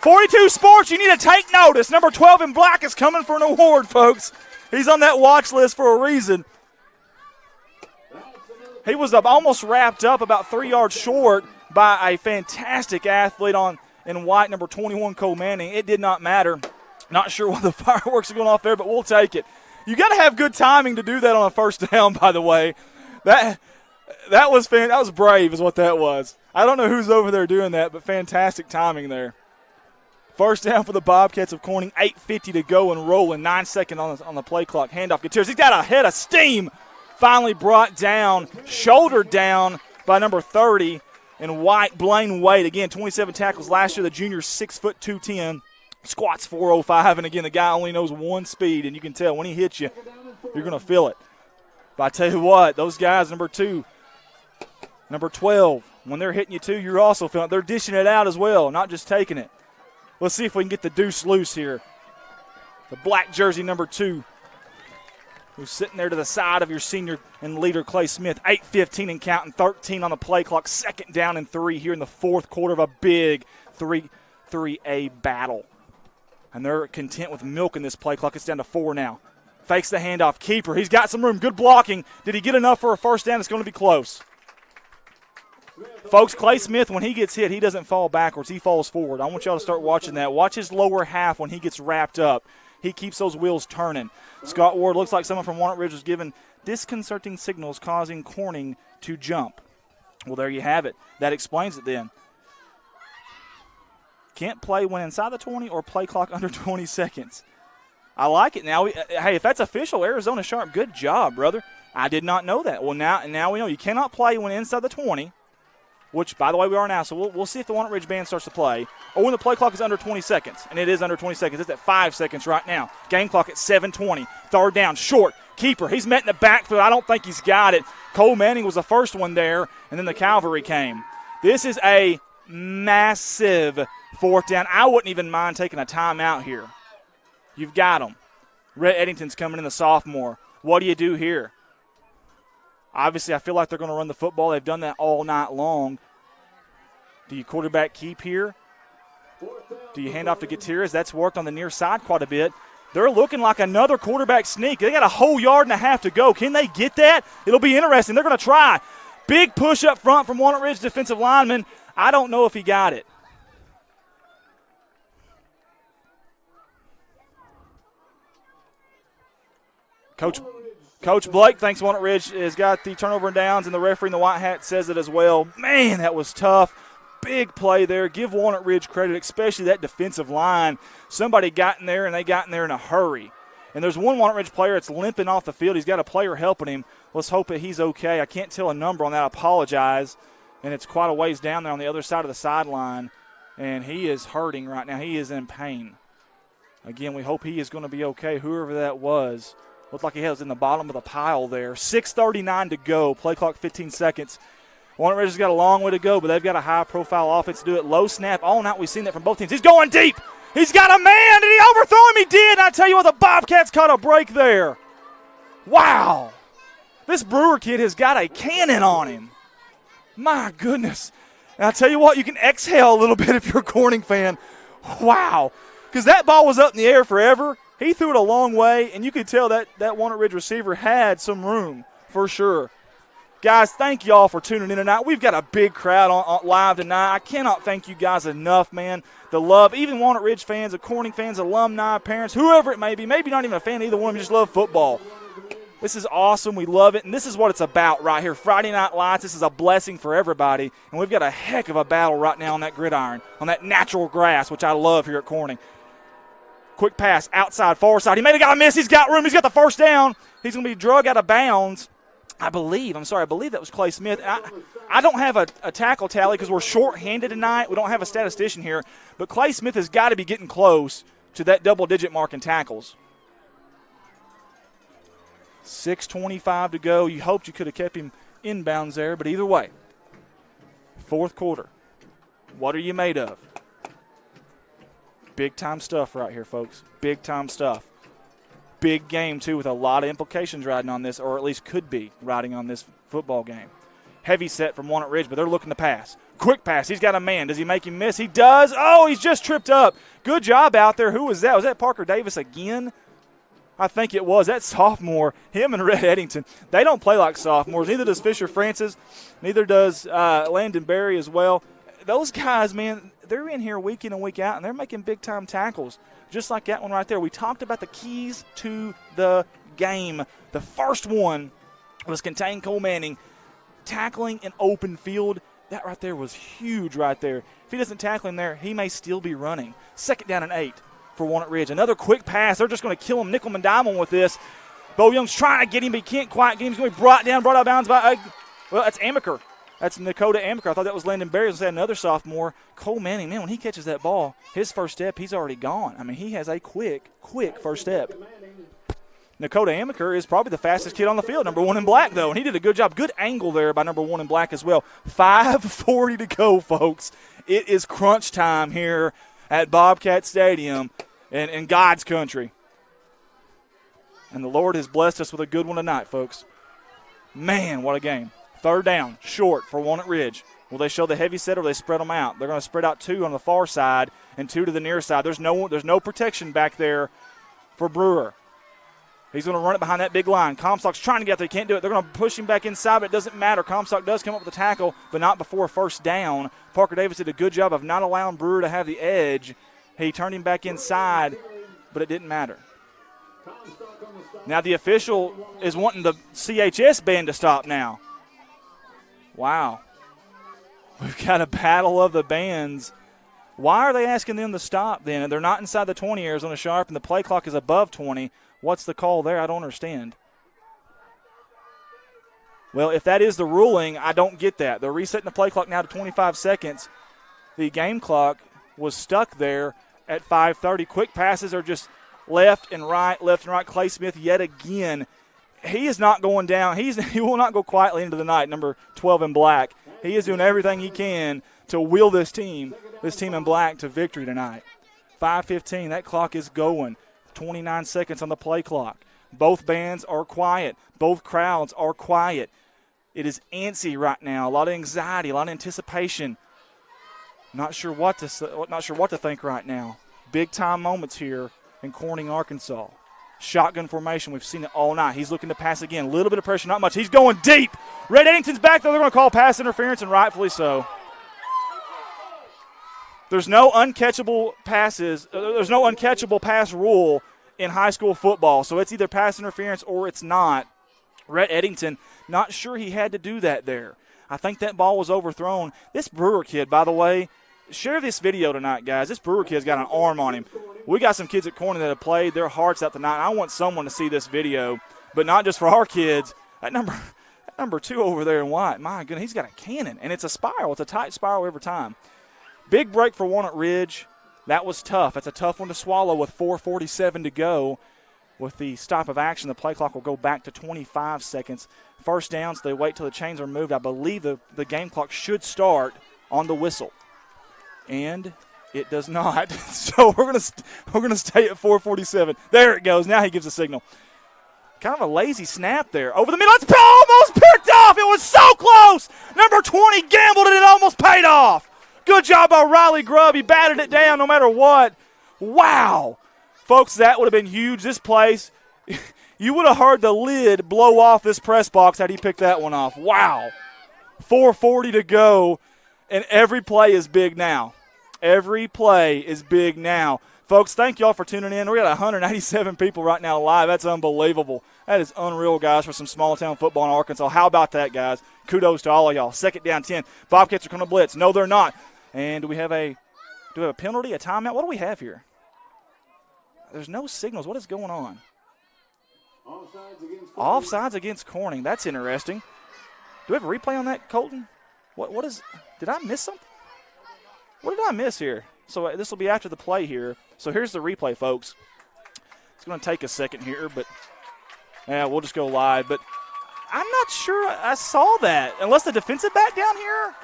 42 Sports, you need to take notice. Number 12 in black is coming for an award, folks. He's on that watch list for a reason. He was almost wrapped up about 3 yards short by a fantastic athlete in white, number 21, Cole Manning. It did not matter. Not sure why the fireworks are going off there, but we'll take it. You got to have good timing to do that on a first down, by the way. That was brave is what that was. I don't know who's over there doing that, but fantastic timing there. First down for the Bobcats of Corning, 8:50 to go and rolling, 9 seconds on the play clock. Handoff Gutierrez. He's got a head of steam. Finally brought down, shouldered down by number 30 in white, Blaine Wade. Again, 27 tackles last year. The junior 6'2", 210, squats 405. And again, the guy only knows one speed, and you can tell when he hits you, you're going to feel it. But I tell you what, those guys, number 2, number 12, when they're hitting you too, you're also feeling it. They're dishing it out as well, not just taking it. Let's see if we can get the deuce loose here. The black jersey, number 2. Who's sitting there to the side of your senior and leader, Clay Smith. 8:15 and counting, 13 on the play clock. Second down and 3 here in the fourth quarter of a big 3-3A battle. And they're content with milking this play clock. It's down to 4 now. Fakes the handoff. Keeper, he's got some room. Good blocking. Did he get enough for a first down? It's going to be close. Folks, Clay Smith, when he gets hit, he doesn't fall backwards. He falls forward. I want y'all to start watching that. Watch his lower half when he gets wrapped up. He keeps those wheels turning. Scott Ward looks like someone from Walnut Ridge was given disconcerting signals causing Corning to jump. Well, there you have it. That explains it then. Can't play when inside the 20 or play clock under 20 seconds. I like it. Now, hey, if that's official, Arizona Sharp, good job, brother. I did not know that. Well, now we know you cannot play when inside the 20 which, by the way, we are now. So we'll see if the Walnut Ridge band starts to play, or when the play clock is under 20 seconds. And it is under 20 seconds. It's at 5 seconds right now. Game clock at 7:20. Third down, short. Keeper, he's met in the backfield. I don't think he's got it. Cole Manning was the first one there, and then the cavalry came. This is a massive fourth down. I wouldn't even mind taking a timeout here. You've got them. Rhett Eddington's coming in, the sophomore. What do you do here? Obviously, I feel like they're going to run the football. They've done that all night long. Do you quarterback keep here? Do you hand off to Gutierrez? That's worked on the near side quite a bit. They're looking like another quarterback sneak. They got a whole yard and a half to go. Can they get that? It'll be interesting. They're going to try. Big push up front from Walnut Ridge defensive lineman. I don't know if he got it. Coach Blake thinks Walnut Ridge has got the turnover and downs, and the referee in the white hat says it as well. Man, that was tough. Big play there. Give Walnut Ridge credit, especially that defensive line. Somebody got in there, and they got in there in a hurry. And there's one Walnut Ridge player that's limping off the field. He's got a player helping him. Let's hope that he's okay. I can't tell a number on that. I apologize. And it's quite a ways down there on the other side of the sideline. And he is hurting right now. He is in pain. Again, we hope he is going to be okay, whoever that was. Looked like he was in the bottom of the pile there. 6:39 to go. Play clock 15 seconds. Walnut Ridge has got a long way to go, but they've got a high-profile offense to do it. Low snap. All night we've seen that from both teams. He's going deep. He's got a man. Did he overthrow him? He did. And I tell you what, the Bobcats caught a break there. Wow. This Brewer kid has got a cannon on him. My goodness. And I tell you what, you can exhale a little bit if you're a Corning fan. Wow. Because that ball was up in the air forever. He threw it a long way, and you could tell that Walnut Ridge receiver had some room for sure. Guys, thank y'all for tuning in tonight. We've got a big crowd on live tonight. I cannot thank you guys enough, man. The love, even Walnut Ridge fans, the Corning fans, alumni, parents, whoever it may be. Maybe not even a fan of either one of them, just love football. This is awesome. We love it, and this is what it's about right here. Friday Night Lights, this is a blessing for everybody, and we've got a heck of a battle right now on that gridiron, on that natural grass, which I love here at Corning. Quick pass, outside, far side. He may have got a miss. He's got room. He's got the first down. He's going to be drug out of bounds. I believe that was Clay Smith. I don't have a tackle tally because we're short-handed tonight. We don't have a statistician here. But Clay Smith has got to be getting close to that double-digit mark in tackles. 6:25 to go. You hoped you could have kept him inbounds there, but either way, fourth quarter. What are you made of? Big-time stuff right here, folks. Big-time stuff. Big game, too, with a lot of implications riding on this, or at least could be riding on this football game. Heavy set from Walnut Ridge, but they're looking to pass. Quick pass. He's got a man. Does he make him miss? He does. Oh, he's just tripped up. Good job out there. Who was that? Was that Parker Davis again? I think it was. That sophomore, him and Rhett Eddington, they don't play like sophomores. Neither does Fisher Francis. Neither does Landon Berry as well. Those guys, man, they're in here week in and week out, and they're making big-time tackles, just like that one right there. We talked about the keys to the game. The first one was contain Cole Manning tackling an open field. That right there was huge right there. If he doesn't tackle him there, he may still be running. 2nd down and 8 for Walnut Ridge. Another quick pass. They're just going to kill him nickel and dime with this. Bo Young's trying to get him, but he can't quite get him. He's going to be brought out of bounds by, that's Amaker. That's Dakota Amaker. I thought that was Landon Berry. I was going to say another sophomore. Cole Manning, man, when he catches that ball, his first step, he's already gone. I mean, he has a quick first step. Dakota Amaker is probably the fastest kid on the field, number 1 in black, though, and he did a good job. Good angle there by number 1 in black as well. 5:40 to go, folks. It is crunch time here at Bobcat Stadium in God's country. And the Lord has blessed us with a good one tonight, folks. Man, what a game. 3rd down, short for Walnut Ridge. Will they show the heavy set or will they spread them out? They're going to spread out 2 on the far side and 2 to the near side. There's no protection back there for Brewer. He's going to run it behind that big line. Comstock's trying to get there. He can't do it. They're going to push him back inside, but it doesn't matter. Comstock does come up with a tackle, but not before a first down. Parker Davis did a good job of not allowing Brewer to have the edge. He turned him back inside, but it didn't matter. Now the official is wanting the CHS band to stop now. Wow. We've got a battle of the bands. Why are they asking them to stop then? They're not inside the 20, Arizona Sharp, and the play clock is above 20. What's the call there? I don't understand. Well, if that is the ruling, I don't get that. They're resetting the play clock now to 25 seconds. The game clock was stuck there at 5:30. Quick passes are just left and right. Clay Smith yet again. He is not going down. He will not go quietly into the night, number 12 in black. He is doing everything he can to wheel this team in black, to victory tonight. 5:15, that clock is going. 29 seconds on the play clock. Both bands are quiet. Both crowds are quiet. It is antsy right now. A lot of anxiety, a lot of anticipation. Not sure what to think right now. Big time moments here in Corning, Arkansas. Shotgun formation. We've seen it all night. He's looking to pass again. A little bit of pressure, not much. He's going deep. Red Eddington's back there. They're going to call pass interference, and rightfully so. There's no uncatchable passes. There's no uncatchable pass rule in high school football, so it's either pass interference or it's not. Red Eddington, not sure he had to do that there. I think that ball was overthrown. This Brewer kid, by the way, share this video tonight, guys. This Brewer kid's got an arm on him. We got some kids at Corning that have played their hearts out tonight. I want someone to see this video, but not just for our kids. That number 2 over there in white, my goodness, he's got a cannon, and it's a spiral. It's a tight spiral every time. Big break for Walnut Ridge. That was tough. That's a tough one to swallow with 4:47 to go. With the stop of action, the play clock will go back to 25 seconds. First down, so they wait till the chains are moved. I believe the game clock should start on the whistle. And it does not. So we're gonna stay at 4:47. There it goes. Now he gives a signal. Kind of a lazy snap there. Over the middle. It's almost picked off. It was so close. Number 20 gambled and it almost paid off. Good job by Riley Grubb. He batted it down no matter what. Wow. Folks, that would have been huge. This place, you would have heard the lid blow off this press box had he picked that one off. Wow. 4:40 to go, and every play is big now. Every play is big now. Folks, thank y'all for tuning in. We got 187 people right now live. That's unbelievable. That is unreal, guys, for some small-town football in Arkansas. How about that, guys? Kudos to all of y'all. Second down 10. Bobcats are going to blitz. No, they're not. And do we have a penalty, a timeout? What do we have here? There's no signals. What is going on? Offsides against Corning. That's interesting. Do we have a replay on that, Colton? What is – did I miss something? What did I miss here? So this will be after the play here. So here's the replay, folks. It's going to take a second here, but we'll just go live. But I'm not sure I saw that, unless the defensive back down here.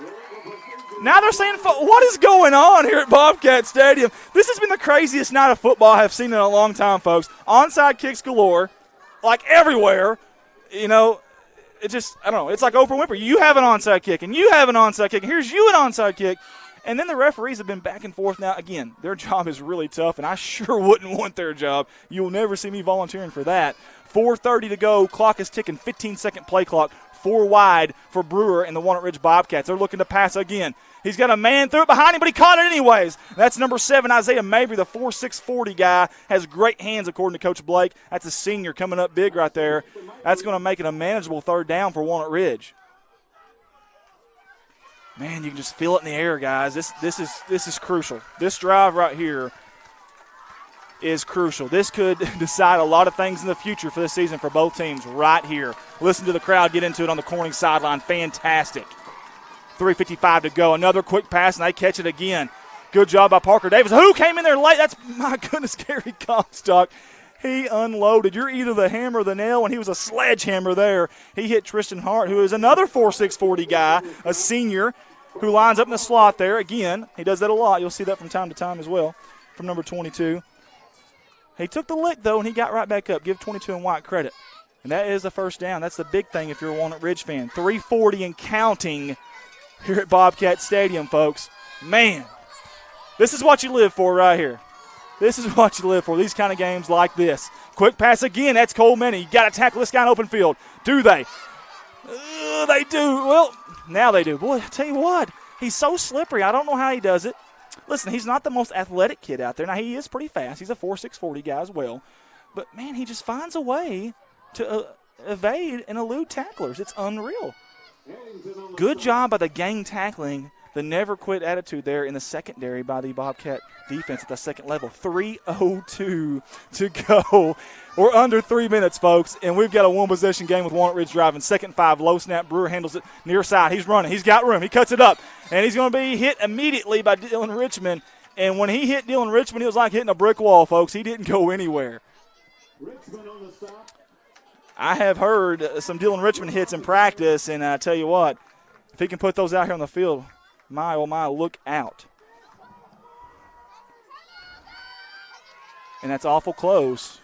Now they're saying, what is going on here at Bobcat Stadium? This has been the craziest night of football I have seen in a long time, folks. Onside kicks galore, like everywhere. You know, it just, I don't know. It's like Oprah Winfrey. You have an onside kick, and you have an onside kick, and here's you an onside kick. And then the referees have been back and forth. Now, again, their job is really tough, and I sure wouldn't want their job. You will never see me volunteering for that. 4:30 to go. Clock is ticking. 15-second play clock. 4 wide for Brewer and the Walnut Ridge Bobcats. They're looking to pass again. He's got a man through it behind him, but he caught it anyways. That's number 7, Isaiah Mabry, the 4'6", 40 guy. Has great hands, according to Coach Blake. That's a senior coming up big right there. That's going to make it a manageable third down for Walnut Ridge. Man, you can just feel it in the air, guys. This is crucial. This drive right here is crucial. This could decide a lot of things in the future for this season for both teams right here. Listen to the crowd get into it on the Corning sideline. Fantastic. 3:55 to go. Another quick pass, and they catch it again. Good job by Parker Davis. Who came in there late? That's, my goodness, Gary Comstock. He unloaded. You're either the hammer or the nail, and he was a sledgehammer there. He hit Tristan Hart, who is another 4'6", 40 guy, a senior, who lines up in the slot there. Again, he does that a lot. You'll see that from time to time as well from number 22. He took the lick, though, and he got right back up. Give 22 and White credit. And that is the first down. That's the big thing if you're a Walnut Ridge fan. 3:40 and counting here at Bobcat Stadium, folks. Man, this is what you live for right here. This is what you live for, these kind of games like this. Quick pass again. That's Cole Minnie. You got to tackle this guy in open field. Do they? They do. Well, now they do. Boy, I tell you what, he's so slippery. I don't know how he does it. Listen, he's not the most athletic kid out there. Now, he is pretty fast. He's a 4'6", 40 guy as well. But, man, he just finds a way to evade and elude tacklers. It's unreal. Good job by the gang tackling the never-quit attitude there in the secondary by the Bobcat defense at the second level. 3:02 to go. We're under 3 minutes, folks, and we've got a one-possession game with Walnut Ridge driving. 2nd and 5, low snap. Brewer handles it near side. He's running. He's got room. He cuts it up, and he's going to be hit immediately by Dylan Richmond. And when he hit Dylan Richmond, it was like hitting a brick wall, folks. He didn't go anywhere. Richmond on the stop. I have heard some Dylan Richmond hits in practice, and I tell you what, if he can put those out here on the field, my, oh my, look out. And that's awful close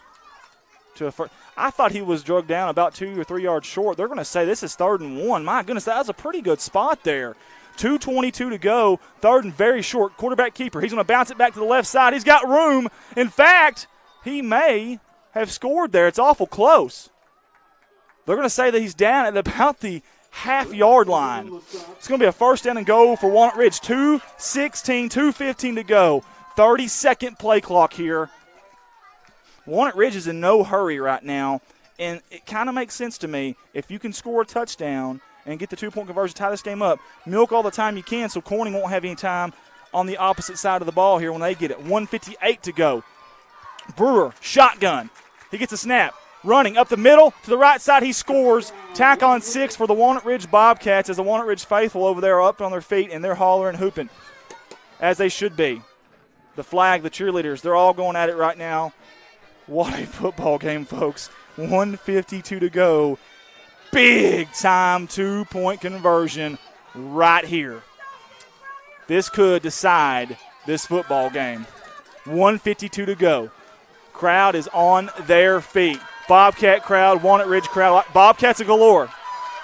to a first. I thought he was drugged down about 2 or 3 yards short. They're going to say this is 3rd and 1. My goodness, that was a pretty good spot there. 2:22 to go, 3rd and very short. Quarterback keeper. He's going to bounce it back to the left side. He's got room. In fact, he may have scored there. It's awful close. They're going to say that he's down at about the half-yard line. It's going to be a 1st down and goal for Walnut Ridge. 2:16, 2:15 to go. 30-second play clock here. Walnut Ridge is in no hurry right now, and it kind of makes sense to me. If you can score a touchdown and get the 2-point conversion, tie this game up, milk all the time you can so Corning won't have any time on the opposite side of the ball here when they get it. 1:58 to go. Brewer, shotgun. He gets a snap. Running up the middle to the right side, he scores. Tack on 6 for the Walnut Ridge Bobcats as the Walnut Ridge faithful over there are up on their feet, and they're hollering and hooping, as they should be. The flag, the cheerleaders, they're all going at it right now. What a football game, folks. 1:52 to go. Big-time 2-point conversion right here. This could decide this football game. 1:52 to go. Crowd is on their feet. Bobcat crowd, Walnut Ridge crowd. Bobcats galore.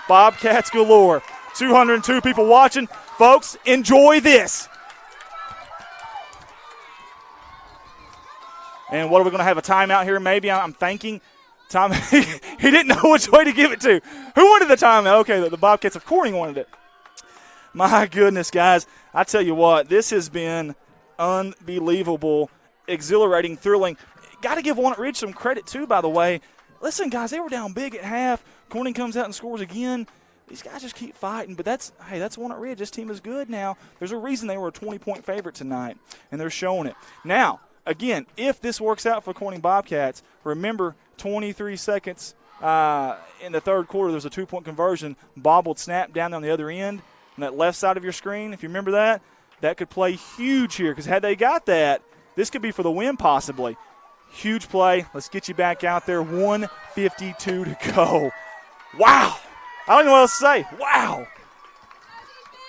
Bobcats galore. 202 people watching. Folks, enjoy this. And what are we going to have, a timeout here? Maybe I'm thinking. He didn't know which way to give it to. Who wanted the timeout? Okay, the Bobcats of Corning wanted it. My goodness, guys. I tell you what, this has been unbelievable, exhilarating, thrilling. Got to give Walnut Ridge some credit, too, by the way. Listen, guys, they were down big at half. Corning comes out and scores again. These guys just keep fighting. But that's Walnut Ridge. This team is good now. There's a reason they were a 20-point favorite tonight, and they're showing it. Now, again, if this works out for Corning Bobcats, remember 23 seconds in the 3rd quarter, there's a 2-point conversion, bobbled snap down on the other end on that left side of your screen. If you remember that, that could play huge here because had they got that, this could be for the win possibly. Huge play. Let's get you back out there. 1:52 to go. Wow. I don't know what else to say. Wow.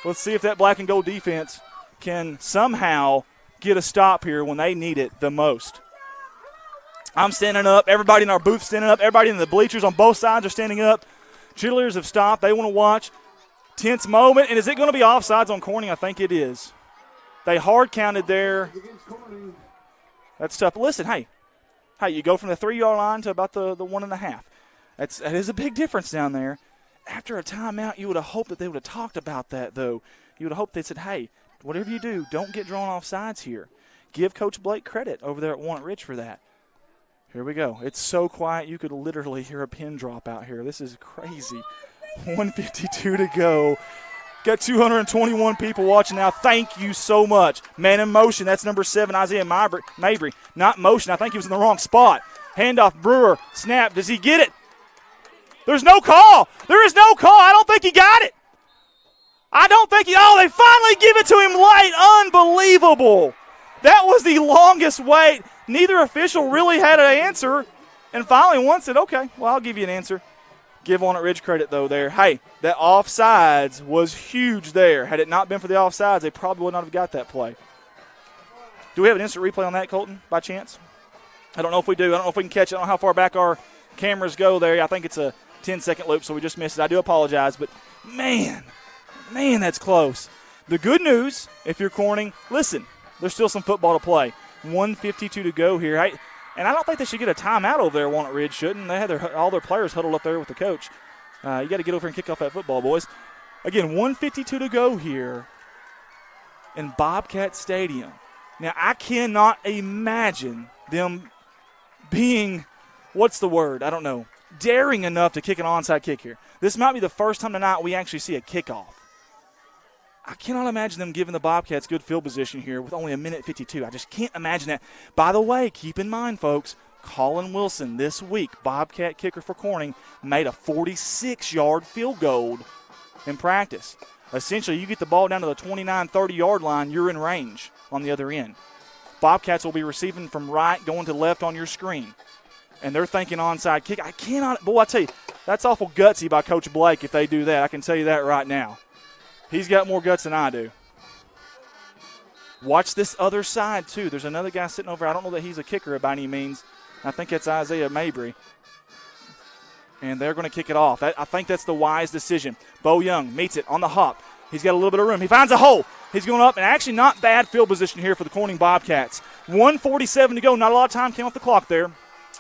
Let's see if that black and gold defense can somehow get a stop here when they need it the most. I'm standing up. Everybody in our booth standing up. Everybody in the bleachers on both sides are standing up. Cheerleaders have stopped. They want to watch. Tense moment. And is it going to be offsides on Corning? I think it is. They hard counted there. That's tough. Listen, hey, you go from the 3-yard line to about the 1.5. That is a big difference down there. After a timeout, you would have hoped that they would have talked about that, though. You would have hoped they said, hey, whatever you do, don't get drawn off sides here. Give Coach Blake credit over there at Walnut Ridge for that. Here we go. It's so quiet you could literally hear a pin drop out here. This is crazy. 1:52 to go. Got 221 people watching now. Thank you so much. Man in motion. That's number 7, Isaiah Mabry. Not motion. I think he was in the wrong spot. Handoff, Brewer. Snap. Does he get it? There's no call. There is no call. I don't think he got it. They finally give it to him late. Unbelievable. That was the longest wait. Neither official really had an answer. And finally one said, okay, well, I'll give you an answer. Give Walnut Ridge credit, though, there. Hey, that offsides was huge there. Had it not been for the offsides, they probably would not have got that play. Do we have an instant replay on that, Colton, by chance? I don't know if we do. I don't know if we can catch it. I don't know how far back our cameras go there. I think it's a 10-second loop, so we just missed it. I do apologize, but, man, that's close. The good news, if you're Corning, listen, there's still some football to play. 1:52 to go here. And I don't think they should get a timeout over there, Walnut Ridge shouldn't. They had all their players huddled up there with the coach. You got to get over and kick off that football, boys. Again, 1:52 to go here in Bobcat Stadium. Now, I cannot imagine them being, what's the word? I don't know. Daring enough to kick an onside kick here. This might be the first time tonight we actually see a kickoff. I cannot imagine them giving the Bobcats good field position here with only a minute 52. I just can't imagine that. By the way, keep in mind, folks, Colin Wilson this week, Bobcat kicker for Corning, made a 46-yard field goal in practice. Essentially, you get the ball down to the 29, 30-yard line, you're in range on the other end. Bobcats will be receiving from right, going to left on your screen. And they're thinking onside kick. I tell you, that's awful gutsy by Coach Blake if they do that. I can tell you that right now. He's got more guts than I do. Watch this other side, too. There's another guy sitting over. I don't know that he's a kicker by any means. I think it's Isaiah Mabry. And they're going to kick it off. I think that's the wise decision. Bo Young meets it on the hop. He's got a little bit of room. He finds a hole. He's going up, and actually not bad field position here for the Corning Bobcats. 1:47 to go. Not a lot of time came off the clock there.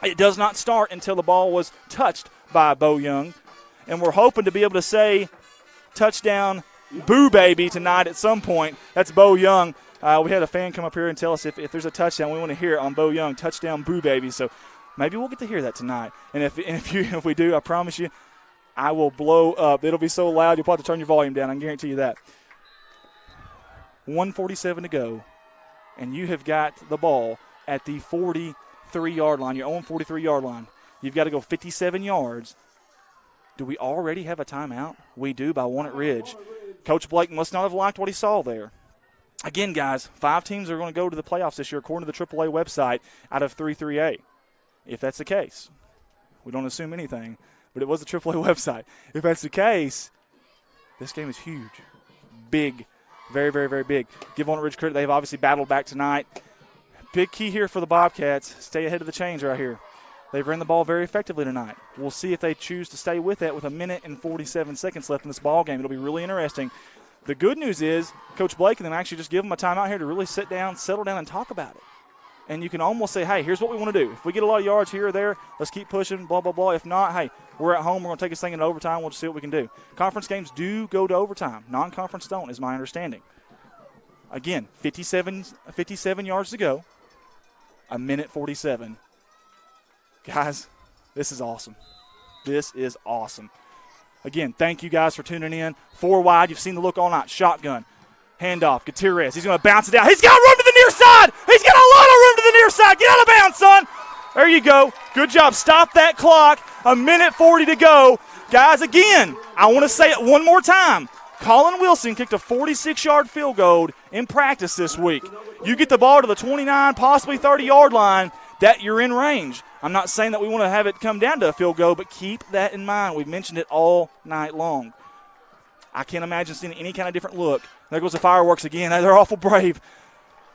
It does not start until the ball was touched by Bo Young. And we're hoping to be able to say touchdown, boo baby tonight at some point. That's Bo Young. We had a fan come up here and tell us if there's a touchdown, we want to hear it on Bo Young, touchdown, boo baby. So maybe we'll get to hear that tonight. And if we do, I promise you, I will blow up. It'll be so loud you'll probably have to turn your volume down. I can guarantee you that. 1:47 to go, and you have got the ball at the 43-yard line, your own 43-yard line. You've got to go 57 yards. Do we already have a timeout? We do by Walnut Ridge. Coach Blake must not have liked what he saw there. Again, guys, 5 teams are going to go to the playoffs this year according to the AAA website out of 3-3A. If that's the case, we don't assume anything, but it was the AAA website. If that's the case, this game is huge, big, very, very, very big. Give Walnut Ridge credit. They've obviously battled back tonight. Big key here for the Bobcats. Stay ahead of the chains right here. They've ran the ball very effectively tonight. We'll see if they choose to stay with that with a minute and 47 seconds left in this ball game. It'll be really interesting. The good news is Coach Blake and them actually just give them a timeout here to really sit down, settle down, and talk about it. And you can almost say, hey, here's what we want to do. If we get a lot of yards here or there, let's keep pushing, blah, blah, blah. If not, hey, we're at home. We're going to take this thing into overtime. We'll just see what we can do. Conference games do go to overtime. Non-conference don't, is my understanding. Again, 57 yards to go, a minute 47. Guys, this is awesome. This is awesome. Again, thank you guys for tuning in. 4 wide, you've seen the look all night. Shotgun, handoff, Gutierrez. He's going to bounce it out. He's got room to the near side. He's got a lot of room to the near side. Get out of bounds, son. There you go. Good job. Stop that clock. A minute 40 to go. Guys, again, I want to say it one more time. Colin Wilson kicked a 46-yard field goal in practice this week. You get the ball to the 29, possibly 30-yard line, that you're in range. I'm not saying that we want to have it come down to a field goal, but keep that in mind. We've mentioned it all night long. I can't imagine seeing any kind of different look. There goes the fireworks again. They're awful brave.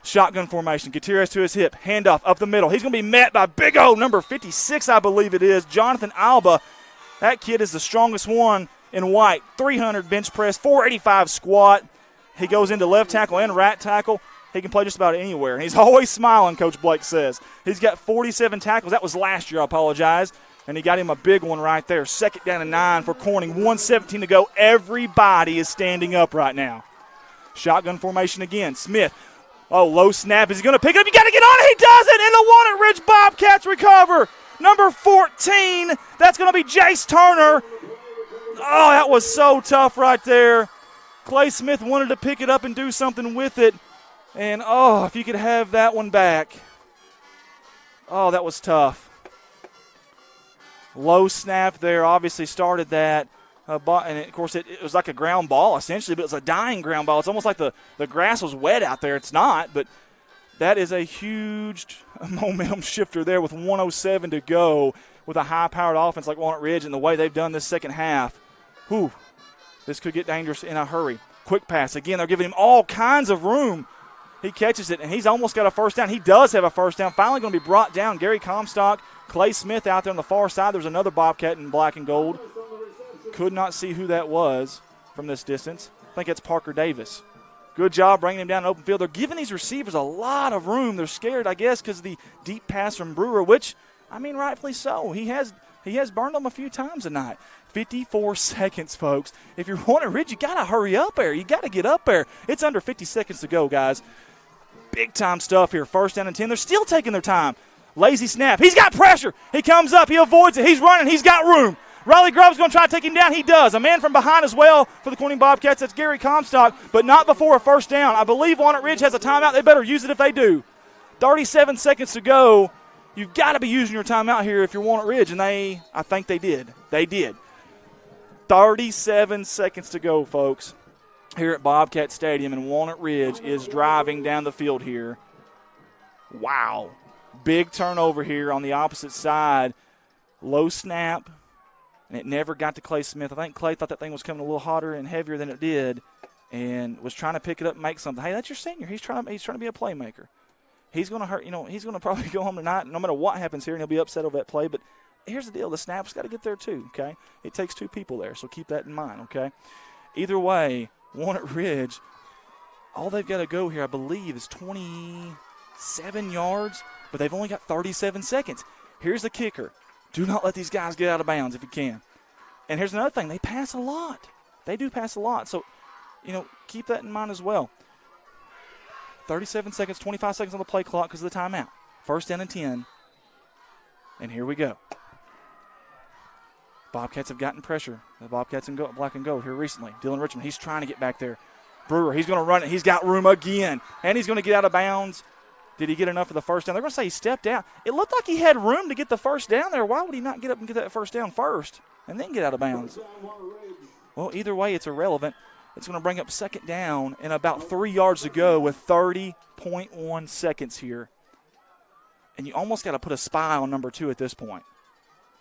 Shotgun formation. Gutierrez to his hip. Handoff up the middle. He's going to be met by big old number 56, I believe it is, Jonathan Alba. That kid is the strongest one in white. 300 bench press, 485 squat. He goes into left tackle and right tackle. He can play just about anywhere. And he's always smiling, Coach Blake says. He's got 47 tackles. That was last year, I apologize. And he got him a big one right there. 2nd down and 9 for Corning. 1:17 to go. Everybody is standing up right now. Shotgun formation again. Smith. Oh, low snap. Is he going to pick it up? You got to get on it. He does it. And the Walnut Ridge Bobcats recover. Number 14. That's going to be Jace Turner. Oh, that was so tough right there. Clay Smith wanted to pick it up and do something with it. And, oh, if you could have that one back. Oh, that was tough. Low snap there obviously started that. And, of course, it was like a ground ball essentially, but it was a dying ground ball. It's almost like the grass was wet out there. It's not, but that is a huge momentum shifter there with 1:07 to go with a high-powered offense like Walnut Ridge and the way they've done this second half. Whew, this could get dangerous in a hurry. Quick pass. Again, they're giving him all kinds of room. He catches it, and he's almost got a first down. He does have a first down. Finally going to be brought down. Gary Comstock, Clay Smith out there on the far side. There's another Bobcat in black and gold. Could not see who that was from this distance. I think it's Parker Davis. Good job bringing him down in open field. They're giving these receivers a lot of room. They're scared, I guess, because of the deep pass from Brewer, which, I mean, rightfully so. He has burned them a few times tonight. 54 seconds, folks. If you're Walnut Ridge, you got to hurry up there. You got to get up there. It's under 50 seconds to go, guys. Big-time stuff here. 1st down and 10. They're still taking their time. Lazy snap. He's got pressure. He comes up. He avoids it. He's running. He's got room. Riley Grubb's going to try to take him down. He does. A man from behind as well for the Corning Bobcats. That's Gary Comstock, but not before a first down. I believe Walnut Ridge has a timeout. They better use it if they do. 37 seconds to go. You've got to be using your timeout here if you're Walnut Ridge, and I think they did. They did. 37 seconds to go, folks, here at Bobcat Stadium, and Walnut Ridge is driving down the field here. Wow. Big turnover here on the opposite side. Low snap, and it never got to Clay Smith. I think Clay thought that thing was coming a little hotter and heavier than it did and was trying to pick it up and make something. Hey, that's your senior. He's trying to be a playmaker. He's going to hurt, he's going to probably go home tonight no matter what happens here, and he'll be upset over that play. But here's the deal. The snap's got to get there too, okay? It takes two people there, so keep that in mind, okay? Either way, Walnut Ridge, all they've got to go here, I believe, is 27 yards, but they've only got 37 seconds. Here's the kicker. Do not let these guys get out of bounds if you can. And here's another thing. They pass a lot. They do pass a lot. So, keep that in mind as well. 37 seconds, 25 seconds on the play clock because of the timeout. First down and 10. And here we go. Bobcats have gotten pressure. The Bobcats in black and gold here recently. Dylan Richmond, he's trying to get back there. Brewer, he's going to run it. He's got room again. And he's going to get out of bounds. Did he get enough for the first down? They're going to say he stepped out. It looked like he had room to get the first down there. Why would he not get up and get that first down first and then get out of bounds? Well, either way, it's irrelevant. It's going to bring up second down and about 3 yards to go with 30.1 seconds here. And you almost got to put a spy on number 2 at this point.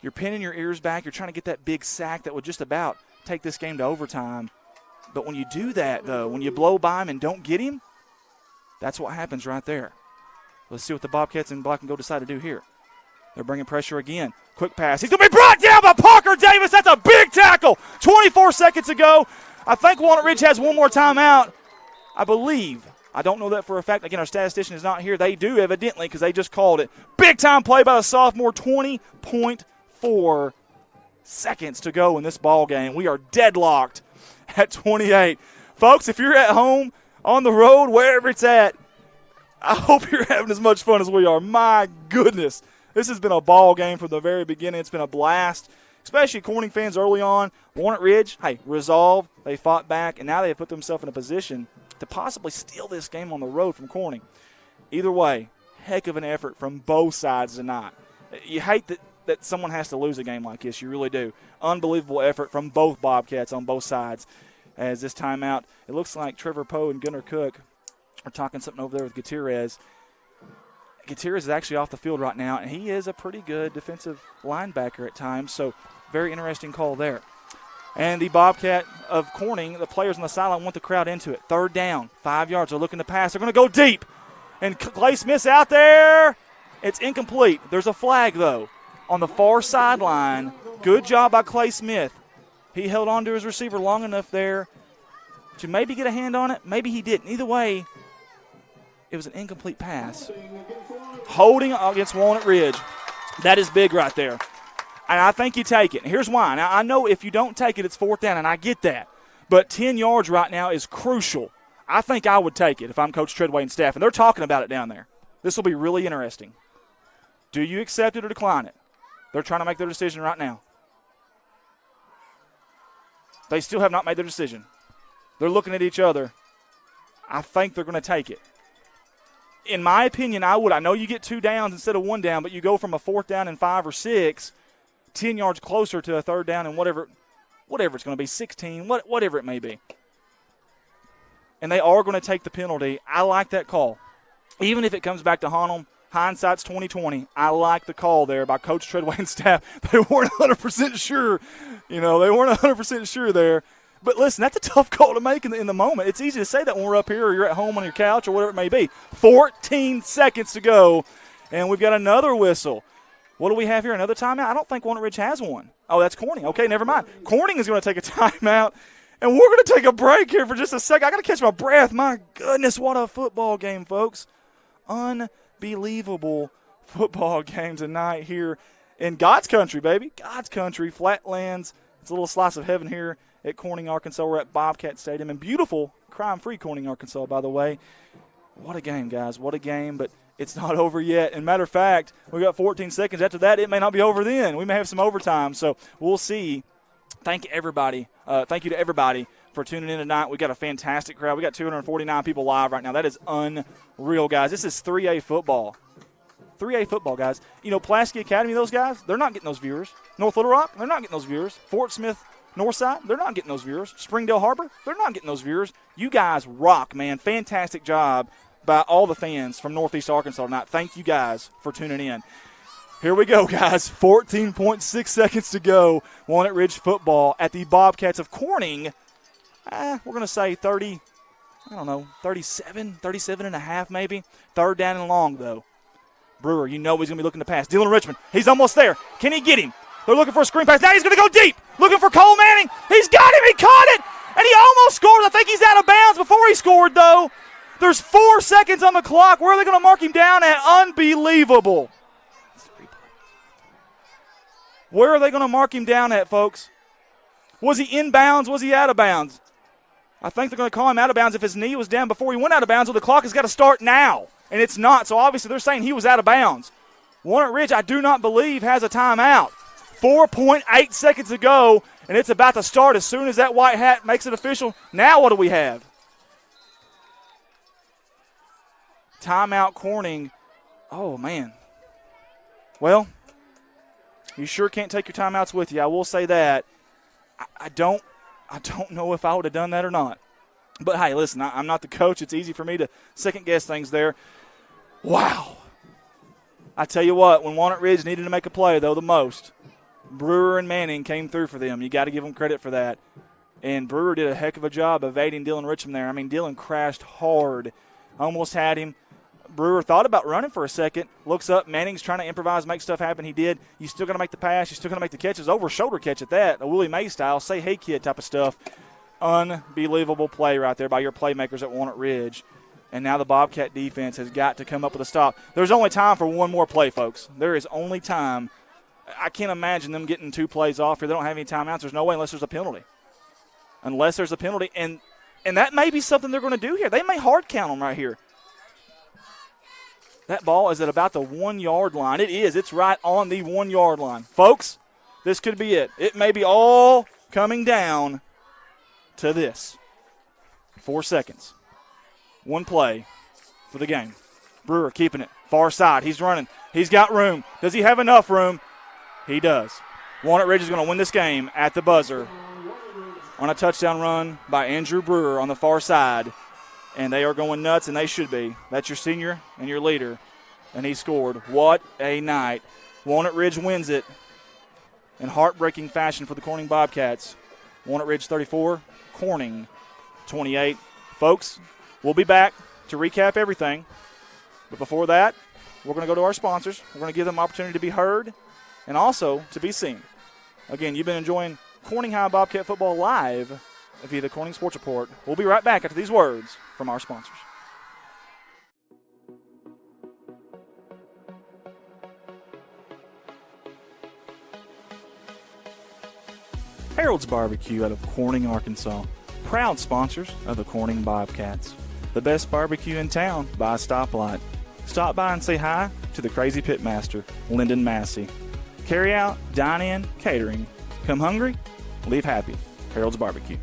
You're pinning your ears back. You're trying to get that big sack that would just about take this game to overtime. But when you do that, though, when you blow by him and don't get him, that's what happens right there. Let's see what the Bobcats in black and gold decide to do here. They're bringing pressure again. Quick pass. He's going to be brought down by Parker Davis. That's a big tackle. 24 seconds ago. I think Walnut Ridge has one more timeout. I believe. I don't know that for a fact. Again, our statistician is not here. They do, evidently, because they just called it. Big-time play by the sophomore. 20.4 seconds to go in this ball game. We are deadlocked at 28. Folks, if you're at home, on the road, wherever it's at, I hope you're having as much fun as we are. My goodness. This has been a ball game from the very beginning. It's been a blast, especially Corning fans early on. Walnut Ridge, resolved. They fought back, and now they have put themselves in a position to possibly steal this game on the road from Corning. Either way, heck of an effort from both sides tonight. You hate that someone has to lose a game like this. You really do. Unbelievable effort from both Bobcats on both sides. As this timeout, it looks like Trevor Poe and Gunnar Cook are talking something over there with Gutierrez. Gutierrez is actually off the field right now, and he is a pretty good defensive linebacker at times, so very interesting call there. And the Bobcat of Corning, the players on the sideline want the crowd into it. Third down, 5 yards. They're looking to pass. They're going to go deep. And Clay Smith's out there. It's incomplete. There's a flag, though, on the far sideline. Good job by Clay Smith. He held on to his receiver long enough there to maybe get a hand on it. Maybe he didn't. Either way, it was an incomplete pass. Holding against Walnut Ridge. That is big right there. And I think you take it. And here's why. Now, I know if you don't take it, it's fourth down, and I get that. But 10 yards right now is crucial. I think I would take it if I'm Coach Treadway and staff. And they're talking about it down there. This will be really interesting. Do you accept it or decline it? They're trying to make their decision right now. They still have not made their decision. They're looking at each other. I think they're going to take it. In my opinion, I would. I know you get 2 downs instead of 1 down, but you go from a 4th down and 5 or 6, 10 yards closer to a 3rd down and whatever it's going to be, 16, whatever it may be. And they are going to take the penalty. I like that call. Even if it comes back to haunt them, hindsight's 20/20. I like the call there by Coach Treadway and staff. They weren't 100% sure. They weren't 100% sure there. But listen, that's a tough call to make in the moment. It's easy to say that when we're up here or you're at home on your couch or whatever it may be. 14 seconds to go, and we've got another whistle. What do we have here, another timeout? I don't think Walnut Ridge has one. Oh, that's Corning. Okay, never mind. Corning is going to take a timeout, and we're going to take a break here for just a second. I got to catch my breath. My goodness, what a football game, folks. Unbelievable football game tonight here in God's country, baby. God's country, Flatlands. It's a little slice of heaven here at Corning, Arkansas. We're at Bobcat Stadium in beautiful, crime-free Corning, Arkansas, by the way. What a game, guys. What a game. But It's not over yet. And matter of fact, we got 14 seconds. After that, it may not be over then. We may have some overtime. So we'll see. Thank you, everybody. Thank you to everybody for tuning in tonight. We got a fantastic crowd. We got 249 people live right now. That is unreal, guys. This is 3A football. 3A football, guys. You know, Pulaski Academy, those guys, they're not getting those viewers. North Little Rock, they're not getting those viewers. Fort Smith, Northside, they're not getting those viewers. Springdale Harbor, they're not getting those viewers. You guys rock, man. Fantastic job by all the fans from Northeast Arkansas tonight. Thank you guys for tuning in. Here we go, guys. 14.6 seconds to go. Walnut Ridge football at the Bobcats of Corning. We're going to say 30, 37 and a half maybe. Third down and long, though. Brewer, you know he's going to be looking to pass. Dylan Richmond, he's almost there. Can he get him? They're looking for a screen pass. Now he's going to go deep. Looking for Cole Manning. He's got him. He caught it. And he almost scored. I think he's out of bounds before he scored, though. There's 4 seconds on the clock. Where are they going to mark him down at? Unbelievable. Where are they going to mark him down at, folks? Was he in bounds? Was he out of bounds? I think they're going to call him out of bounds if his knee was down before he went out of bounds. Well, the clock has got to start now, and it's not. So obviously they're saying he was out of bounds. Walnut Ridge, I do not believe, has a timeout. 4.8 seconds to go, and it's about to start as soon as that white hat makes it official. Now what do we have? Timeout Corning. Oh, man. Well, you sure can't take your timeouts with you. I will say that. I don't know if I would have done that or not. But, hey, listen, I'm not the coach. It's easy for me to second-guess things there. Wow. I tell you what, when Walnut Ridge needed to make a play, though, the most, Brewer and Manning came through for them. You got to give them credit for that. And Brewer did a heck of a job evading Dylan Richmond there. I mean, Dylan crashed hard. Almost had him. Brewer thought about running for a second, looks up. Manning's trying to improvise, make stuff happen. He did. You still going to make the pass. You're still going to make the catches. Over-shoulder catch at that, a Willie May style, say hey kid type of stuff. Unbelievable play right there by your playmakers at Walnut Ridge. And now the Bobcat defense has got to come up with a stop. There's only time for one more play, folks. There is only time. I can't imagine them getting 2 plays off here. They don't have any timeouts. There's no way unless there's a penalty. Unless there's a penalty. And that may be something they're going to do here. They may hard count them right here. That ball is at about the 1-yard line. It is. It's right on the 1-yard line. Folks, this could be it. It may be all coming down to this. 4 seconds. 1 play for the game. Brewer keeping it. Far side. He's running. He's got room. Does he have enough room? He does. Walnut Ridge is going to win this game at the buzzer on a touchdown run by Andrew Brewer on the far side. And they are going nuts, and they should be. That's your senior and your leader. And he scored. What a night. Walnut Ridge wins it in heartbreaking fashion for the Corning Bobcats. Walnut Ridge 34, Corning 28. Folks, we'll be back to recap everything. But before that, we're going to go to our sponsors. We're going to give them an opportunity to be heard and also to be seen. Again, you've been enjoying Corning High Bobcat football live via the Corning Sports Report. We'll be right back after these words from our sponsors. Harold's Barbecue out of Corning, Arkansas. Proud sponsors of the Corning Bobcats. The best barbecue in town by a stoplight. Stop by and say hi to the crazy pitmaster, Lyndon Massey. Carry out, dine in, catering. Come hungry, leave happy. Harold's Barbecue.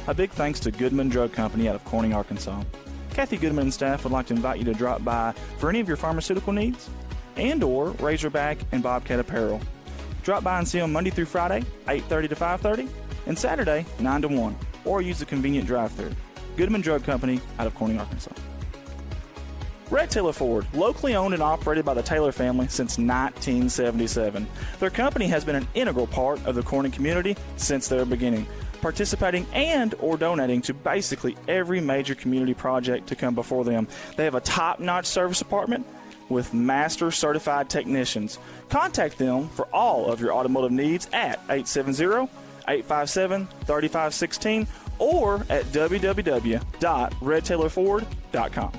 A big thanks to Goodman Drug Company out of Corning, Arkansas. Kathy Goodman and staff would like to invite you to drop by for any of your pharmaceutical needs and or Razorback and Bobcat apparel. Drop by and see them Monday through Friday, 8:30 to 5:30, and Saturday, 9 to 1, or use the convenient drive-thru. Goodman Drug Company out of Corning, Arkansas. Red Taylor Ford, locally owned and operated by the Taylor family since 1977. Their company has been an integral part of the Corning community since their beginning, participating and or donating to basically every major community project to come before them. They have a top-notch service department with master certified technicians. Contact them for all of your automotive needs at 870-857-3516 or at www.redtaylorford.com.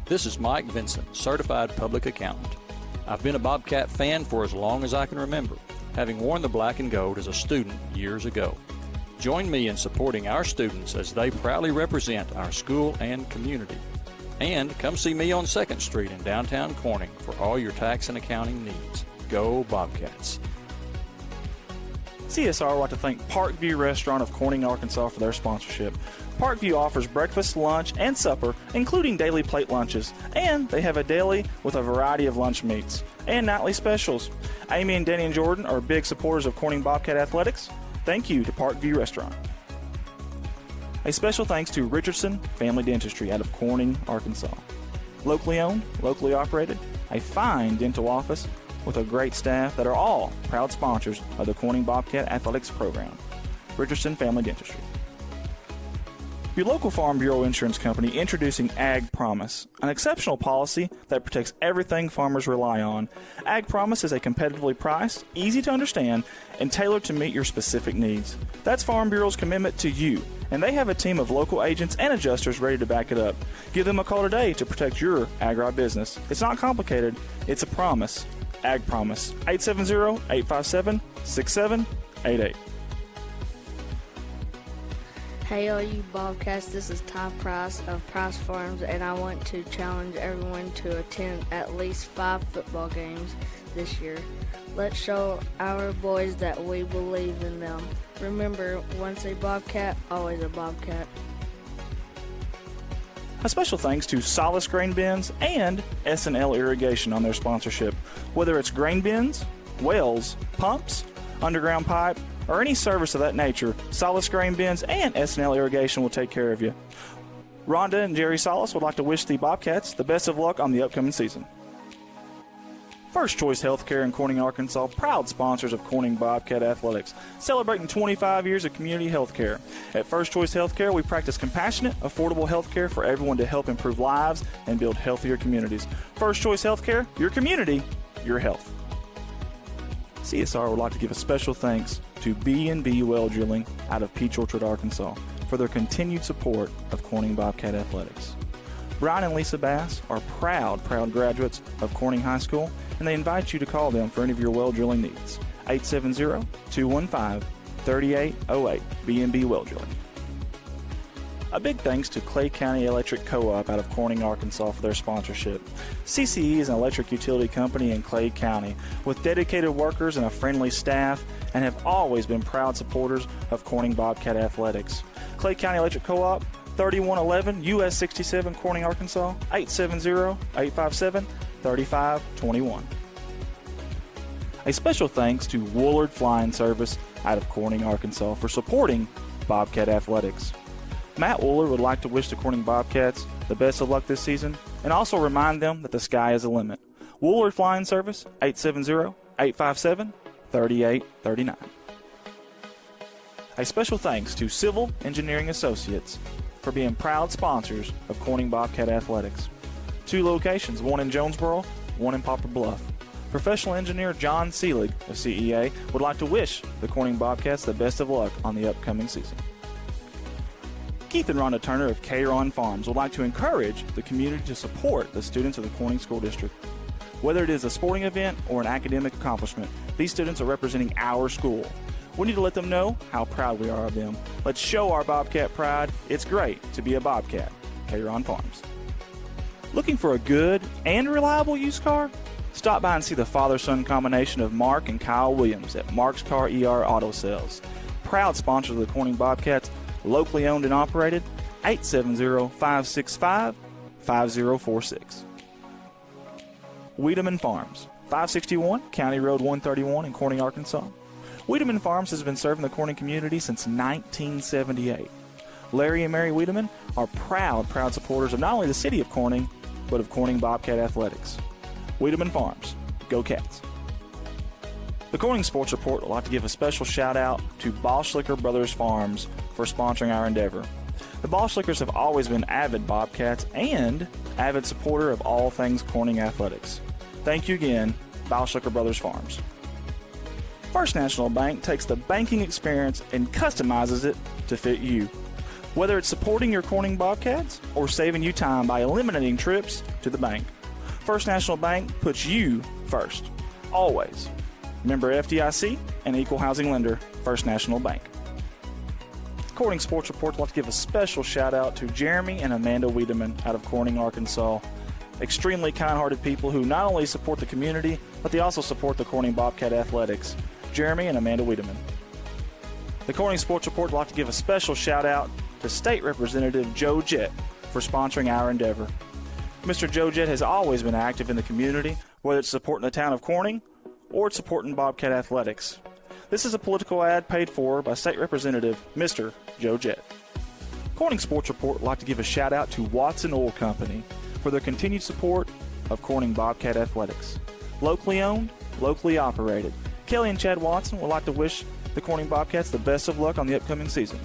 This is Mike Vincent, Certified Public Accountant. I've been a Bobcat fan for as long as I can remember, having worn the black and gold as a student years ago. Join me in supporting our students as they proudly represent our school and community. And come see me on 2nd Street in downtown Corning for all your tax and accounting needs. Go Bobcats. CSR would like to thank Parkview Restaurant of Corning, Arkansas for their sponsorship. Parkview offers breakfast, lunch, and supper, including daily plate lunches, and they have a deli with a variety of lunch meats and nightly specials. Amy and Danny and Jordan are big supporters of Corning Bobcat Athletics. Thank you to Parkview Restaurant. A special thanks to Richardson Family Dentistry out of Corning, Arkansas. Locally owned, locally operated, a fine dental office with a great staff that are all proud sponsors of the Corning Bobcat Athletics program. Richardson Family Dentistry. Your local Farm Bureau Insurance Company introducing Ag Promise, an exceptional policy that protects everything farmers rely on. Ag Promise is a competitively priced, easy to understand, and tailored to meet your specific needs. That's Farm Bureau's commitment to you, and they have a team of local agents and adjusters ready to back it up. Give them a call today to protect your agribusiness. It's not complicated, it's a promise. Ag Promise, 870-857-6788. Hey all you Bobcats, this is Ty Price of Price Farms, and I want to challenge everyone to attend at least 5 football games this year. Let's show our boys that we believe in them. Remember, once a Bobcat, always a Bobcat. A special thanks to Solace Grain Bins and S&L Irrigation on their sponsorship. Whether it's grain bins, wells, pumps, underground pipe, or any service of that nature, Solace Grain Bins and S&L Irrigation will take care of you. Rhonda and Jerry Solace would like to wish the Bobcats the best of luck on the upcoming season. First Choice Healthcare in Corning, Arkansas, proud sponsors of Corning Bobcat Athletics, celebrating 25 years of community health care. At First Choice Healthcare, we practice compassionate, affordable health care for everyone to help improve lives and build healthier communities. First Choice Healthcare, your community, your health. CSR would like to give a special thanks to B&B Well Drilling out of Peach Orchard, Arkansas, for their continued support of Corning Bobcat Athletics. Brian and Lisa Bass are proud graduates of Corning High School, and they invite you to call them for any of your well drilling needs. 870-215-3808, B&B Well Drilling. A big thanks to Clay County Electric Co-op out of Corning, Arkansas for their sponsorship. CCE is an electric utility company in Clay County with dedicated workers and a friendly staff, and have always been proud supporters of Corning Bobcat Athletics. Clay County Electric Co-op, 3111 US 67, Corning, Arkansas, 870-857-3521. A special thanks to Woolard Flying Service out of Corning, Arkansas for supporting Bobcat Athletics. Matt Wooler would like to wish the Corning Bobcats the best of luck this season and also remind them that the sky is the limit. Woolard Flying Service, 870-857-3839. A special thanks to Civil Engineering Associates for being proud sponsors of Corning Bobcat Athletics. 2 locations, one in Jonesboro, one in Poplar Bluff. Professional engineer John Seelig of CEA would like to wish the Corning Bobcats the best of luck on the upcoming season. Keith and Rhonda Turner of K-Ron Farms would like to encourage the community to support the students of the Corning School District. Whether it is a sporting event or an academic accomplishment, these students are representing our school. We need to let them know how proud we are of them. Let's show our Bobcat pride. It's great to be a Bobcat. K-Ron Farms. Looking for a good and reliable used car? Stop by and see the father-son combination of Mark and Kyle Williams at Mark's Car ER Auto Sales. Proud sponsors of the Corning Bobcats, locally owned and operated, 870-565-5046. Wiedemann Farms, 561 County Road 131 in Corning, Arkansas. Wiedemann Farms has been serving the Corning community since 1978. Larry and Mary Wiedemann are proud supporters of not only the city of Corning, but of Corning Bobcat Athletics. Wiedemann Farms, go Cats. The Corning Sports Report would like to give a special shout out to Boschlicker Brothers Farms for sponsoring our endeavor. The Boschlickers have always been avid Bobcats and avid supporter of all things Corning athletics. Thank you again, Boschlicker Brothers Farms. First National Bank takes the banking experience and customizes it to fit you. Whether it's supporting your Corning Bobcats or saving you time by eliminating trips to the bank, First National Bank puts you first, always. Member FDIC and equal housing lender, First National Bank. Corning Sports Report would like to give a special shout-out to Jeremy and Amanda Wiedemann out of Corning, Arkansas. Extremely kind-hearted people who not only support the community, but they also support the Corning Bobcat Athletics. Jeremy and Amanda Wiedemann. The Corning Sports Report would like to give a special shout-out to State Representative Joe Jett for sponsoring our endeavor. Mr. Joe Jett has always been active in the community, whether it's supporting the town of Corning or it's supporting Bobcat Athletics. This is a political ad paid for by State Representative Mr. Joe Jett. Corning Sports Report would like to give a shout-out to Watson Oil Company for their continued support of Corning Bobcat Athletics. Locally owned, locally operated. Kelly and Chad Watson would like to wish the Corning Bobcats the best of luck on the upcoming season.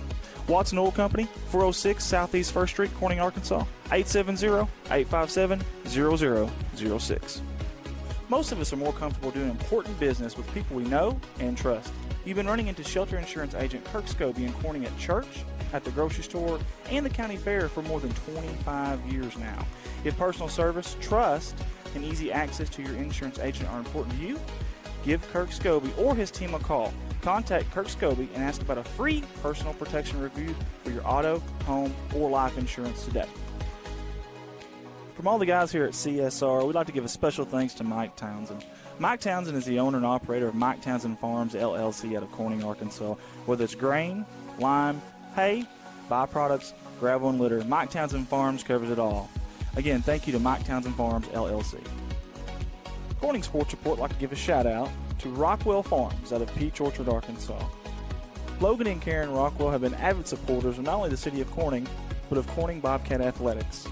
Watson Oil Company, 406 Southeast 1st Street, Corning, Arkansas, 870-857-0006. Most of us are more comfortable doing important business with people we know and trust. You've been running into shelter insurance agent Kirk Scobie and Corning at church, at the grocery store, and the county fair for more than 25 years now. If personal service, trust, and easy access to your insurance agent are important to you, give Kirk Scobie or his team a call. Contact Kirk Scobie and ask about a free personal protection review for your auto, home, or life insurance today. From all the guys here at CSR, we'd like to give a special thanks to Mike Townsend. Mike Townsend is the owner and operator of Mike Townsend Farms, LLC out of Corning, Arkansas. Whether it's grain, lime, hay, byproducts, gravel, and litter, Mike Townsend Farms covers it all. Again, thank you to Mike Townsend Farms, LLC. Corning Sports Report would like to give a shout-out to Rockwell Farms out of Peach Orchard, Arkansas. Logan and Karen Rockwell have been avid supporters of not only the city of Corning, but of Corning Bobcat Athletics.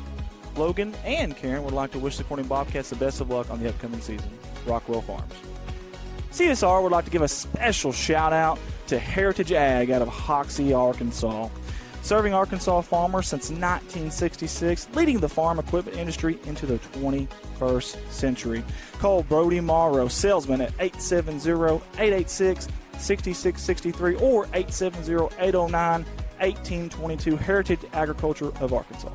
Logan and Karen would like to wish the Corning Bobcats the best of luck on the upcoming season. Rockwell Farms. CSR would like to give a special shout-out to Heritage Ag out of Hoxie, Arkansas. Serving Arkansas farmers since 1966, leading the farm equipment industry into the 21st century. Call Brody Morrow, salesman, at 870-886-6663 or 870-809-1822, Heritage Agriculture of Arkansas.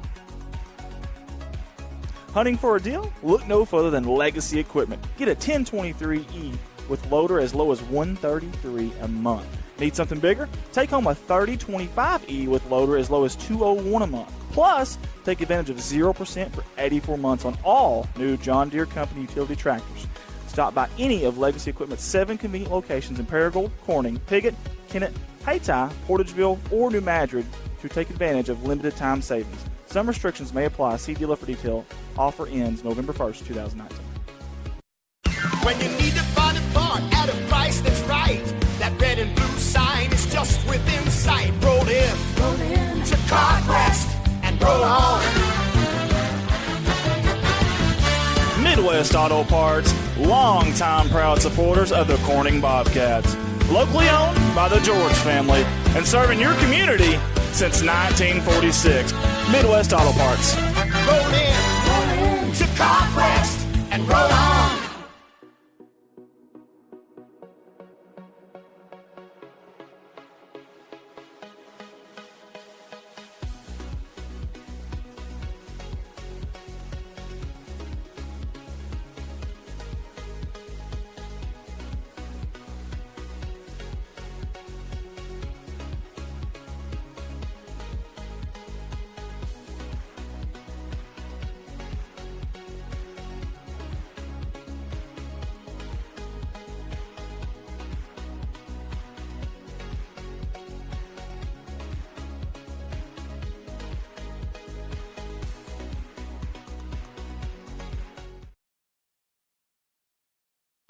Hunting for a deal? Look no further than Legacy Equipment. Get a 1023E with loader as low as $133 a month. Need something bigger? Take home a 3025E with loader as low as $201 a month. Plus, take advantage of 0% for 84 months on all new John Deere Company utility tractors. Stop by any of Legacy Equipment's 7 convenient locations in Paragould, Corning, Piggott, Kennett, Hayti, Portageville, or New Madrid to take advantage of limited time savings. Some restrictions may apply. See dealer for detail. Offer ends November 1st, 2019. When you need to find a part at a price that's right, that red and blue sign is just within sight. Roll in to Carquest and roll on. Midwest Auto Parts, longtime proud supporters of the Corning Bobcats. Locally owned by the George family and serving your community since 1946. Midwest Auto Parts. Roll in to Carquest and roll on.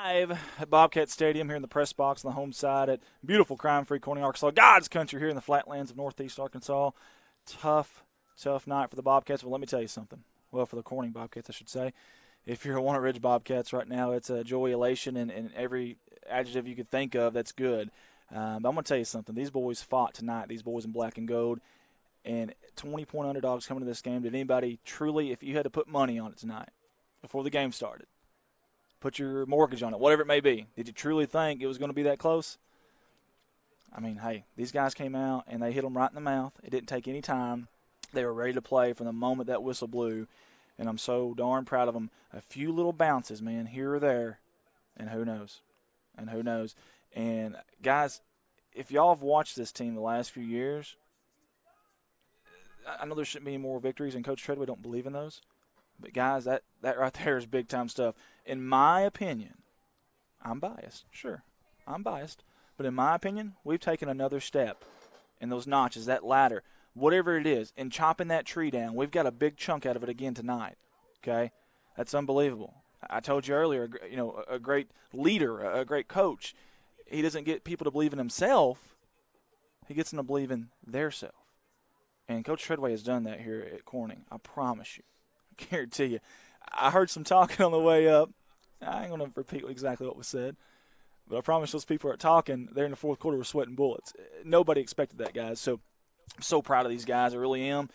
Live at Bobcat Stadium here in the press box on the home side at beautiful crime-free Corning, Arkansas. God's country here in the flatlands of northeast Arkansas. Tough night for the Bobcats. Well, let me tell you something. Well, for the Corning Bobcats, I should say. If you're a Walnut Ridge Bobcats right now, it's a joy, elation, and every adjective you could think of that's good. But I'm going to tell you something. These boys fought tonight, these boys in black and gold, and 20-point underdogs coming to this game. Did anybody truly, if you had to put money on it tonight before the game started, put your mortgage on it, whatever it may be, did you truly think it was going to be that close? I mean, hey, these guys came out and they hit them right in the mouth. It didn't take any time. They were ready to play from the moment that whistle blew, and I'm so darn proud of them. A few little bounces, man, here or there, and who knows? And guys, if y'all have watched this team the last few years, I know there shouldn't be any more victories, and Coach Treadway don't believe in those. But, guys, that right there is big-time stuff. In my opinion, I'm biased. Sure, I'm biased. But in my opinion, we've taken another step in those notches, that ladder, whatever it is, in chopping that tree down. We've got a big chunk out of it again tonight, okay? That's unbelievable. I told you earlier, a great leader, a great coach, he doesn't get people to believe in himself. He gets them to believe in their self. And Coach Treadway has done that here at Corning. I promise you. I guarantee you. I heard some talking on the way up. I ain't going to repeat exactly what was said. But I promise those people are talking. There in the fourth quarter were sweating bullets. Nobody expected that, guys. So I'm so proud of these guys. I really am.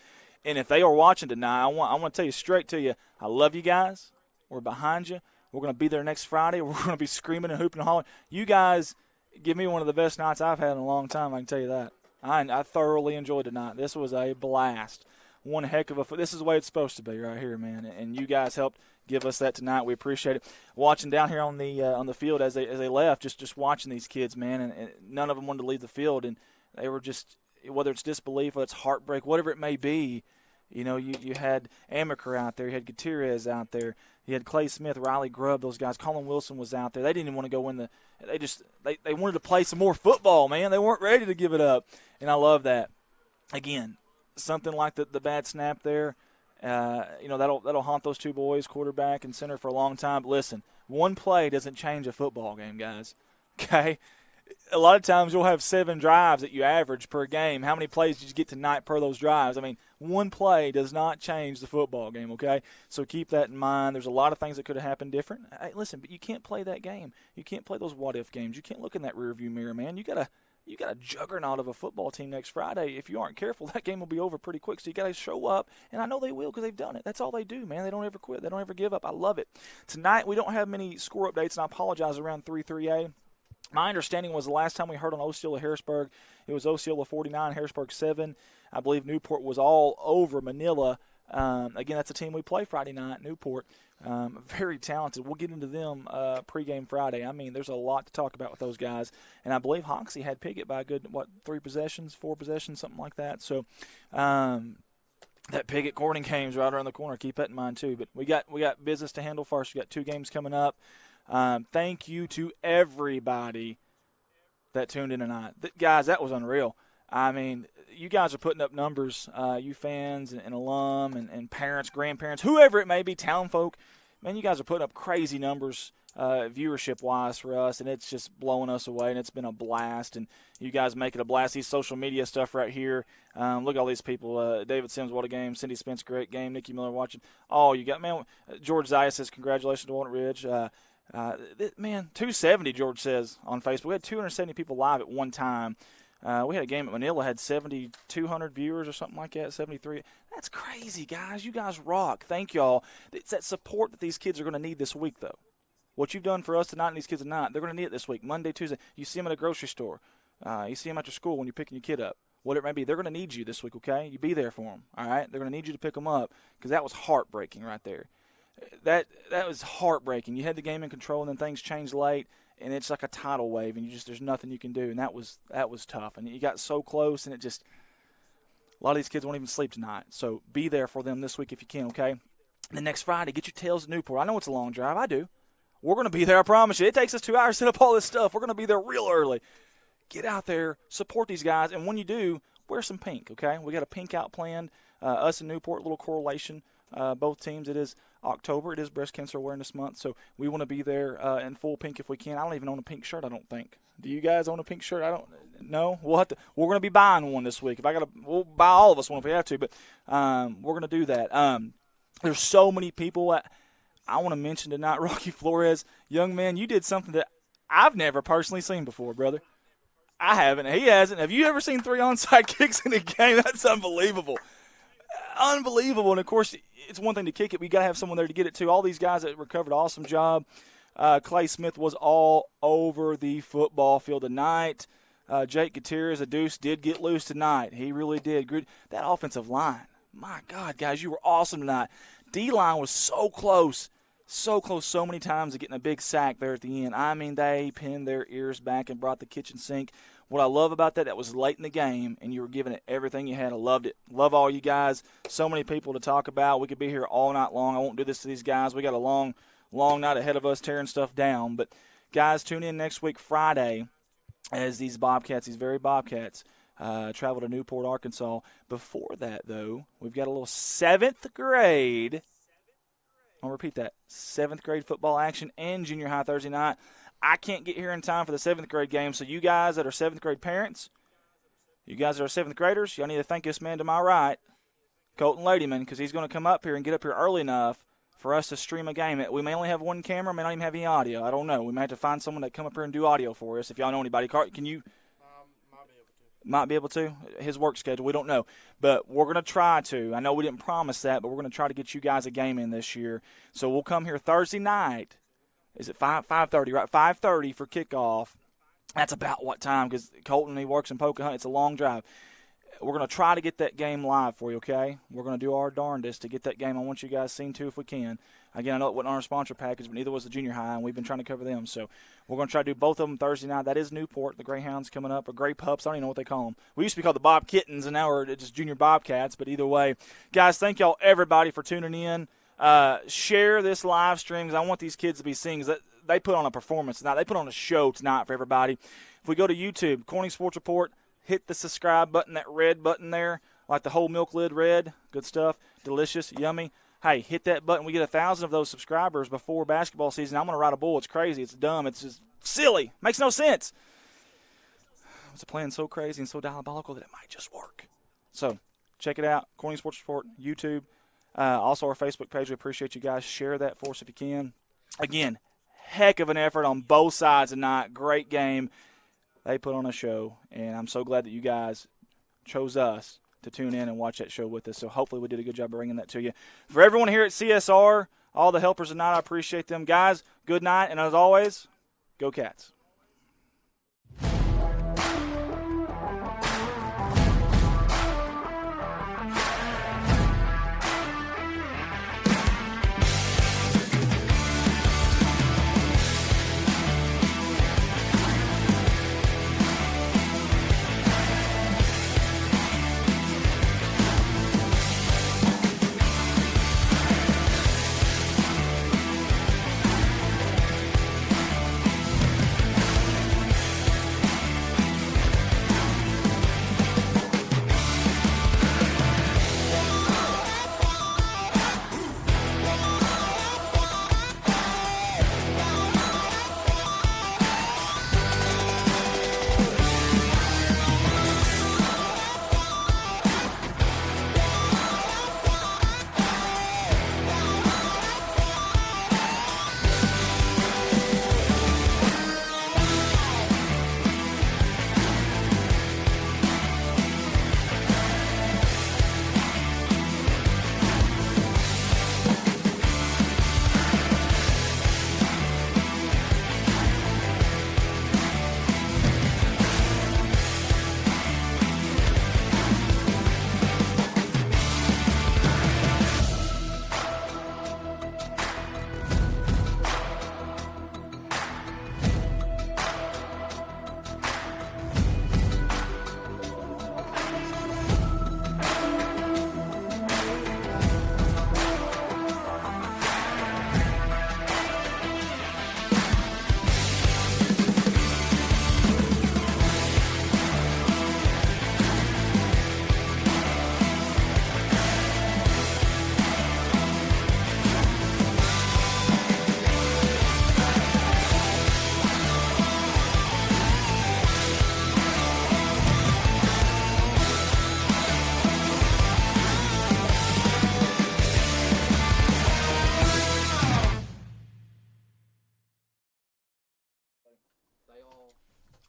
And if they are watching tonight, I want to tell you straight to you, I love you guys. We're behind you. We're going to be there next Friday. We're going to be screaming and hooping and hollering. You guys give me one of the best nights I've had in a long time, I can tell you that. I thoroughly enjoyed tonight. This was a blast. One heck of a – this is the way it's supposed to be right here, man. And you guys helped give us that tonight. We appreciate it. Watching down here on the field as they left, just watching these kids, man, and none of them wanted to leave the field. And they were just – whether it's disbelief, whether it's heartbreak, whatever it may be, you had Amaker out there. You had Gutierrez out there. You had Clay Smith, Riley Grubb, those guys. Colin Wilson was out there. They didn't even want to go in the – they wanted to play some more football, man. They weren't ready to give it up. And I love that. Again, something like the bad snap there, that'll haunt those two boys, quarterback and center, for a long time. But listen, one play doesn't change a football game, guys. Okay? A lot of times you'll have 7 drives that you average per game. How many plays did you get tonight per those drives? I mean, one play does not change the football game, okay? So keep that in mind. There's a lot of things that could have happened different. Hey, listen, but you can't play that game. You can't play those what-if games. You can't look in that rearview mirror, man. You got a juggernaut of a football team next Friday. If you aren't careful, that game will be over pretty quick. So you got to show up, and I know they will because they've done it. That's all they do, man. They don't ever quit. They don't ever give up. I love it. Tonight we don't have many score updates, and I apologize around 3-3A. My understanding was the last time we heard on Osceola Harrisburg, it was Osceola 49, Harrisburg 7. I believe Newport was all over Manila. Again, that's a team we play Friday night, Newport. Very talented. We'll get into them pregame Friday. I mean, there's a lot to talk about with those guys. And I believe Hoxie had Piggott by a good, 4 possessions, something like that. So that Piggott Corning game's right around the corner. Keep that in mind, too. But we got business to handle first. We got 2 games coming up. Thank you to everybody that tuned in tonight. Guys, that was unreal. I mean, you guys are putting up numbers, you fans and alum and parents, grandparents, whoever it may be, town folk. Man, you guys are putting up crazy numbers viewership-wise for us, and it's just blowing us away, and it's been a blast. And you guys make it a blast. These social media stuff right here. Look at all these people. David Sims, what a game. Cindy Spence, great game. Nikki Miller watching. Oh, you got, man, George Zaya says congratulations to Walnut Ridge. Man, 270, George says on Facebook. We had 270 people live at one time. We had a game at Manila, had 7,200 viewers or something like that, 73. That's crazy, guys. You guys rock. Thank y'all. It's that support that these kids are going to need this week, though. What you've done for us tonight and these kids tonight, they're going to need it this week. Monday, Tuesday. You see them at a grocery store. You see them after school when you're picking your kid up. Whatever it may be, they're going to need you this week, okay? You be there for them, all right? They're going to need you to pick them up because that was heartbreaking right there. That was heartbreaking. You had the game in control, and then things changed late, and it's like a tidal wave, and there's nothing you can do, and that was tough. And you got so close, and a lot of these kids won't even sleep tonight. So be there for them this week if you can, okay? And then next Friday, get your tails to Newport. I know it's a long drive. I do. We're going to be there, I promise you. It takes us 2 hours to set up all this stuff. We're going to be there real early. Get out there, support these guys, and when you do, wear some pink, okay? We got a pink out planned. Us and Newport, little correlation. Both teams, it is October. It is Breast Cancer Awareness Month, so we want to be there in full pink if we can. I don't even own a pink shirt, I don't think. Do you guys own a pink shirt? I don't know. We're going to be buying one this week. We'll buy all of us one if we have to, but we're going to do that. There's so many people. I want to mention tonight, Rocky Flores, young man, you did something that I've never personally seen before, brother. I haven't. He hasn't. Have you ever seen 3 onside kicks in a game? That's unbelievable. Unbelievable. And, of course, it's one thing to kick it, but you got to have someone there to get it, too. All these guys that recovered, awesome job. Clay Smith was all over the football field tonight. Jake Gutierrez, a deuce, did get loose tonight. He really did. That offensive line, my God, guys, you were awesome tonight. D-line was so close so many times to getting a big sack there at the end. I mean, they pinned their ears back and brought the kitchen sink. what I love about that was late in the game, and you were giving it everything you had. I loved it. Love all you guys. So many people to talk about. We could be here all night long. I won't do this to these guys. We got a long night ahead of us tearing stuff down. But, guys, tune in next week Friday as these Bobcats, these very Bobcats, travel to Newport, Arkansas. Before that, though, we've got a little 7th grade. I'll repeat that. 7th grade football action and junior high Thursday night. I can't get here in time for the 7th grade game, so you guys that are 7th grade parents, you guys that are 7th graders, y'all need to thank this man to my right, Colton Ladyman, because he's going to come up here and get up here early enough for us to stream a game. We may only have one camera, may not even have any audio. I don't know. We may have to find someone that come up here and do audio for us. If y'all know anybody, can you? Might be able to. His work schedule, we don't know. But we're going to try to. I know we didn't promise that, but we're going to try to get you guys a game in this year. So we'll come here Thursday night. Is it 5:30, right? 5:30 for kickoff. That's about what time, because Colton, he works in Pocahontas. It's a long drive. We're going to try to get that game live for you, okay? We're going to do our darndest to get that game. I want you guys seen to if we can. Again, I know it wasn't on our sponsor package, but neither was the junior high, and we've been trying to cover them. So we're going to try to do both of them Thursday night. That is Newport. The Greyhounds coming up, or Grey Pups. I don't even know what they call them. We used to be called the Bob Kittens, and now we're just Junior Bobcats. But either way, guys, thank y'all, everybody, for tuning in. Share this live stream, because I want these kids to be seen. They put on a performance tonight. They put on a show tonight for everybody. If we go to YouTube, Corning Sports Report, hit the subscribe button, that red button there, like the whole milk lid red. Good stuff. Delicious, yummy. Hey, hit that button. We get 1,000 of those subscribers before basketball season. I'm going to ride a bull. It's crazy. It's dumb. It's just silly. Makes no sense. It's a plan so crazy and so diabolical that it might just work. So check it out. Corning Sports Report, YouTube. Also our Facebook page. We appreciate you guys. Share that for us if you can. Again, heck of an effort on both sides tonight. Great game. They put on a show, and I'm so glad that you guys chose us to tune in and watch that show with us. So hopefully we did a good job of bringing that to you. For everyone here at CSR, all the helpers tonight, I appreciate them. Guys, good night, and as always, go Cats.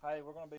Hey, we're going to be